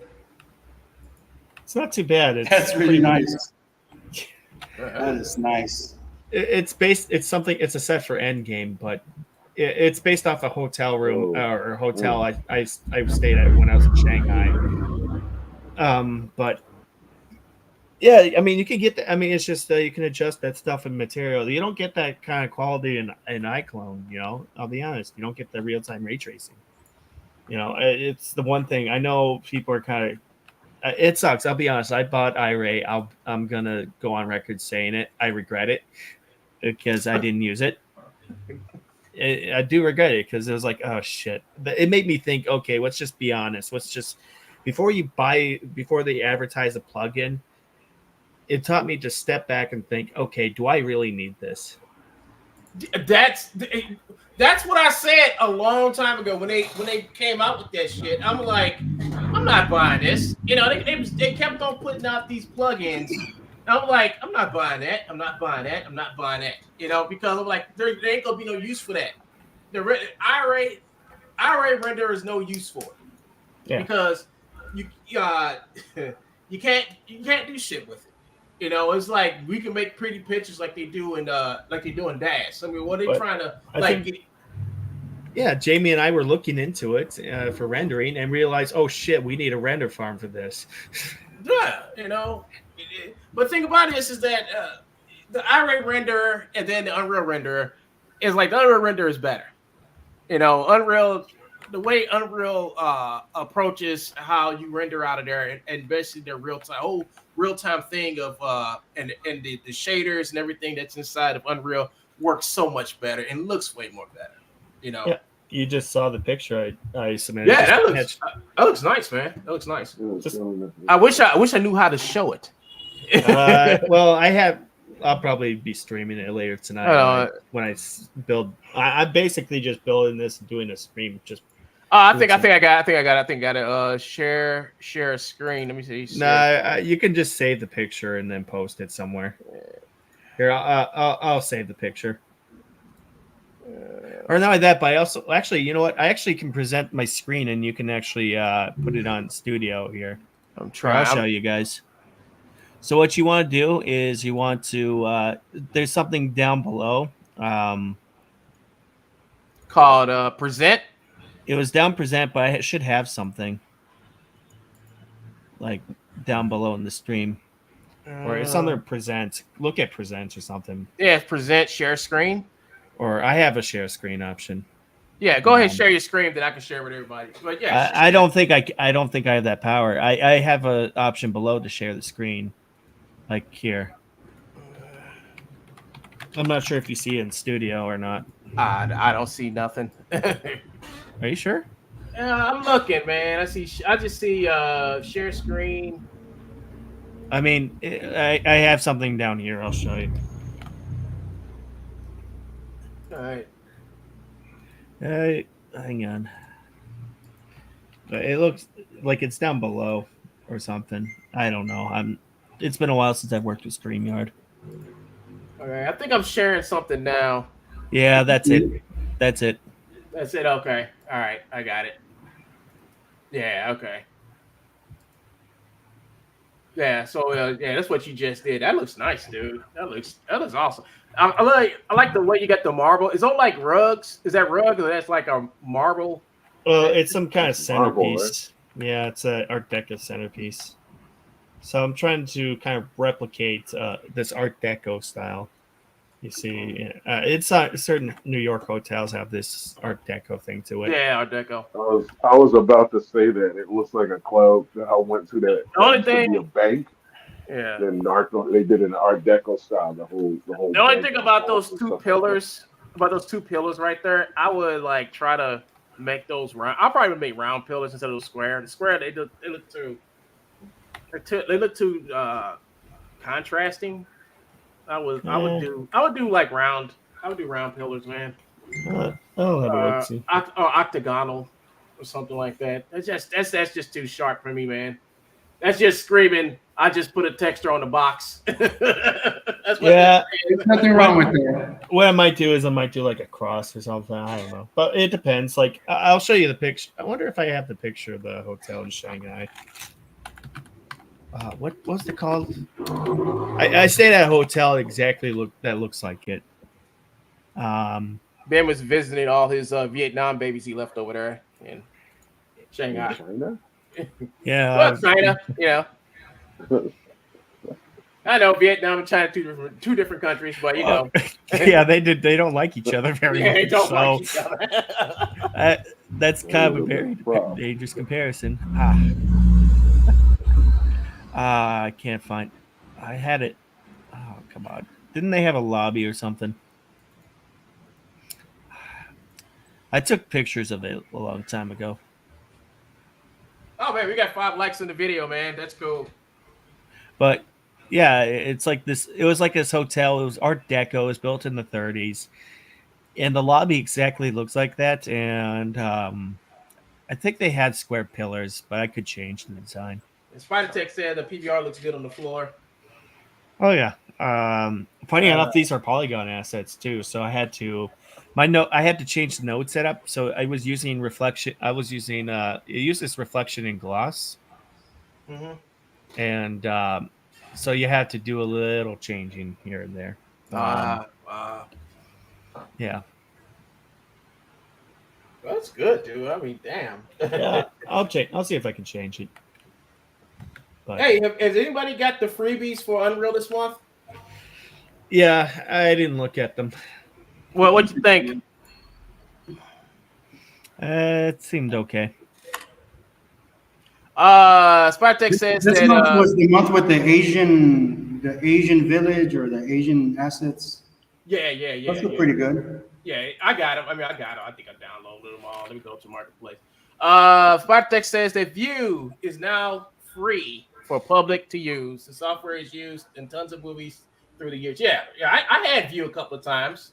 It's not too bad. That's really nice. That is nice. It's a set for Endgame, but it's based off a hotel room or hotel I stayed at when I was in Shanghai. But yeah, I mean, you can get that. I mean, it's just you can adjust that stuff in material. You don't get that kind of quality in Iclone. I'll be honest. You don't get the real time ray tracing. It's the one thing I know people are kind of. It sucks. I'll be honest. I bought Iray. I'm gonna go on record saying it. I regret it because I didn't use it. I do regret it because it was like, oh shit. It made me think. Okay, let's just be honest. Before they advertise a plugin, it taught me to step back and think. Okay, do I really need this? That's what I said a long time ago when they came out with that shit. I'm like, I'm not buying this. They kept on putting out these plugins. I'm like, I'm not buying that. I'm not buying that. I'm not buying that. Because I'm like, there ain't gonna be no use for that. The Iray render is no use for it. Yeah. Because you can't do shit with it. You know, it's like we can make pretty pictures like they do in Dash. I mean, what are they But trying to I like? think- Yeah, Jamie and I were looking into it for rendering and realized, oh shit, we need a render farm for this. Yeah, you know. But think about this is that the iRay renderer and then the Unreal renderer is like the Unreal renderer is better. You know, Unreal, the way Unreal approaches how you render out of there, and basically their real time thing of and the shaders and everything that's inside of Unreal works so much better and looks way more better. You know. Yeah, you just saw the picture I submitted. Yeah, Just that looks nice, man. That looks nice. Just- I wish I knew how to show it. well, I'll probably be streaming it later tonight when I build. I'm basically just building this and doing a stream. Just I think I got it. Share a screen. Let me see. nah, you can just save the picture and then post it somewhere. Here, I'll save the picture. Or not like that, but I also actually, you know what? I actually can present my screen and you can actually put it on Studio here. I'm trying. I'll show you guys. So what you want to do is you want to there's something down below Called present. It was down present, but I should have something like down below in the stream, or it's under present. Look at present or something. Yeah, it's present share screen. Or I have a share screen option. Yeah, go ahead and share your screen, then I can share with everybody. But yeah, I don't think I have that power. I have an option below to share the screen, like here. I'm not sure if you see it in Studio or not. I don't see nothing. Are you sure? Yeah, I'm looking, man. I just see share screen. I mean, I have something down here. I'll show you. All right. Hang on. It looks like it's down below or something. I don't know. It's been a while since I've worked with StreamYard. All right. I think I'm sharing something now. Yeah, that's it. That's it. That's it. Okay. All right. I got it. Yeah. Okay. Yeah. So yeah, that's what you just did. That looks nice, dude. That looks awesome. I like the way you got the marble. Is it like rugs? Is that rug or that's like a marble? Well, it's some kind of Marble, centerpiece. Yeah, it's an Art Deco centerpiece. So I'm trying to kind of replicate this Art Deco style. You see, it's certain New York hotels have this Art Deco thing to it. Yeah, Art Deco. I was about to say that it looks like a club that I went to that. The only used to be thing- a bank. Yeah. Then they did an Art Deco style. The whole. The only bank thing was about all those stuff two like pillars, right there, I would like try to make those round. I'll probably make round pillars instead of those square. The square they look too contrasting. I would do like round. I would do round pillars, man. I'll have a look. See. Or octagonal or something like that. That's just too sharp for me, man. That's just screaming. I just put a texture on the box. That's what Yeah. There's nothing wrong with that. What I might do is I might do like a cross or something. I don't know, but it depends. Like I'll show you the picture. I wonder if I have the picture of the hotel in Shanghai. What's it called? I stayed at a hotel exactly looks like it. Ben was visiting all his Vietnam babies he left over there in Shanghai. China? Yeah. Well, China, you know. I know Vietnam and China two different countries, but you know. Yeah, they don't like each other very Yeah, they much. don't So like each other. that's kind of a very dangerous comparison. I can't find. I had it. Oh, come on. Didn't they have a lobby or something? I took pictures of it a long time ago. Oh man, we got 5 likes in the video, man. That's cool. But yeah, it's like this. It was like this hotel. It was Art Deco. It was built in the 30s, and the lobby exactly looks like that. And I think they had square pillars, but I could change the design. Spider Tech said the PBR looks good on the floor. Oh yeah. Funny enough, these are polygon assets too. So I had to I had to change the node setup. So I was using reflection. I was using it uses reflection and gloss. Mm-hmm. And So you have to do a little changing here and there. Wow. Yeah. That's good, dude. I mean, damn. Yeah, I'll change. I'll see if I can change it. But Hey, has anybody got the freebies for Unreal this month? yeah, I didn't look at them. Well, what you think? It seemed okay. Spartek says This that month was the month with the Asian village or the Asian assets. yeah. Those look pretty good. Yeah, I got them. I mean, I got them. I think I downloaded them all. Let me go to Marketplace. Spartek says that Vue is now free for public to use. The software is used in tons of movies through the years. Yeah. I had Vue a couple of times.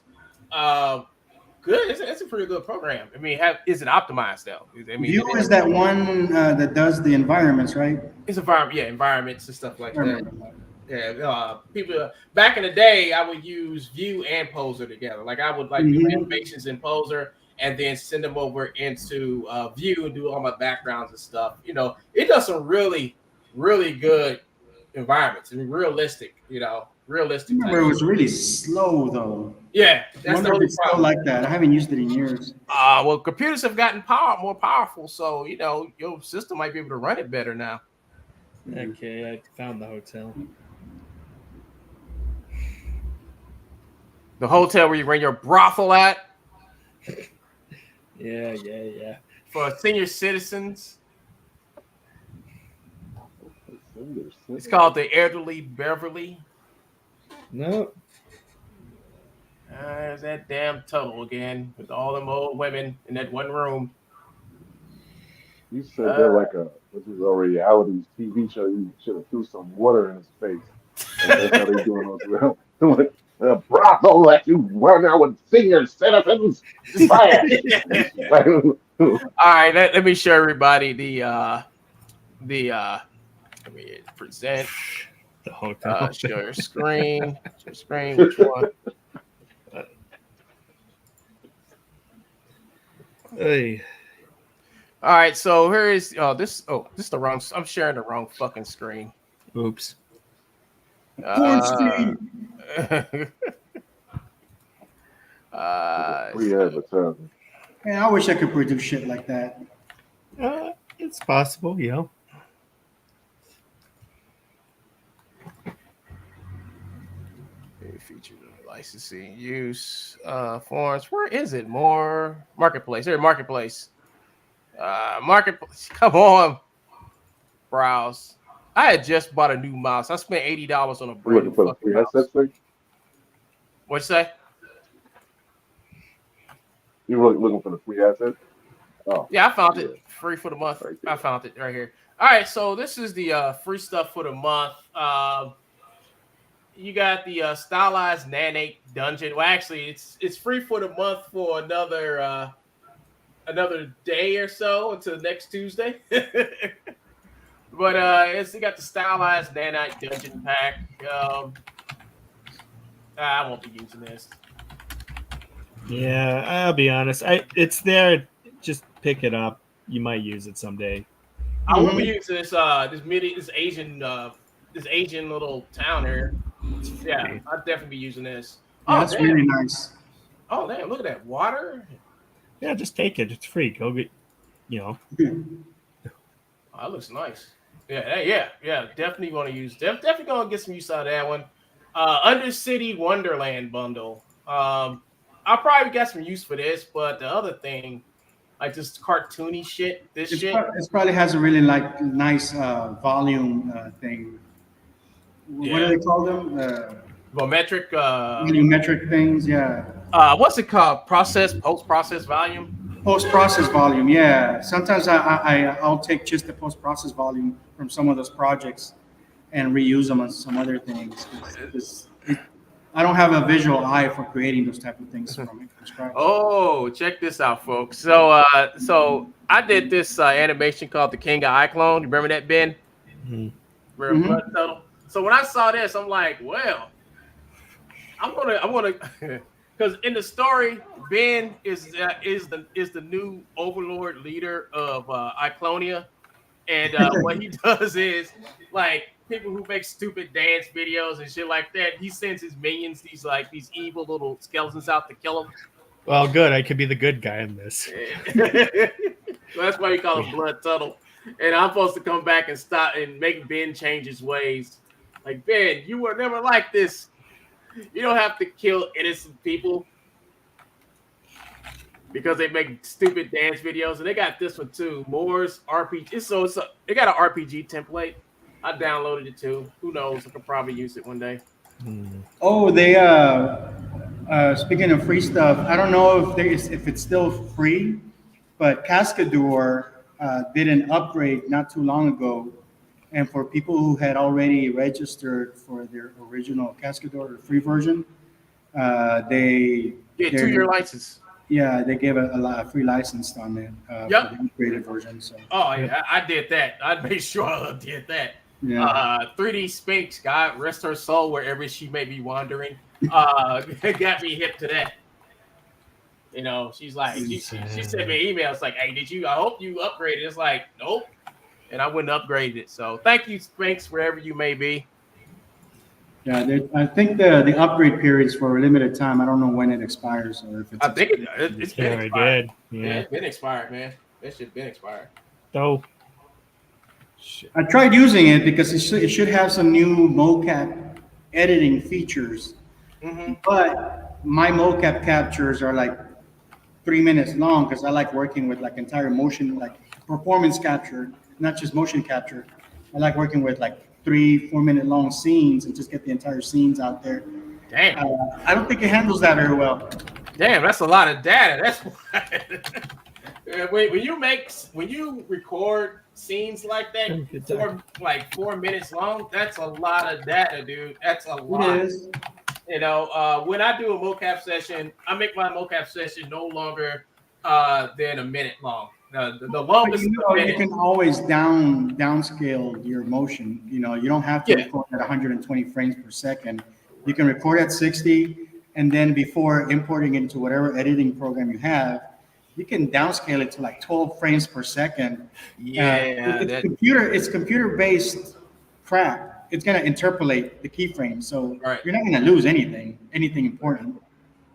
Good. It's a pretty good program. I mean, is it optimized though? I mean, Vue is that one that does the environments, right? it's environment, environments and stuff like I that. remember that. Yeah, people back in the day, I would use Vue and Poser together. Like I would do Mhm. animations in Poser and then send them over into Vue and do all my backgrounds and stuff. It does some really, really good environments. I mean, realistic. I Realistic type. remember it was really slow though. Yeah, I that's the wonder if only it's still problem. like that. I haven't used it in years. Well, computers have gotten more powerful, so your system might be able to run it better now. Okay, I found the hotel. The hotel where you run your brothel at Yeah. for senior citizens. It's called the Elderly Beverly. No. There's that damn tunnel again with all them old women in that one room. You said that like this is a reality TV show. You should have threw some water in his face. That's how they doing those real. Like, brothel that you run out with senior citizens. Fire. All right, let me show everybody let me present. The hotel. Show your screen. Which one? Hey. All right, so here is this is the wrong. I'm sharing the wrong fucking screen. Oops. Free advertising. Man, I wish I could produce shit like that. It's possible, Featured licensing use forms. Where is it? More marketplace. Here, marketplace. Marketplace. Come on. Browse. I had just bought a new mouse. I spent $80 on a You brand looking new for the fucking free mouse. headset thing? What'd you say? You really looking for the free headset? Oh, Yeah, I found it. yeah. Free for the month. Right there. I found it right here. All right, so this is the free stuff for the month. You got the stylized nanate dungeon. Well, actually, it's free for the month for another day or so until next Tuesday. But you got the stylized nanite dungeon pack. I won't be using this. Yeah, I'll be honest. It's there. Just pick it up. You might use it someday. I will be using this Asian little town here. Yeah, I'll definitely be using this. Yeah, Oh, that's damn. really nice. Oh, damn, look at that water. Yeah, just take it. It's free. Go get, Oh, that looks nice. Yeah. Definitely going to use. Definitely going to get some use out of that one. Undercity Wonderland bundle. I'll probably get some use for this, but the other thing, like this cartoony shit, It probably has a really nice volume thing. What do they call them? Volumetric. Volumetric things, yeah. What's it called? Post-process volume. Post-process volume, yeah. Sometimes I'll take just the post-process volume from some of those projects and reuse them on some other things. I don't have a visual eye for creating those type of things from scratch. Oh, check this out, folks. So I did this animation called The King of Iclone. You remember that, Ben? Mm-hmm. Remember Blood Tunnel? So when I saw this, I'm like, well, I'm gonna, because in the story, Ben is the new overlord leader of Iclonia, and what he does is like people who make stupid dance videos and shit like that. He sends his minions these evil little skeletons out to kill him. Well, good. I could be the good guy in this. So that's why we call it Blood Tunnel. And I'm supposed to come back and stop and make Ben change his ways. Like, Ben, you were never like this. You don't have to kill innocent people because they make stupid dance videos. And they got this one too, Moore's RPG. So they got an RPG template. I downloaded it too. Who knows? I could probably use it one day. Oh, they speaking of free stuff, I don't know if it's still free, but Cascador did an upgrade not too long ago, and for people who had already registered for their original Cascador or free version, they get 2-year license. Yeah, they gave a free license on it for the upgraded version. So. Oh yeah, I did that. I made sure I did that. Yeah. 3D Spinks, God rest her soul wherever she may be wandering. Got me hip to that. You know, she's like, she sent me an email. It's like, hey, I hope you upgraded. It's like, nope. And I wouldn't upgrade it. So thank you, Spinks, wherever you may be. Yeah, I think the upgrade period is for a limited time. I don't know when it expires or if it's. I think it's been expired. Yeah, it's been expired, man. That shit's been expired. So, I tried using it because it should have some new mocap editing features, but my mocap captures are like 3 minutes long because I like working with like entire motion, like performance capture, not just motion capture. I like working with like 3-4 minute long scenes and just get the entire scenes out there. Damn. I don't think it handles that very well. Damn, that's a lot of data. That's why. when you record scenes like that, 4 minutes long, that's a lot of data, dude. That's a lot. It is. You know, when I do a mocap session, I make my mocap session no longer than a minute long. The longest. You can always downscale your motion. You know, you don't have to record at 120 frames per second. You can record at 60, and then before importing it into whatever editing program you have, you can downscale it to like 12 frames per second. Yeah, it's computer-based crap. It's gonna interpolate the keyframes, so you're not gonna lose anything important.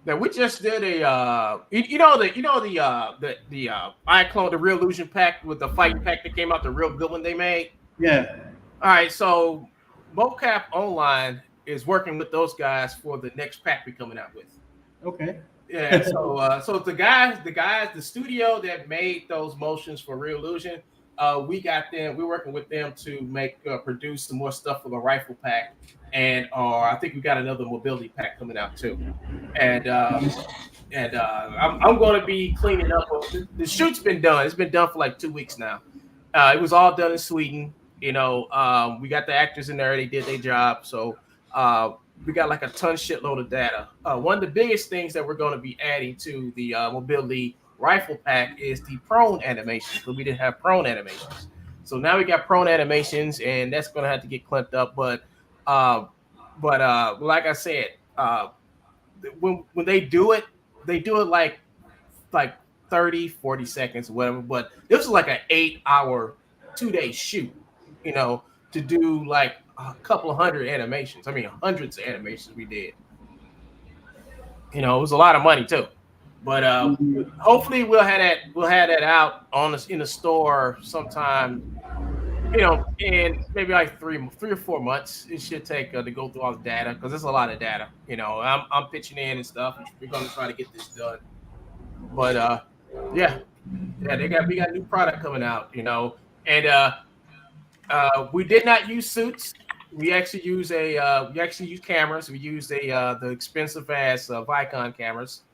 That we just did a the Iclone, the Real Illusion pack with the fight pack that came out, the real villain they made. Yeah. All right, so Mocap Online is working with those guys for the next pack we're coming out with. Okay. Yeah, so the studio that made those motions for Real Illusion, we're working with them to produce some more stuff for the rifle pack, and I think we got another mobility pack coming out too. And I'm going to be cleaning up. The shoot's been done. It's been done for like 2 weeks now. It was all done in Sweden. You know, we got the actors in there. They did their job. So we got like a shitload of data. One of the biggest things that we're going to be adding to the mobility rifle pack is the prone animations, because we didn't have prone animations. So now we got prone animations, and that's going to have to get clamped up. But like I said, when they do it like 30, 40 seconds or whatever. But this was like an 8-hour, 2-day shoot, you know, to do like a couple of hundred animations. I mean, hundreds of animations we did. You know, it was a lot of money too. But hopefully we'll have that out in the store sometime. You know, in maybe like 3 or 4 months. It should take to go through all the data, because there's a lot of data. You know, I'm pitching in and stuff. We're gonna try to get this done. But we got new product coming out. You know, and we did not use suits. We actually use cameras. We used the expensive ass Vicon cameras.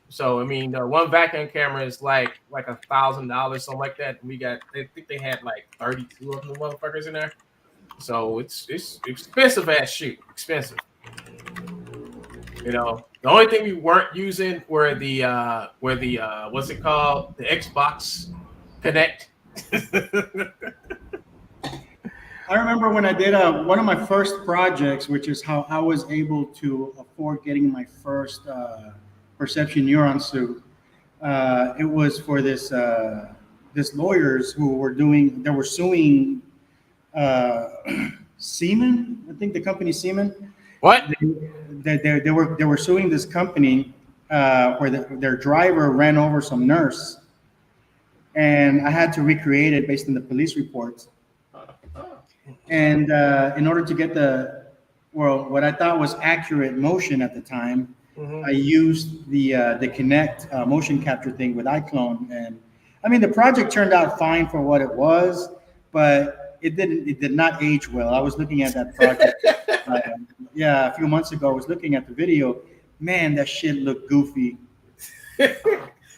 So I mean, one Vicon camera is like $1,000, something like that. I think they had like 32 of them motherfuckers in there. So it's expensive ass shoot, expensive. You know, the only thing we weren't using were the what's it called, the Xbox Connect. I remember when I did one of my first projects, which is how I was able to afford getting my first perception neuron suit. It was for this lawyers who were suing Siemens, I think the company Siemens. What? They were suing this company where their driver ran over some nurse, and I had to recreate it based on the police reports. And in order to get what I thought was accurate motion at the time, I used the Kinect motion capture thing with Iclone, and I mean the project turned out fine for what it was, but it did not age well. I was looking at that project, a few months ago. I was looking at the video. Man, that shit looked goofy.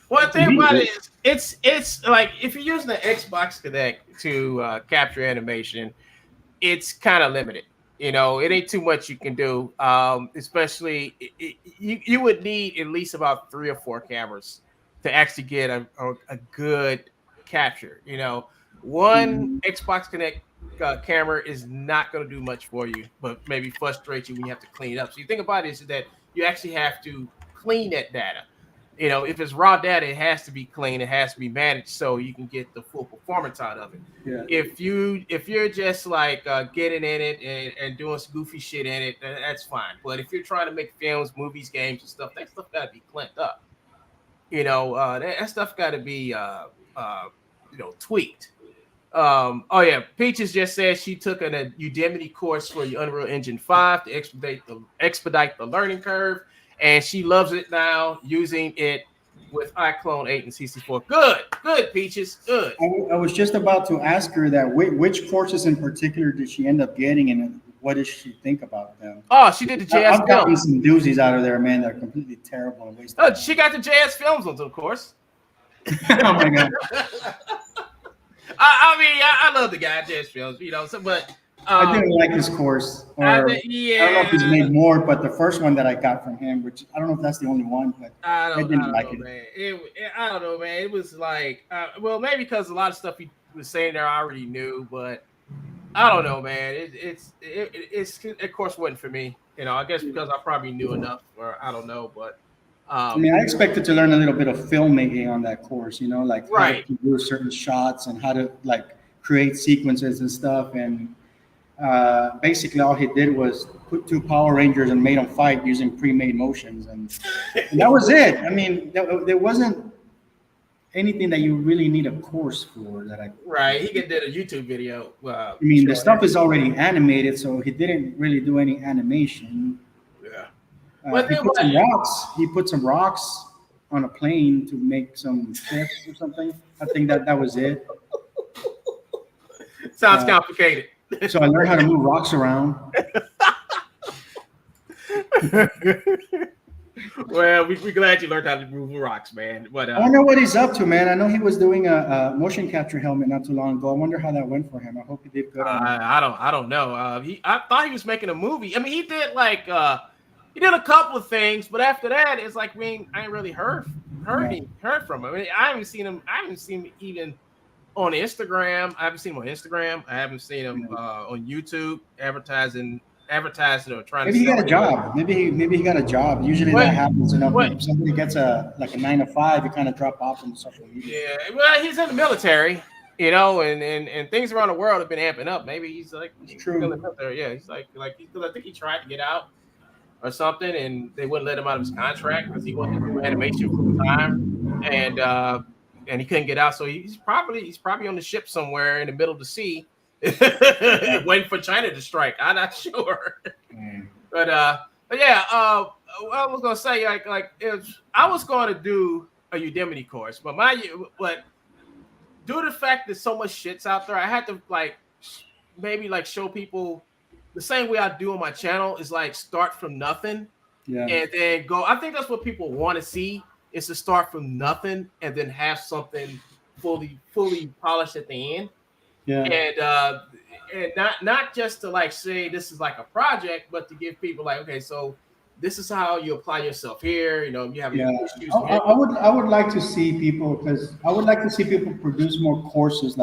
One thing about it is, it's like if you're using the Xbox Kinect to capture animation, it's kind of limited. You know, it ain't too much you can do. Especially you would need at least about 3 or 4 cameras to actually get a good capture. You know, one Xbox Kinect camera is not going to do much for you, but maybe frustrate you when you have to clean it up. So you think about it is that you actually have to clean that data. You know, if it's raw data, it has to be clean. It has to be managed so you can get the full performance out of it. Yeah. If you're just like getting in it and doing some goofy shit in it, that's fine. But if you're trying to make films, movies, games, and stuff, that stuff got to be cleaned up. You know, that stuff got to be tweaked. Oh yeah, Peaches just said she took a Udemy course for the Unreal Engine 5 to expedite the learning curve. And she loves it now, using it with Iclone 8 and CC4. Good, Peaches, good. I was just about to ask her that which courses in particular did she end up getting, and what does she think about them? Oh, she did the JS I've gotten films. some doozies out of there, man. They're completely terrible and wasted. She got the JS films ones, of course. Oh my god. I love the guy JS films, you know. So, but I didn't like his course. I don't know if he's made more, but the first one that I got from him, which I don't know if that's the only one, but I didn't like it. Man. I don't know, man. It was like, well, maybe because a lot of stuff he was saying there I already knew, but I don't know, man. It's of course wasn't for me. You know, I guess because I probably knew enough, or I don't know, but. I mean, I expected to learn a little bit of filmmaking on that course, you know, like right. how to do certain shots and how to like create sequences and stuff. And basically all he did was put 2 Power Rangers and made them fight using pre-made motions. And that was it. I mean, there wasn't anything that you really need a course for that. Right. He did a YouTube video. I mean, the stuff is already animated, so he didn't really do any animation. He put some rocks on a plane to make some cliffs or something. I think that was it. Sounds complicated. So I learned how to move rocks around. Well, we're glad you learned how to move rocks, man. But I wonder what he's up to, man. I know he was doing a motion capture helmet not too long ago. I wonder how that went for him. I hope he did good. I don't know. I thought he was making a movie. I mean, he did like. He did a couple of things, but after that, it's like I ain't really heard from him. I mean, I haven't seen him even on Instagram. I haven't seen him on Instagram. I haven't seen him on YouTube advertising or trying. Maybe he got a job. Maybe he got a job. Usually that happens. If somebody gets a 9 to 5, you kind of drop off from social media. Yeah, well, he's in the military, you know, and things around the world have been amping up. Maybe he's like true. In the military. Yeah, he's like I think he tried to get out or something, and they wouldn't let him out of his contract because he wanted to do animation full time, and he couldn't get out. So he's probably on the ship somewhere in the middle of the sea, waiting for China to strike. I'm not sure, but yeah. I was gonna say I was going to do a Udemy course, but due to the fact that so much shit's out there, I had to maybe show people. The same way I do on my channel is start from nothing and then go. I think that's what people want to see is to start from nothing and then have something fully polished at the end. Yeah. And not just to say this is like a project, but to give people okay, so this is how you apply yourself here. You know, you have issues. I would like to see people produce more courses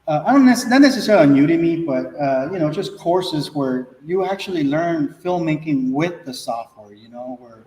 I don't not necessarily on Udemy, but just courses where you actually learn filmmaking with the software. You know, where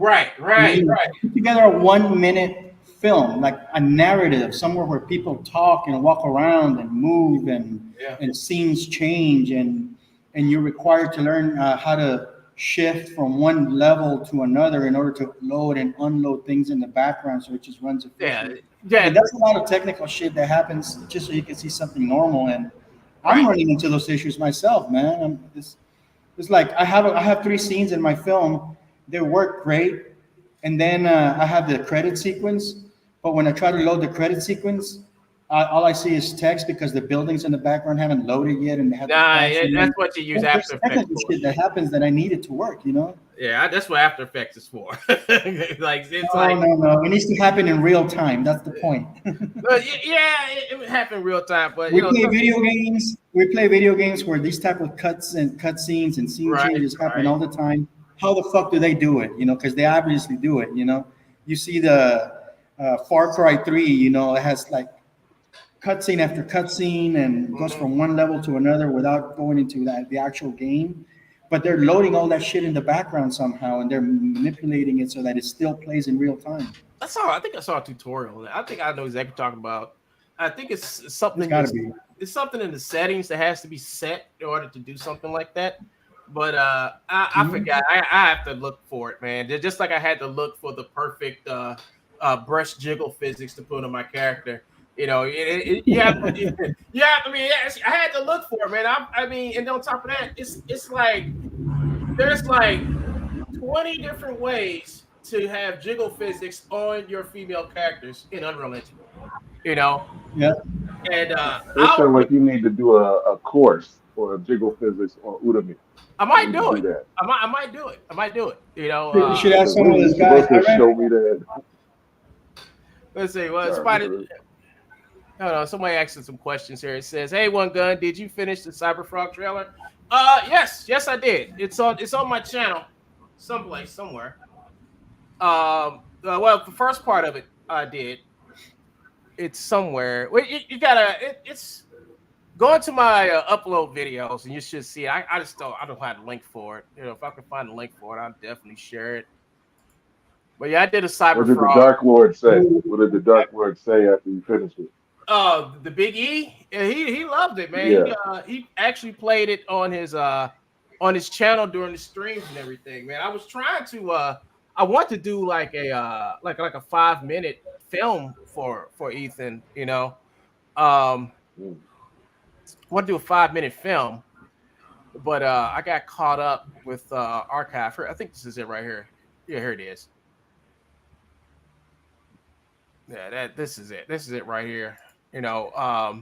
put together a 1-minute film, like a narrative, somewhere where people talk and walk around and move and scenes change and and you're required to learn how to shift from one level to another in order to load and unload things in the background so it just runs efficiently. Yeah. And that's a lot of technical shit that happens just so you can see something normal. And I'm running into those issues myself, man. It's like I have 3 scenes in my film. They work great, and then I have the credit sequence. But when I try to load the credit sequence, all I see is text because the buildings in the background haven't loaded yet, and they have. That's what you use After Effects technical for. Shit that happens that I need it to work, you know. Yeah, that's what After Effects is for. Like it's no, it needs to happen in real time. That's the point. But it happened real time. But we play video games. We play video games where these type of cuts and cut scenes and scene changes happen all the time. How the fuck do they do it? You know, because they obviously do it. You know, you see the Far Cry 3. You know, it has like cutscene after cutscene and goes from one level to another without going into the actual game. But they're loading all that shit in the background somehow, and they're manipulating it so that it still plays in real time. I think I saw a tutorial. I think I know exactly what you're talking about. I think it's something. It's gotta be. It's something in the settings that has to be set in order to do something like that. But I forgot. I have to look for it, man. Just like I had to look for the perfect brush jiggle physics to put on my character. You know, I had to look for it, man. I mean, and on top of that, it's like there's like 20 different ways to have jiggle physics on your female characters in Unreal Engine. You know? Yeah. And it sounds like you need to do a course for jiggle physics on Udemy. I might do it. I might do it. I might do it. You know, you should ask some of those guys. Show me that. Let's see. Well, Spider. No, somebody asking some questions here. It says, "Hey, One Gun, did you finish the Cyberfrog trailer?" Yes, I did. It's on my channel, somewhere. Well, the first part of it I did. It's somewhere. Well, you gotta. It's going to my upload videos, and you should see it. I don't have a link for it. You know, if I can find a link for it, I'll definitely share it. But yeah, I did a Cyberfrog. What did the Dark Lord say? What did the Dark Lord say after you finished it? The Big E, he loved it, man. Yeah. He actually played it on his channel during the streams and everything, man. I was trying to I want to do like a 5-minute film for Ethan, you know. Want to do a 5-minute film, but I got caught up with archive. I think this is it right here. Yeah, here it is. Yeah, this is it. This is it right here. You know, let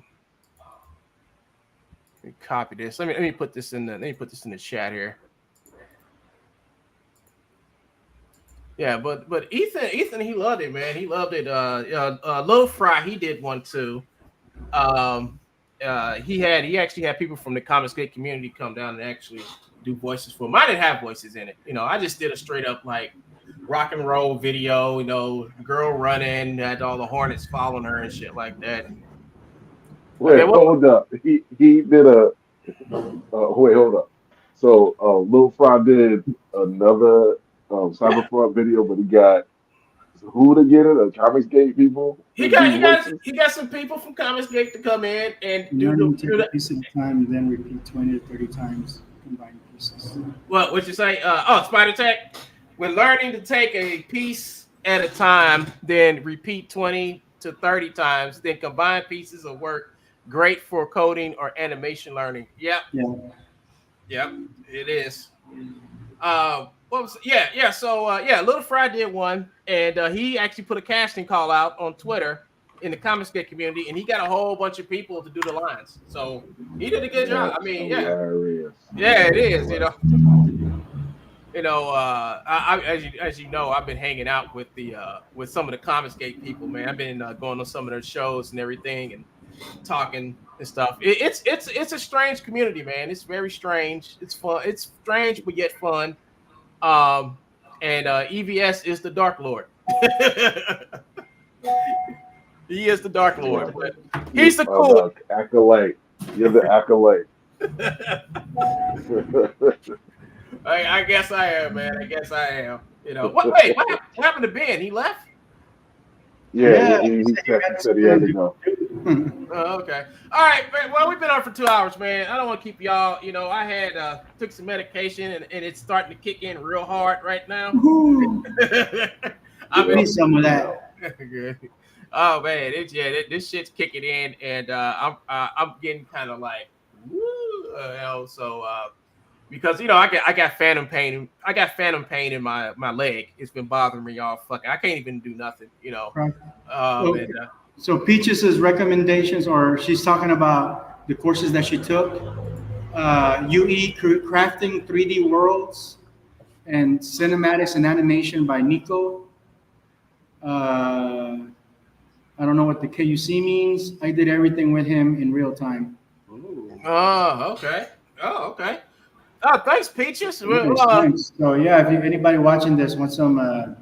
me copy this. Let me put this in the chat here. Yeah, but Ethan, he loved it, man. He loved it. Lil Fry, he did one too. He actually had people from the Comics Gate community come down and actually do voices for him. I didn't have voices in it. You know, I just did a straight up like rock and roll video, you know, girl running, had all the Hornets following her and shit like that. Wait, hold up. He did a wait, hold up. So Lil Fry did another Cyberpunk video, but he got who to get it? Comics Gate people? He got some people from Comics Gate to come in and do a piece at a time and then repeat 20 to 30 times combined pieces. What'd you say? Spider Tech. We're learning to take a piece at a time, then repeat 20 to 30 times, then combine pieces of work. Great for coding or animation learning. Yep. Yeah. Yep. It is. So Little Fry did one, and he actually put a casting call out on Twitter in the Comics Gate community, and he got a whole bunch of people to do the lines. So he did a good job. I mean, yeah, it is. You know, as you know, I've been hanging out with with some of the Comics Gate people, man. I've been going on some of their shows and everything, and talking and stuff. It's a strange community, man. It's very strange. It's fun. It's strange but yet fun. And EVS is the Dark Lord. He is the Dark Lord. But he's the cool acolyte. You're the acolyte. I guess I am, man. I guess I am. You know. What happened to Ben? He left? Yeah, He said he had to go. Oh, okay. All right, man. Well, we've been on for 2 hours, man. I don't want to keep y'all. I had took some medication and it's starting to kick in real hard right now. Woohoo. I Give me mean, some of that. oh man, this shit's kicking in, and I'm getting kind of like, woo, so because I got phantom pain. I got phantom pain in my leg. It's been bothering me all fucking. I can't even do nothing. Right. And, So Peaches' recommendations, or she's talking about the courses that she took. UE Crafting 3D Worlds and Cinematics and Animation by Nico. I don't know what the KUC means. I did everything with him in real time. oh, okay. Oh, okay. Oh, thanks, Peaches. Nice. So yeah, if anybody watching this wants some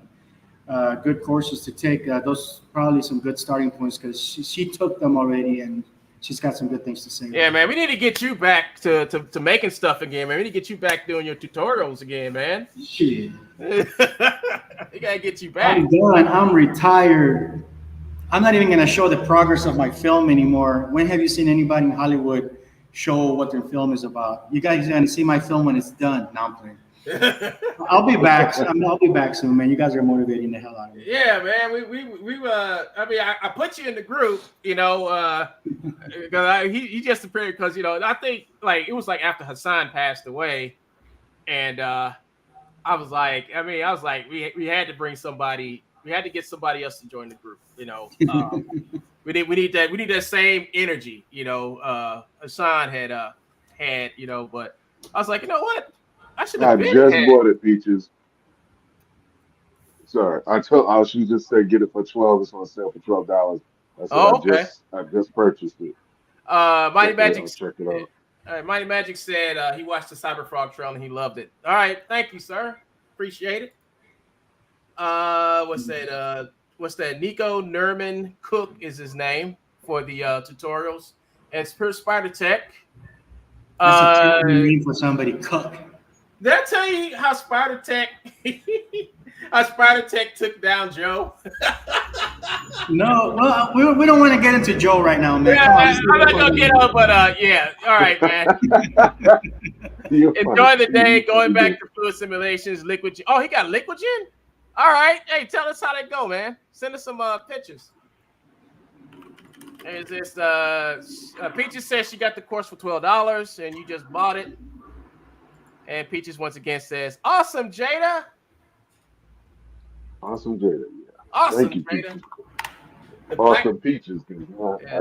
good courses to take, those probably some good starting points because she took them already and she's got some good things to say. Yeah, man, we need to get you back to making stuff again, man. We need to get you back doing your tutorials again, man. Shit. We gotta get you back. I'm done. I'm retired. I'm not even gonna show the progress of my film anymore. When have you seen anybody in Hollywood show what their film is about? You guys are gonna see my film when it's done. Now I'm playing. I'll be back. I'll be back soon, man. You guys are motivating the hell out of me. Yeah, man. I mean, I put you in the group, because he just appeared because I think like it was like after Hassan passed away, and I was like, we had to bring somebody. We had to get somebody else to join the group. We need that same energy. Hassan had, but I was like, you know what? I should have I been just had. bought it, Peaches. Sorry, she just said get it for 12. It's on sale for $12. I said Okay. I just purchased it. Mighty Magic. Check it out. All right, Mighty Magic said he watched the Cyberfrog trailer and he loved it. All right, thank you, sir. Appreciate it. What's that? Nico Nerman Cook is his name for the tutorials. And it's per Spider Tech. That's a terrible name for somebody. Cook. Did I tell you how Spider Tech took down Joe? No, well, we don't want to get into Joe right now, man. Yeah, Come on, I'm not gonna get up, but yeah. All right, man. Enjoy the day. Going back to fluid simulations. Liquid. Oh, he got Liquid Gen. All right. Hey, tell us how that go, man. Send us some pictures. Is this Peaches says she got the course for $12 and you just bought it. And Peaches once again says, "Awesome, Jada." Awesome, Jada. Yeah. Awesome, Thank you, Jada. Peaches. Awesome Peaches. I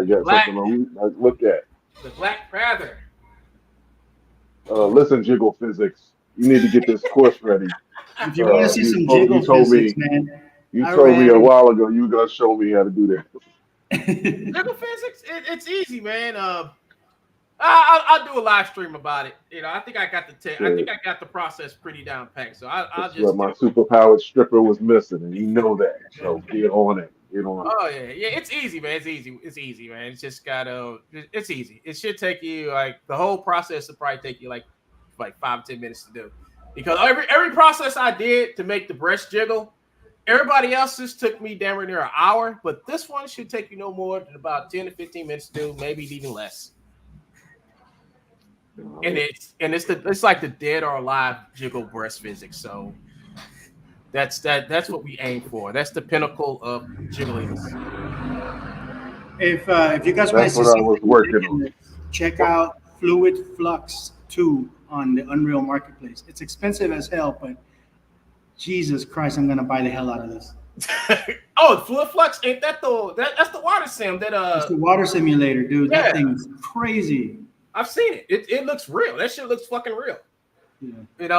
got something to look at. The Black Panther. Listen, Jiggle Physics. You need to get this course ready. If you want to see some jiggle physics, man. You told me a while ago you were gonna show me how to do that. Jiggle Physics, it's easy, man. I'll do a live stream about it. I think I got the process pretty down packed. So I'll just. What my superpowered stripper was missing, and you know that. So get on it. Oh yeah, it's easy, man. It's easy, man. It's just it's easy. It should take you like the whole process will probably take you like 5-10 minutes to do, because every process I did to make the breast jiggle, everybody else's took me damn near an hour, but this one should take you no more than about 10 to 15 minutes to do, maybe even less. And it's like the dead or alive jiggle breast physics. So that's what we aim for. That's the pinnacle of jiggling. If you guys want to see something, check out Fluid Flux 2 on the Unreal Marketplace. It's expensive as hell, but Jesus Christ, I'm gonna buy the hell out of this. Oh, Fluid Flux, ain't that's the water sim that It's the water simulator, dude. Yeah. That thing is crazy. I've seen it. It looks real. That shit looks fucking real. Yeah.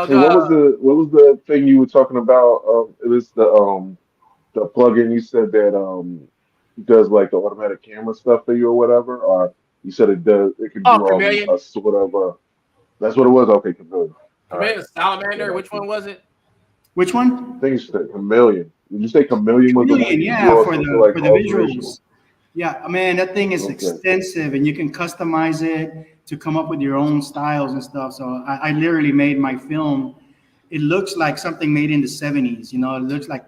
So what was the thing you were talking about? It was the plugin you said that does like the automatic camera stuff for you or whatever, or you said it can do a sort of that's what it was. Okay, Chameleon. Chameleon, Salamander. Which one was it? Which one? I think you said Chameleon. Did you say Chameleon was the one? Yeah, for the visuals. Yeah, man, that thing is extensive, and you can customize it to come up with your own styles and stuff. So I literally made my film. It looks like something made in the 70s. It looks like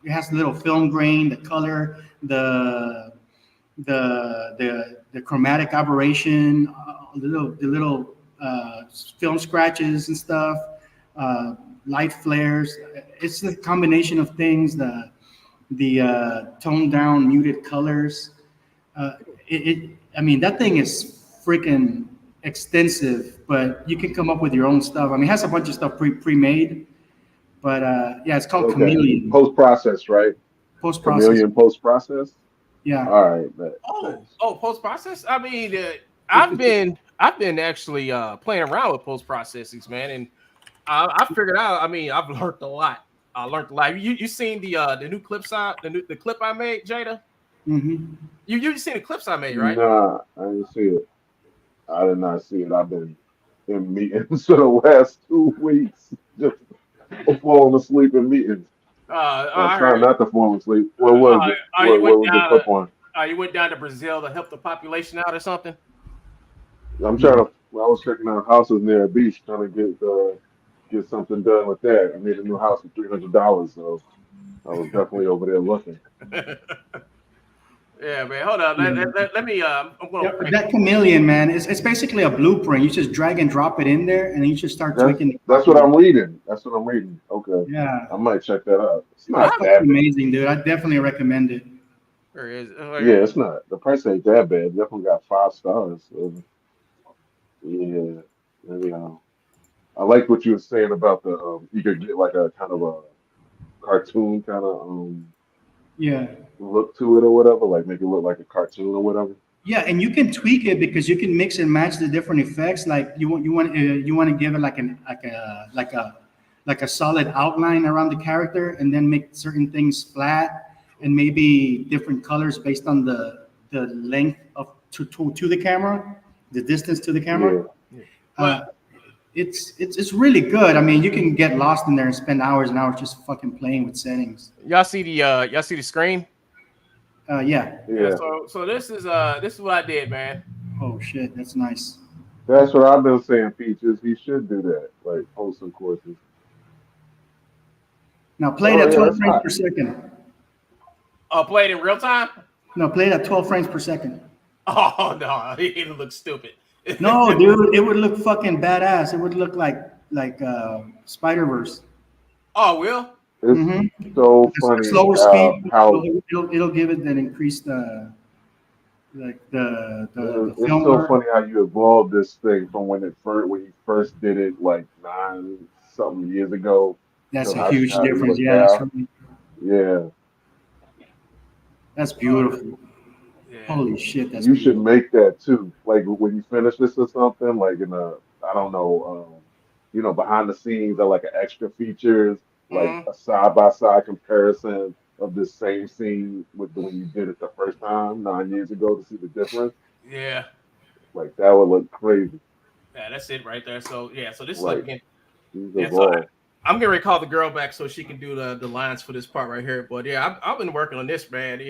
it has little film grain, the color, the chromatic aberration, the little film scratches and stuff, light flares. It's the combination of things. The toned down muted colors. Uh, I mean, that thing is freaking extensive, but you can come up with your own stuff. I mean, it has a bunch of stuff pre-made, but yeah, it's called Okay. Chameleon Post process, right? post process. Chameleon post process. Yeah. All right. Oh, Thanks. post process. I mean, I've been actually playing around with post processings, man, and I figured out. I mean, I've learned a lot. I learned a lot. You seen the new clips the clip I made, Jada? Hmm. You seen the clips I made, right? Nah, I didn't see it. I did not see it. I've been in meetings for the last 2 weeks, just falling asleep in meetings. I'm I trying heard. not to fall asleep. What was it? You What went was the down. clip on? You went down to Brazil to help the population out or something. I'm trying Yeah. to. Well, I was checking out houses near a beach, trying to get something done with that. I need a new house for $300, so I was definitely over there looking. Yeah, man. Hold on. Yeah. Let me. I'm Yeah, gonna but bring. that chameleon, man, it's basically a blueprint. You just drag and drop it in there, and then you just start That's tweaking the that's what properties. I'm reading. That's what I'm reading. Okay, Yeah, I might check that out. It's it's not Wow. that fucking bad. amazing, dude. I definitely recommend it. There it is. Yeah, it's not. The price ain't that bad. Definitely got 5 stars. So, yeah, maybe I like what you were saying about the you could get like a kind of a cartoon kind of Yeah, look to it or whatever, like make it look like a cartoon or whatever. yeah, and you can tweak it because you can mix and match the different effects. Like you want to give it like a solid outline around the character, and then make certain things flat and maybe different colors based on the length of to the camera, the distance to the camera. Yeah. Uh, But it's really good. I mean, you can get lost in there and spend hours and hours just fucking playing with settings. y'all see the screen? Yeah. Yeah. Yeah, So this is what I did, man. Oh shit, that's nice. that's what I've been saying, Peaches. He should do that, like post some courses. Now play it Oh at yeah, 12 it's frames hot. per second. Played in real time. No, play it at 12 frames per second. Oh no, it looks stupid. No, dude, it would look fucking badass. It would look like Spider Verse. Oh, Will? It's Mm-hmm. so A funny slower speed, how it'll give it an increased like the it's film so work. funny how you evolved this thing from when you first did it like 9 something years ago That's to a huge how you difference. look Yeah, that's now. right. Yeah, That's Oh, beautiful. yeah. Holy shit, that's you should beautiful. make that too. Like when you finish this or something, like in a I don't know, behind the scenes or like an extra features, like Mhm. a side by side comparison of this same scene with the when you did it the first time 9 years ago to see the difference. Yeah. Like that would look crazy. Yeah, that's it right there. So yeah, so this is like Like again. he's Yeah, so evolved. I'm gonna recall the girl back so she can do the lines for this part right here. But yeah, I've been working on this, man.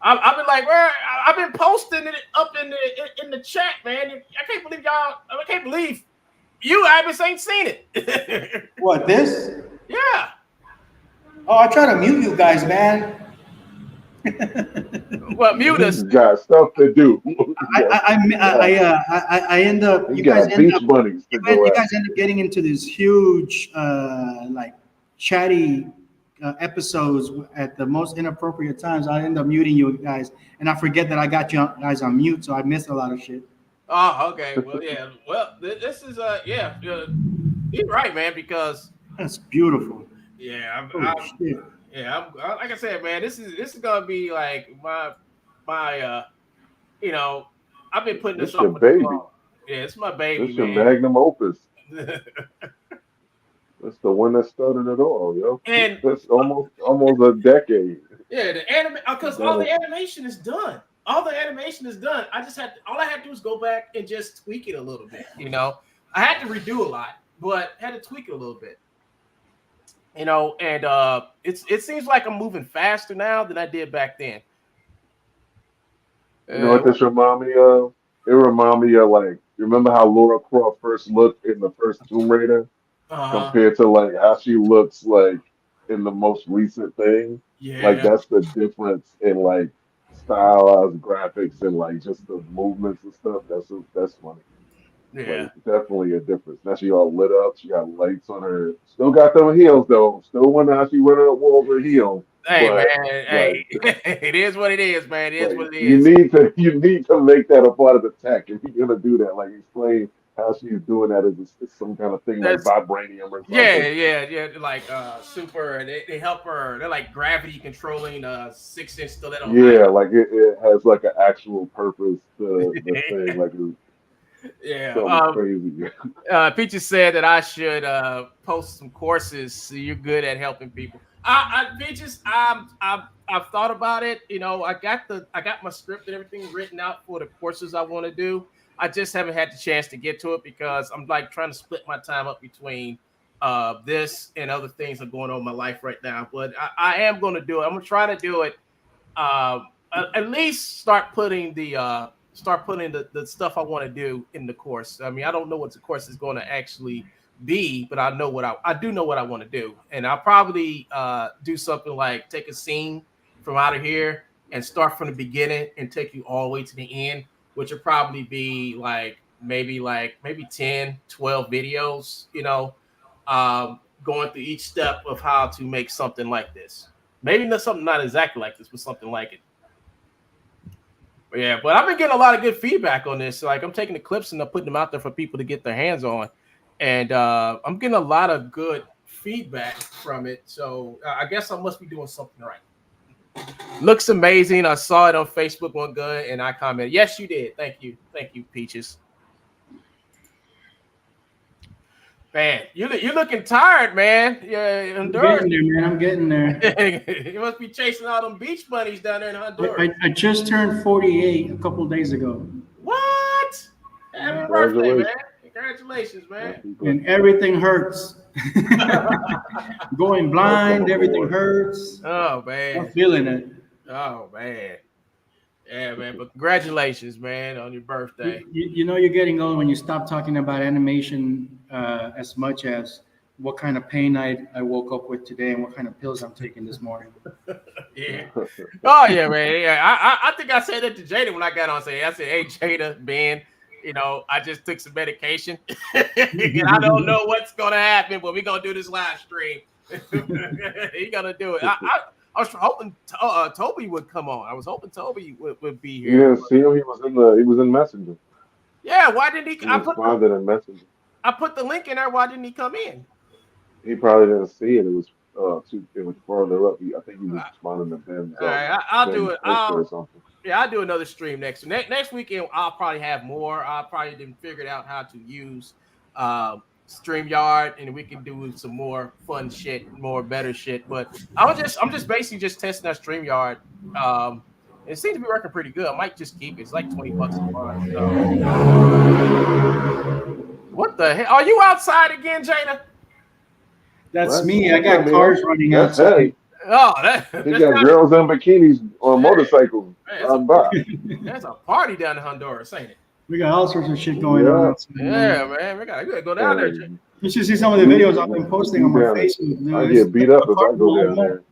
I've been like, where I've been posting it up in the chat, man. I can't believe y'all. I can't believe you, Ibis, ain't seen it. What this? Yeah. Oh, I try to mute you guys, man. Well, mute He's us. got stuff to do. I Yes, I yeah. I end up He got beach bunnies to go you guys after. end up getting into this huge like chatty episodes at the most inappropriate times. I end up muting you guys, and I forget that I got you guys on mute, so I miss a lot of shit. Oh, okay. Well, yeah. Well, this is yeah. You're right, man. Because That's beautiful. yeah, Holy shit. like I said, man. This is gonna be like my I've been putting this This your off for too baby. long. Yeah, it's my baby, This your man. magnum opus. That's the one that started it all, yo. And That's almost a decade. yeah, the anime because all That the animation is done. All the animation is done. All I had to do was go back and just tweak it a little bit. I had to redo a lot, but had to tweak it a little bit. And it seems like I'm moving faster now than I did back then. you know what this remind me of? It remind me of like you remember how Laura Croft first looked in the first Tomb Raider Uh-huh. compared to like how she looks like in the most recent thing. Like Yeah, that's the difference in like stylized graphics and like just the movements and stuff. That's funny. Like yeah. definitely a difference. Now she all lit up. She got lights on her. Still got them heels though. Still wonder how she running up walls with heels. Hey man, But like, hey, it is what it is, man. It is like what it is. you need to make that a part of the tech if you're gonna do that. Like explain how she's doing that as some kind of thing like That's vibranium or something. yeah. Like super. They help her. They're like gravity controlling 6-inch stiletto Yeah, like it has like an actual purpose to the knife. thing. Like it's Yeah. something crazy. Peaches said that I should post some courses. So you're good at helping people. Peaches, I've thought about it. You know, I got my script and everything written out for the courses I want to do. I just haven't had the chance to get to it because I'm like trying to split my time up between this and other things that are going on in my life right now. But I am going to do it. I'm going to try to do it. At least start putting the stuff I want to do in the course. I mean, I don't know what the course is going to actually be, but I know what I do know what I want to do, and I'll probably do something like take a scene from out of here and start from the beginning and take you all the way to the end, which will probably be maybe 10, 12 videos, going through each step of how to make something like this. Maybe not something not exactly like this, but something like it. Yeah, but I've been getting a lot of good feedback on this. Like I'm taking the clips and I'm putting them out there for people to get their hands on, and I'm getting a lot of good feedback from it. So I guess I must be doing something right. Looks amazing. I saw it on Facebook one good, and I commented, "Yes, you did. Thank you, Peaches." Man, you're looking tired, man. Yeah, I'm Honduras. getting there, man. I'm getting there. You must be chasing all them beach bunnies down there in Honduras. I just turned 48 a couple days ago. What? Happy Yeah. birthday, man! Congratulations. Congratulations, man. Happy And birthday. everything hurts. Going blind, Welcome everything aboard. hurts. Oh I'm man. feeling it. Oh man. Yeah, man. But congratulations, man, on your birthday. You know you're getting old when you stop talking about animation as much as what kind of pain I woke up with today and what kind of pills I'm taking this morning. Yeah. Oh yeah, man. Yeah. I think I said that to Jada when I got on. I said, hey Jada, Ben, I just took some medication and I don't know what's gonna happen, but we're gonna do this live stream. He gonna do it. I was hoping Toby would come on. I was hoping Toby would be You here. didn't see him. He was in Messenger. Yeah, why didn't he? He responded in Messenger. I put the link in there. Why didn't he come in? He probably didn't see it. It was further up. I think he was Uh, responding to Ben's All right, I'll do Ben's it. picture or something. I'll do another stream next weekend. I'll probably have more. I probably didn't figure out how to use StreamYard, and we can do some more fun shit, more better shit. But I'm just basically just testing that StreamYard. It seems to be working pretty good. I might just keep it. It's like $20 a month. So what the hell? Are you outside again, Jada? That's What? me. I I got mean, cars running that's outside. heavy. Oh, He that's got not. girls in bikinis on motorcycles That's riding by. That's a party down in Honduras, ain't it? We got all sorts of shit going on Yeah. outside. Yeah, man. We gotta go down there. And You should see some of the beat, videos I've been posting on beat my down. Facebook. Dude. I It's get beat up a if I go carnival down mode. there.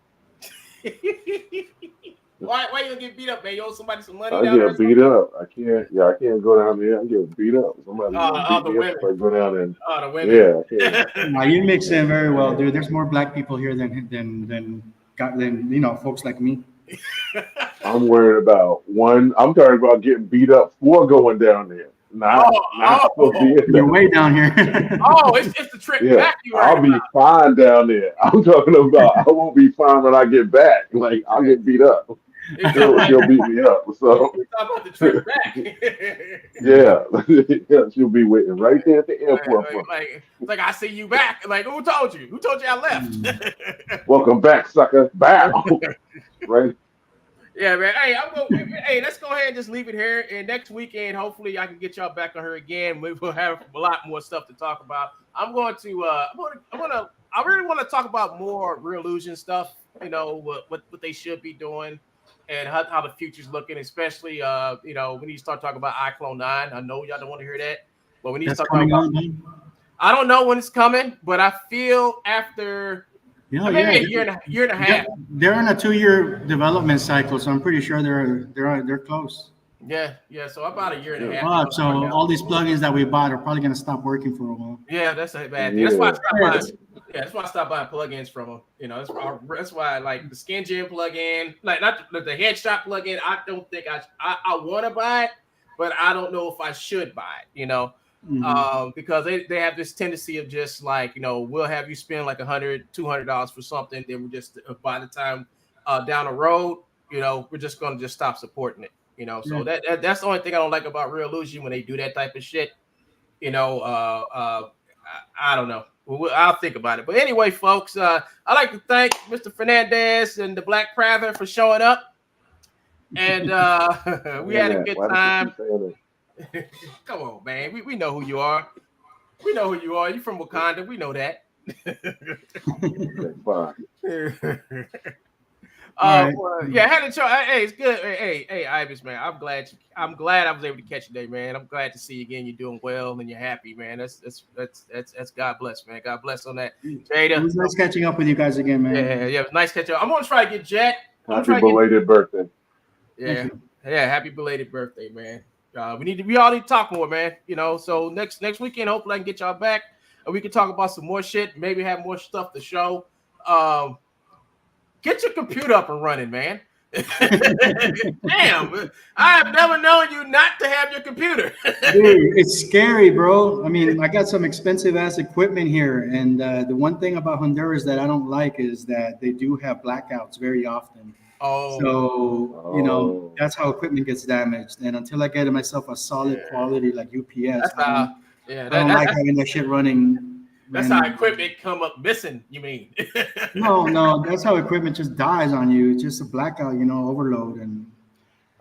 Why you gonna get beat up, man? You owe somebody some money I down there or get something? beat up. I can't. Yeah, I can't go down there. I get beat up. Somebody's gonna beat The me up if women. I go down there. The women. Yeah, I can't. Nah, you mix in very well, dude. There's more black people here than folks like me. I'm worried about one. I'm talking about getting beat up for going down there, not for being You're down. way down here. It's the trip Yeah, back you I'll worried be fine down there. I'm talking about I won't be fine when I get back. Like I'll get beat up. about. She'll beat me up. So He's talking about the trip back. yeah, yeah, she'll be waiting right there at the airport. For me. It's like I see you back. Like who told you? Who told you I left? Welcome back, sucker. Bow. Right. Yeah, man. Hey, let's go ahead and just leave it here. And next weekend, hopefully, I can get y'all back on her again. We will have a lot more stuff to talk about. I really want to talk about more Real Illusion stuff. What they should be doing, and how the future's looking. Especially, when you start talking about Iclone 9. I know y'all don't want to hear that, but when you That's start talking coming about, on. I don't know when it's coming, but I feel after Yeah, Maybe yeah. a year and a half. They're in a 2-year development cycle, so I'm pretty sure they're close. Yeah, yeah. So about a year and a half. Wow, so all these plugins that we bought are probably gonna stop working for a while. Yeah, that's a bad thing. That's why I Yeah. stopped buying. Yeah, that's why I stopped buying plugins from them. You know, that's why I like the Skin Gen plugin, like not the Headshot plugin. I don't think I want to buy it, but I don't know if I should buy it. You know, because they have this tendency of just like, you know, we'll have you spend like $100-$200 for something, then we just by the time down the road, you know, we're just gonna just stop supporting it. You know, so that's the only thing I don't like about Real Illusion when they do that type of shit. You know, I don't know. I'll think about it. But anyway, folks, I'd like to thank Mr. Fernandez and the Black Prather for showing up. And we had a good time. Come on, man. We know who you are. We know who you are. You're from Wakanda. We know that. Yeah, I had to show. Hey, it's good. Hey, Ibis, man. I'm glad I was able to catch you today, man. I'm glad to see you again. You're doing well and you're happy, man. That's God bless, man. God bless on that. Jada, it was nice catching up with you guys again, man. Yeah, it was nice catching up. I'm gonna try to get Jet. Happy belated birthday. Yeah, happy belated birthday, man. We all need to talk more, man. You know, so next weekend, hopefully I can get y'all back and we can talk about some more shit. Maybe have more stuff to show. Get your computer up and running, man. Damn, I have never known you not to have your computer. Dude, it's scary, bro. I mean, I got some expensive ass equipment here, and the one thing about Honduras that I don't like is that they do have blackouts very often. So you know, that's how equipment gets damaged. And until I get myself a solid quality like UPS, I don't like having that shit running. That's how equipment come up missing, you mean? No, that's how equipment just dies on you. It's just a blackout, you know, overload. And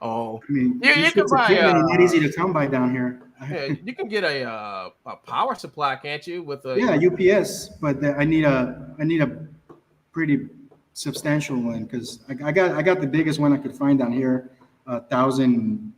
I mean, you can buy not easy to come by down here. Yeah, you can get a power supply, can't you? With a UPS, but I need a pretty substantial one because I got the biggest one I could find down here, 1,000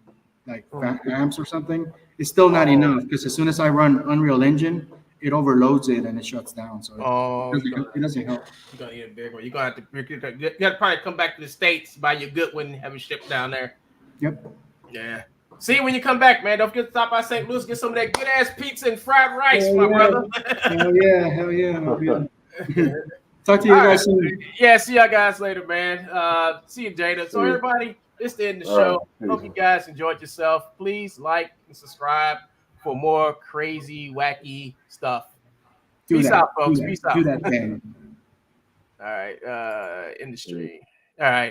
like amps or something. It's still not enough because as soon as I run Unreal Engine, it overloads it and it shuts down. So it doesn't help. You're gonna need a big one. You're gonna have to probably come back to the States, buy your good one, have it shipped down there. Yep. Yeah. See you when you come back, man. Don't forget to stop by St. Louis, get some of that good ass pizza and fried rice, brother. Hell yeah. Talk to you guys soon. Yeah, see y'all guys later, man. See you, Jada. So everybody, this is the end of the show. Hope you guys enjoyed yourself. Please like and subscribe for more crazy, wacky stuff. Peace out, folks. Peace out. Do that thing. All right. Industry. All right.